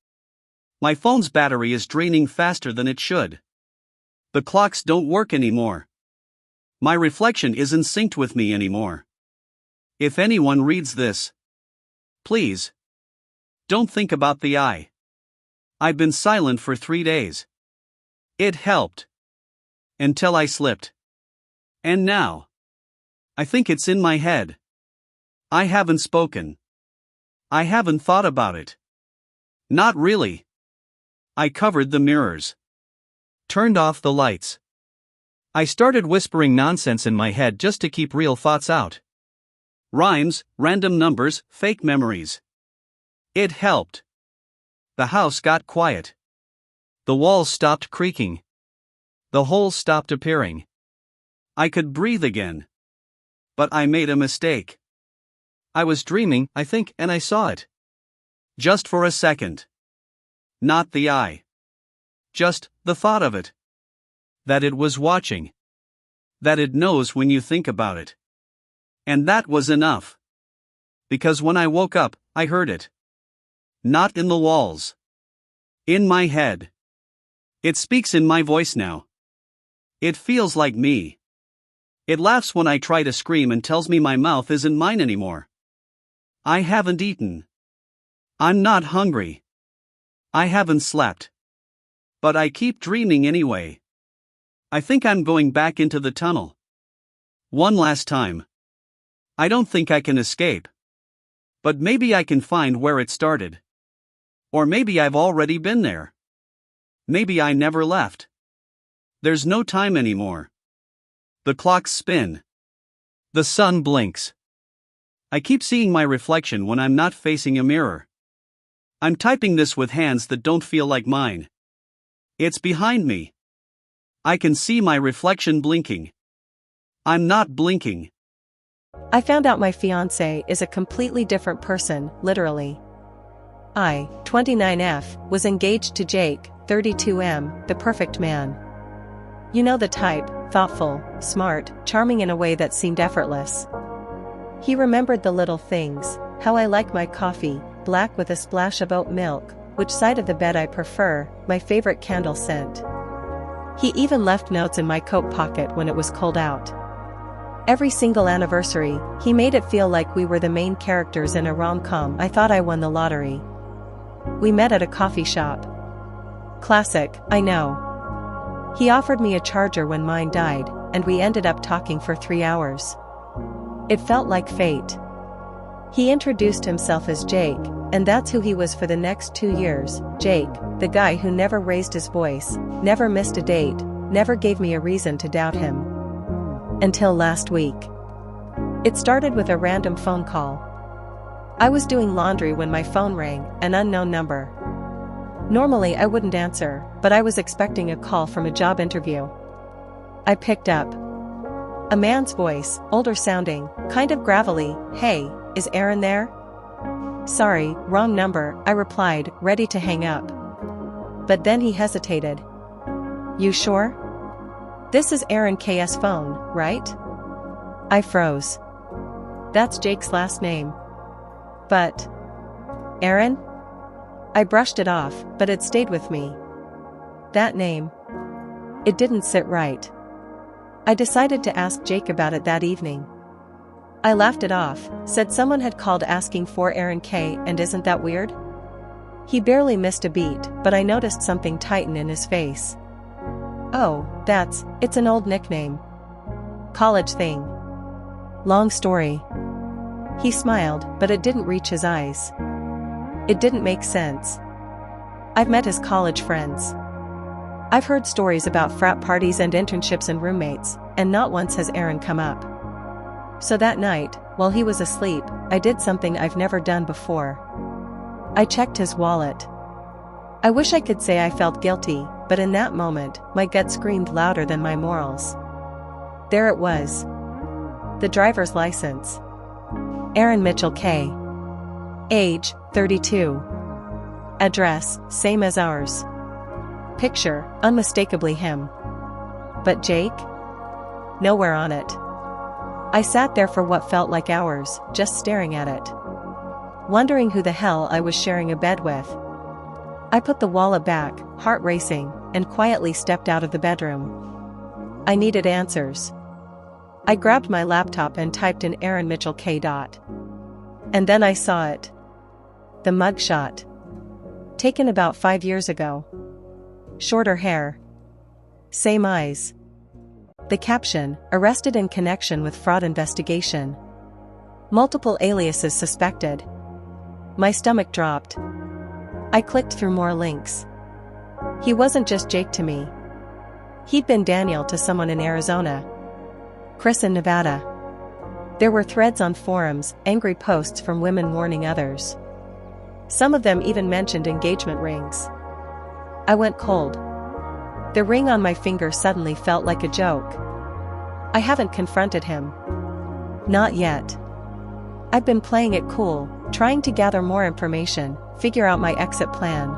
My phone's battery is draining faster than it should. The clocks don't work anymore. My reflection isn't synced with me anymore. If anyone reads this, please, don't think about the eye. I've been silent for 3 days. It helped. Until I slipped. And now, I think it's in my head. I haven't spoken. I haven't thought about it. Not really. I covered the mirrors. Turned off the lights. I started whispering nonsense in my head just to keep real thoughts out. Rhymes, random numbers, fake memories. It helped. The house got quiet. The walls stopped creaking. The holes stopped appearing. I could breathe again. But I made a mistake. I was dreaming, I think, and I saw it. Just for a second. Not the eye. Just the thought of it. That it was watching. That it knows when you think about it. And that was enough. Because when I woke up, I heard it. Not in the walls. In my head. It speaks in my voice now. It feels like me. It laughs when I try to scream and tells me my mouth isn't mine anymore. I haven't eaten. I'm not hungry. I haven't slept. But I keep dreaming anyway. I think I'm going back into the tunnel. One last time. I don't think I can escape. But maybe I can find where it started. Or maybe I've already been there. Maybe I never left. There's no time anymore. The clocks spin. The sun blinks. I keep seeing my reflection when I'm not facing a mirror. I'm typing this with hands that don't feel like mine. It's behind me. I can see my reflection blinking. I'm not blinking. I found out my fiancé is a completely different person, literally. I, 29F, was engaged to Jake, 32M, the perfect man. You know the type, thoughtful, smart, charming in a way that seemed effortless. He remembered the little things, how I like my coffee, black with a splash of oat milk, which side of the bed I prefer, my favorite candle scent. He even left notes in my coat pocket when it was cold out. Every single anniversary, he made it feel like we were the main characters in a rom-com. I thought I won the lottery. We met at a coffee shop. Classic, I know. He offered me a charger when mine died, and we ended up talking for 3 hours. It felt like fate. He introduced himself as Jake, And that's who he was for the next 2 years, Jake, the guy who never raised his voice, never missed a date, never gave me a reason to doubt him. Until last week. It started with a random phone call. I was doing laundry when my phone rang, an unknown number. Normally I wouldn't answer, but I was expecting a call from a job interview. I picked up. A man's voice, older sounding, kind of gravelly. "Hey, is Aaron there?" "Sorry, wrong number," I replied, ready to hang up. But then he hesitated. "You sure? This is Aaron K's phone, right?" I froze. That's Jake's last name. But... Aaron? I brushed it off, but it stayed with me. That name. It didn't sit right. I decided to ask Jake about it that evening. I laughed it off, said someone had called asking for Aaron K, and isn't that weird? He barely missed a beat, but I noticed something tighten in his face. "Oh, it's an old nickname. College thing. Long story." He smiled, but it didn't reach his eyes. It didn't make sense. I've met his college friends. I've heard stories about frat parties and internships and roommates, and not once has Aaron come up. So that night, while he was asleep, I did something I've never done before. I checked his wallet. I wish I could say I felt guilty, but in that moment, my gut screamed louder than my morals. There it was. The driver's license. Aaron Mitchell K. Age, 32. Address, same as ours. Picture, unmistakably him. But Jake? Nowhere on it. I sat there for what felt like hours, just staring at it. Wondering who the hell I was sharing a bed with. I put the wallet back, heart racing, and quietly stepped out of the bedroom. I needed answers. I grabbed my laptop and typed in Aaron Mitchell K. And then I saw it. The mugshot. Taken about 5 years ago. Shorter hair. Same eyes. The caption, arrested in connection with fraud investigation. Multiple aliases suspected. My stomach dropped. I clicked through more links. He wasn't just Jake to me. He'd been Daniel to someone in Arizona. Chris in Nevada. There were threads on forums, angry posts from women warning others. Some of them even mentioned engagement rings. I went cold. The ring on my finger suddenly felt like a joke. I haven't confronted him. Not yet. I've been playing it cool, trying to gather more information, figure out my exit plan.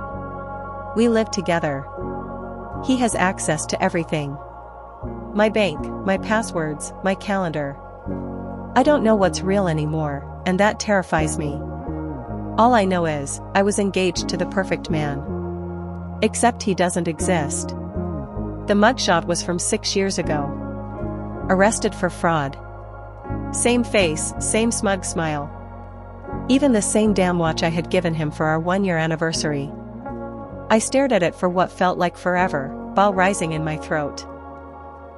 We live together. He has access to everything. My bank, my passwords, my calendar. I don't know what's real anymore, and that terrifies me. All I know is, I was engaged to the perfect man. Except he doesn't exist. The mugshot was from 6 years ago. Arrested for fraud. Same face, same smug smile. Even the same damn watch I had given him for our 1-year anniversary. I stared at it for what felt like forever, bile rising in my throat.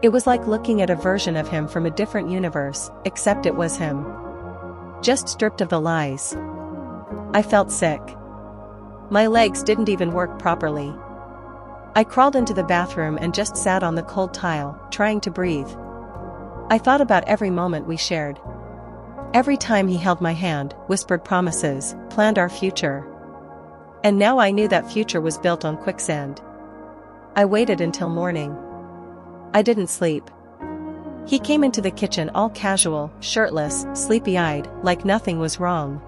It was like looking at a version of him from a different universe, except it was him. Just stripped of the lies. I felt sick. My legs didn't even work properly. I crawled into the bathroom and just sat on the cold tile, trying to breathe. I thought about every moment we shared. Every time he held my hand, whispered promises, planned our future. And now I knew that future was built on quicksand. I waited until morning. I didn't sleep. He came into the kitchen all casual, shirtless, sleepy-eyed, like nothing was wrong.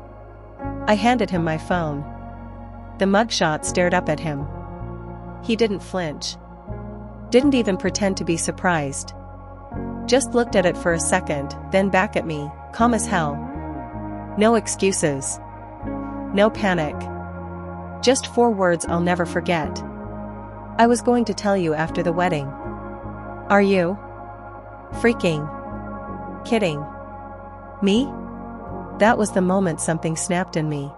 I handed him my phone. The mugshot stared up at him. He didn't flinch. Didn't even pretend to be surprised. Just looked at it for a second, then back at me, calm as hell. No excuses. No panic. Just 4 words I'll never forget. I was going to tell you after the wedding. Are you freaking kidding me? That was the moment something snapped in me.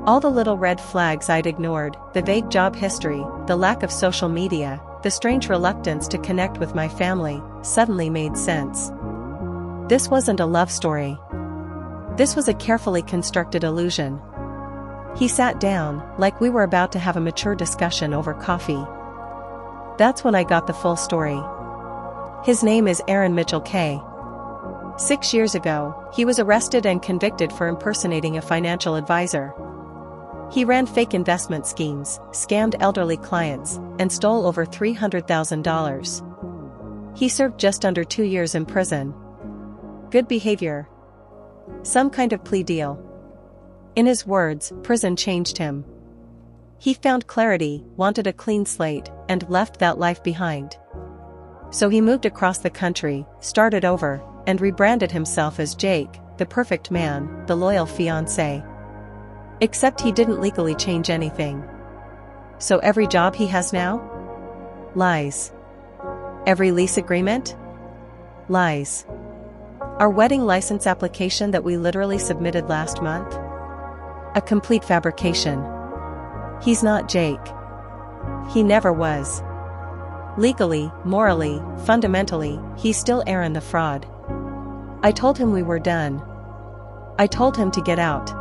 All the little red flags I'd ignored, the vague job history, the lack of social media, the strange reluctance to connect with my family, suddenly made sense. This wasn't a love story. This was a carefully constructed illusion. He sat down, like we were about to have a mature discussion over coffee. That's when I got the full story. His name is Aaron Mitchell K. 6 years ago, he was arrested and convicted for impersonating a financial advisor. He ran fake investment schemes, scammed elderly clients, and stole over $300,000. He served just under 2 years in prison. Good behavior. Some kind of plea deal. In his words, prison changed him. He found clarity, wanted a clean slate, and left that life behind. So he moved across the country, started over, and rebranded himself as Jake, the perfect man, the loyal fiancé. Except he didn't legally change anything. So every job he has now? Lies. Every lease agreement? Lies. Our wedding license application that we literally submitted last month? A complete fabrication. He's not Jake. He never was. Legally, morally, fundamentally, he's still Aaron the fraud. I told him we were done. I told him to get out.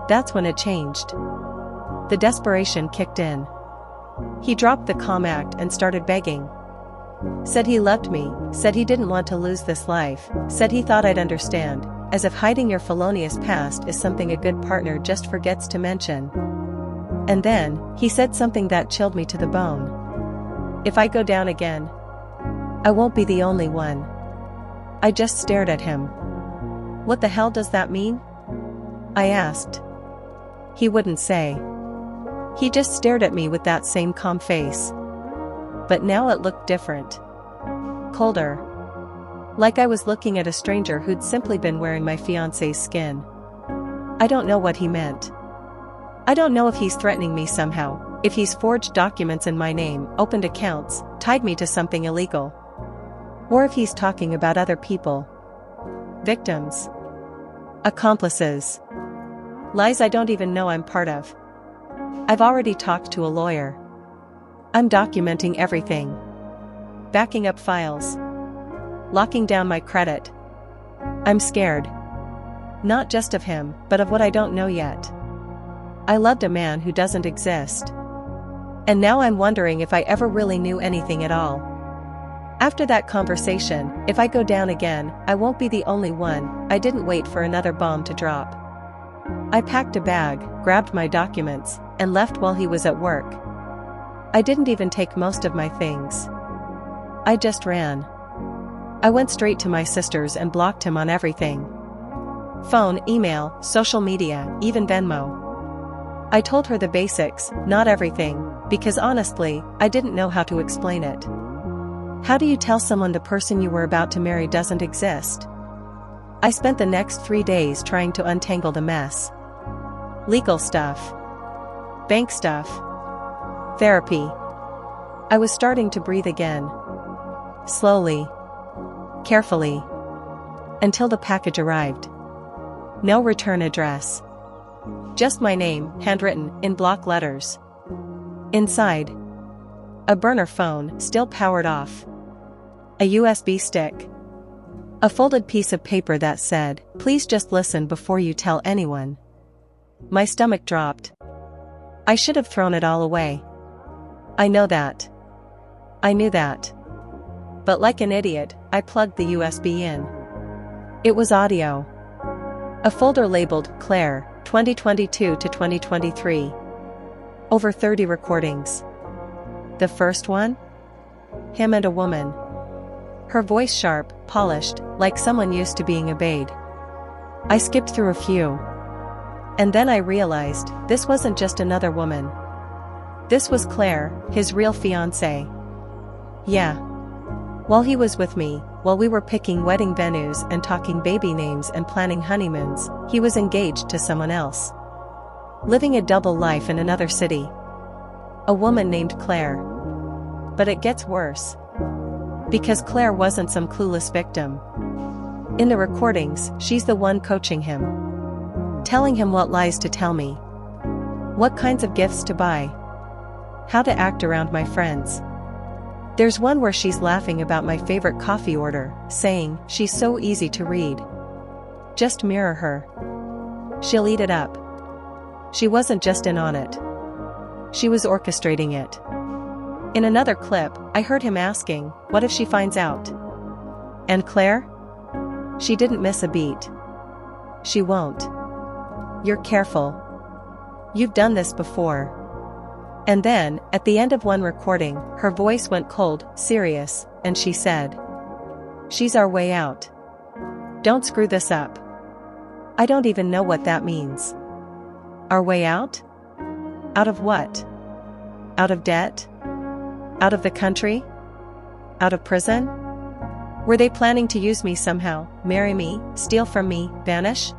That's when it changed. The desperation kicked in. He dropped the calm act and started begging. Said he loved me, said he didn't want to lose this life, said he thought I'd understand, as if hiding your felonious past is something a good partner just forgets to mention. And then, he said something that chilled me to the bone. If I go down again, I won't be the only one. I just stared at him. What the hell does that mean? I asked. He wouldn't say. He just stared at me with that same calm face. But now it looked different. Colder. Like I was looking at a stranger who'd simply been wearing my fiancé's skin. I don't know what he meant. I don't know if he's threatening me somehow, if he's forged documents in my name, opened accounts, tied me to something illegal. Or if he's talking about other people. Victims. Accomplices. Lies I don't even know I'm part of. I've already talked to a lawyer. I'm documenting everything. Backing up files. Locking down my credit. I'm scared. Not just of him, but of what I don't know yet. I loved a man who doesn't exist. And now I'm wondering if I ever really knew anything at all. After that conversation, if I go down again, I won't be the only one. I didn't wait for another bomb to drop. I packed a bag, grabbed my documents, and left while he was at work. I didn't even take most of my things. I just ran. I went straight to my sister's and blocked him on everything. Phone, email, social media, even Venmo. I told her the basics, not everything, because honestly, I didn't know how to explain it. How do you tell someone the person you were about to marry doesn't exist? I spent the next 3 days trying to untangle the mess. Legal stuff. Bank stuff. Therapy. I was starting to breathe again. Slowly. Carefully. Until the package arrived. No return address. Just my name, handwritten, in block letters. Inside. A burner phone, still powered off. A USB stick. A folded piece of paper that said, "Please just listen before you tell anyone." My stomach dropped. I should have thrown it all away. I know that. I knew that. But like an idiot, I plugged the USB in. It was audio. A folder labeled, Claire, 2022 to 2023. Over 30 recordings. The first one? Him and a woman. Her voice sharp, polished, like someone used to being obeyed. I skipped through a few. And then I realized, this wasn't just another woman. This was Claire, his real fiancée. Yeah. While he was with me, while we were picking wedding venues and talking baby names and planning honeymoons, he was engaged to someone else. Living a double life in another city. A woman named Claire. But it gets worse. Because Claire wasn't some clueless victim. In the recordings, she's the one coaching him. Telling him what lies to tell me. What kinds of gifts to buy. How to act around my friends. There's one where she's laughing about my favorite coffee order, saying, "She's so easy to read. Just mirror her. She'll eat it up. She wasn't just in on it. She was orchestrating it. In another clip, I heard him asking, "What if she finds out?" And Claire? She didn't miss a beat. "She won't. You're careful. You've done this before." And then, at the end of one recording, her voice went cold, serious, and she said, "She's our way out. Don't screw this up." I don't even know what that means. Our way out? Out of what? Out of debt? Out of the country? Out of prison? Were they planning to use me somehow, marry me, steal from me, vanish?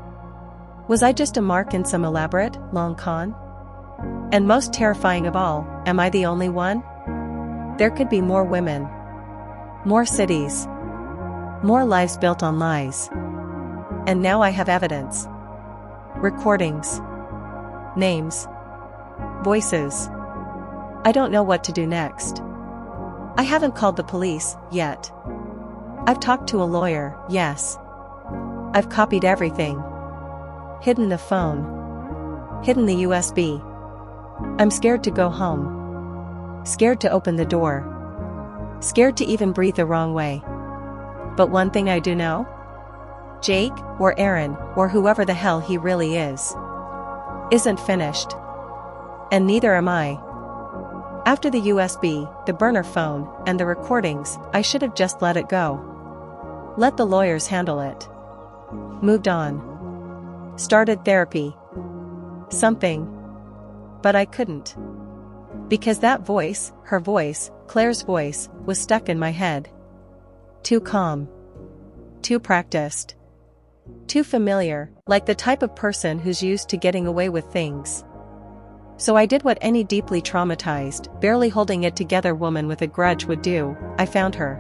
Was I just a mark in some elaborate, long con? And most terrifying of all, am I the only one? There could be more women. More cities. More lives built on lies. And now I have evidence. Recordings. Names. Voices. I don't know what to do next. I haven't called the police, yet. I've talked to a lawyer, yes. I've copied everything. Hidden the phone. Hidden the USB. I'm scared to go home. Scared to open the door. Scared to even breathe the wrong way. But one thing I do know? Jake, or Aaron, or whoever the hell he really is, isn't finished. And neither am I. After the USB, the burner phone, and the recordings, I should have just let it go. Let the lawyers handle it. Moved on. Started therapy. Something. But I couldn't. Because that voice, her voice, Claire's voice, was stuck in my head. Too calm. Too practiced. Too familiar, like the type of person who's used to getting away with things. So I did what any deeply traumatized, barely holding it together woman with a grudge would do. I found her.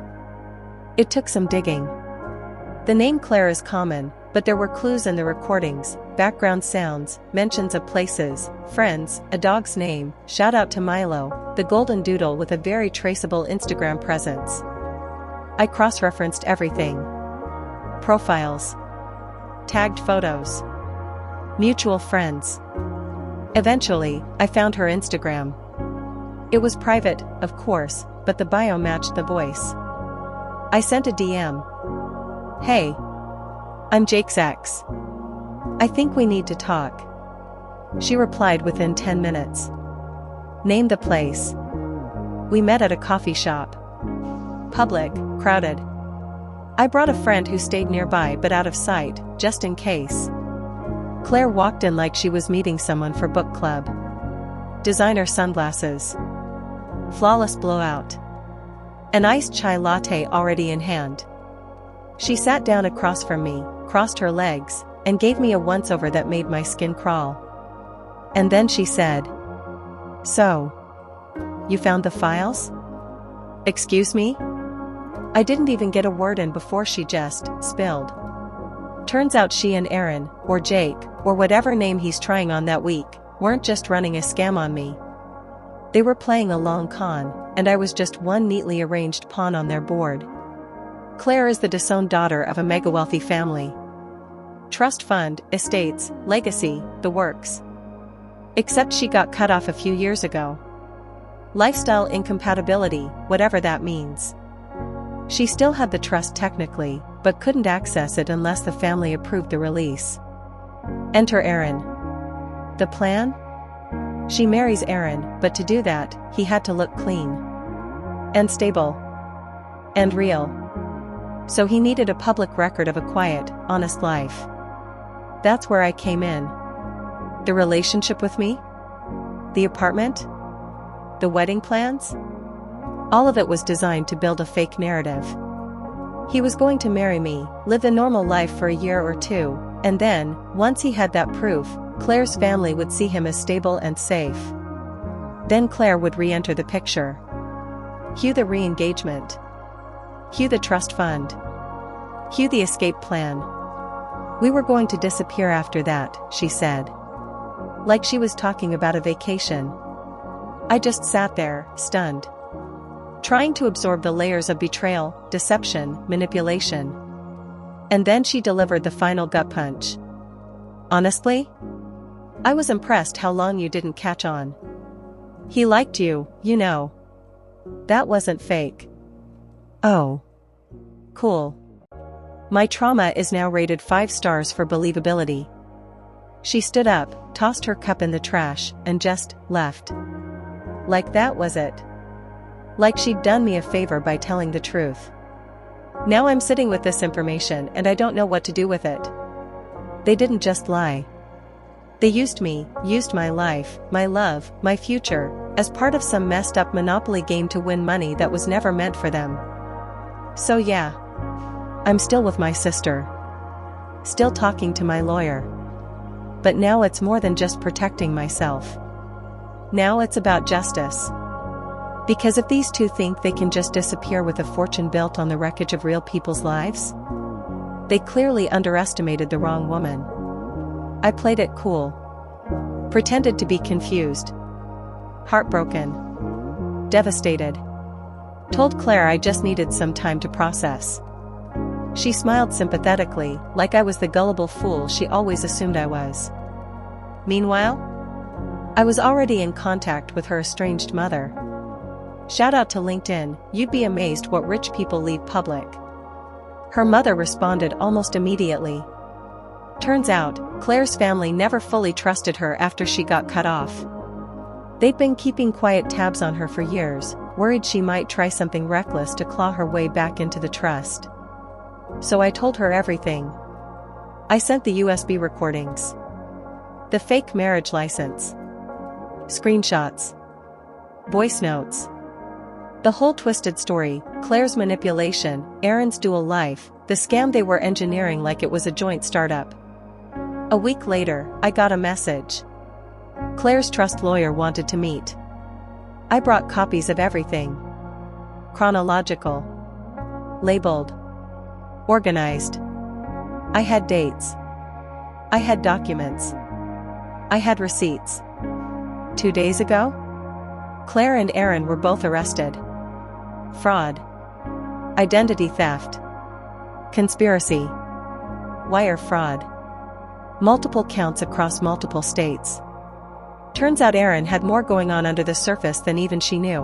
It took some digging. The name Claire is common, but there were clues in the recordings, background sounds, mentions of places, friends, a dog's name, shout out to Milo, the golden doodle with a very traceable Instagram presence. I cross-referenced everything. Profiles. Tagged photos. Mutual friends. Eventually, I found her Instagram. It was private, of course, but the bio matched the voice. I sent a DM. "Hey. I'm Jake's ex. I think we need to talk." She replied within 10 minutes. Name the place. We met at a coffee shop. Public, crowded. I brought a friend who stayed nearby but out of sight, just in case. Claire walked in like she was meeting someone for book club. Designer sunglasses. Flawless blowout. An iced chai latte already in hand. She sat down across from me, crossed her legs, and gave me a once-over that made my skin crawl. And then she said, "So, you found the files?" Excuse me? I didn't even get a word in before she just spilled. Turns out she and Aaron, or Jake, or whatever name he's trying on that week, weren't just running a scam on me. They were playing a long con, and I was just one neatly arranged pawn on their board. Claire is the disowned daughter of a mega-wealthy family. Trust fund, estates, legacy, the works. Except she got cut off a few years ago. Lifestyle incompatibility, whatever that means. She still had the trust technically, but couldn't access it unless the family approved the release. Enter Aaron. The plan? She marries Aaron, but to do that, he had to look clean. And stable. And real. So he needed a public record of a quiet, honest life. That's where I came in. The relationship with me? The apartment? The wedding plans? All of it was designed to build a fake narrative. He was going to marry me, live a normal life for a year or two, and then, once he had that proof, Claire's family would see him as stable and safe. Then Claire would re-enter the picture. Cue the re-engagement. Cue the trust fund. Cue the escape plan. We were going to disappear after that, she said. Like she was talking about a vacation. I just sat there, stunned. Trying to absorb the layers of betrayal, deception, manipulation. And then she delivered the final gut punch. Honestly? I was impressed how long you didn't catch on. He liked you, you know. That wasn't fake. Oh. Cool. My trauma is now rated 5 stars for believability. She stood up, tossed her cup in the trash, and just left. Like that was it. Like she'd done me a favor by telling the truth. Now I'm sitting with this information and I don't know what to do with it. They didn't just lie. They used me, used my life, my love, my future, as part of some messed up Monopoly game to win money that was never meant for them. So yeah. I'm still with my sister. Still talking to my lawyer. But now it's more than just protecting myself. Now it's about justice. Because if these two think they can just disappear with a fortune built on the wreckage of real people's lives, they clearly underestimated the wrong woman. I played it cool. Pretended to be confused. Heartbroken. Devastated. Told Claire I just needed some time to process. She smiled sympathetically, like I was the gullible fool she always assumed I was. Meanwhile, I was already in contact with her estranged mother. Shout out to LinkedIn, you'd be amazed what rich people leave public. Her mother responded almost immediately. Turns out, Claire's family never fully trusted her after she got cut off. They'd been keeping quiet tabs on her for years, worried she might try something reckless to claw her way back into the trust. So I told her everything. I sent the USB recordings. The fake marriage license. Screenshots. Voice notes. The whole twisted story, Claire's manipulation, Aaron's dual life, the scam they were engineering like it was a joint startup. A week later, I got a message. Claire's trust lawyer wanted to meet. I brought copies of everything. Chronological. Labeled. Organized. I had dates. I had documents. I had receipts. 2 days ago? Claire and Aaron were both arrested. Fraud. Identity theft. Conspiracy. Wire fraud. Multiple counts across multiple states. Turns out Aaron had more going on under the surface than even she knew.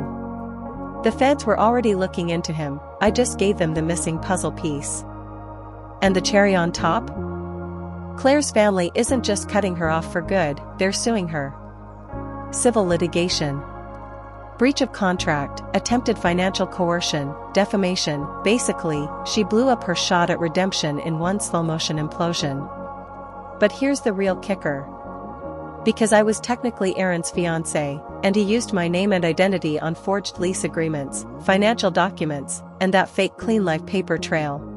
The feds were already looking into him, I just gave them the missing puzzle piece. And the cherry on top? Claire's family isn't just cutting her off for good, they're suing her. Civil litigation. Breach of contract, attempted financial coercion, defamation, basically, she blew up her shot at redemption in one slow-motion implosion. But here's the real kicker. Because I was technically Aaron's fiancé, and he used my name and identity on forged lease agreements, financial documents, and that fake Clean Life paper trail.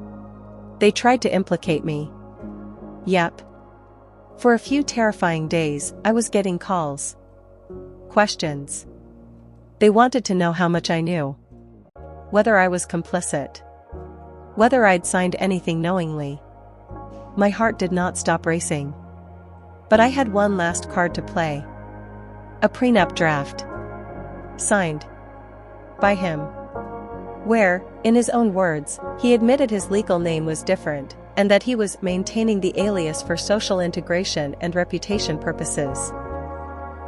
They tried to implicate me. Yep. For a few terrifying days, I was getting calls. Questions. They wanted to know how much I knew. Whether I was complicit. Whether I'd signed anything knowingly. My heart did not stop racing. But I had one last card to play. A prenup draft. Signed. By him. Where, in his own words, he admitted his legal name was different, and that he was maintaining the alias for social integration and reputation purposes.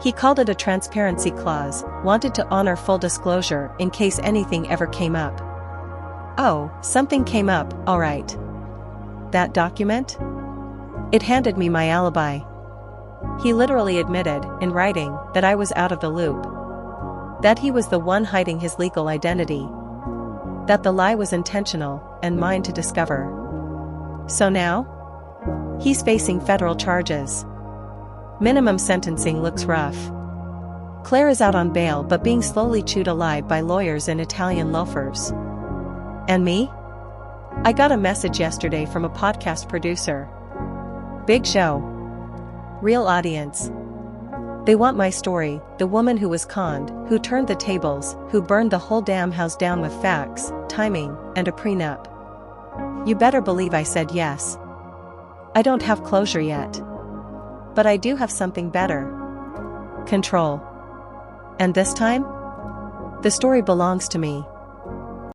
He called it a transparency clause, wanted to honor full disclosure in case anything ever came up. Oh, something came up, all right. That document? It handed me my alibi. He literally admitted, in writing, that I was out of the loop. That he was the one hiding his legal identity. That the lie was intentional, and mine to discover. So now? He's facing federal charges. Minimum sentencing looks rough. Claire is out on bail but being slowly chewed alive by lawyers and Italian loafers. And me? I got a message yesterday from a podcast producer. Big show. Real audience. They want my story, the woman who was conned, who turned the tables, who burned the whole damn house down with facts, timing, and a prenup. You better believe I said yes. I don't have closure yet. But I do have something better. Control. And this time? The story belongs to me.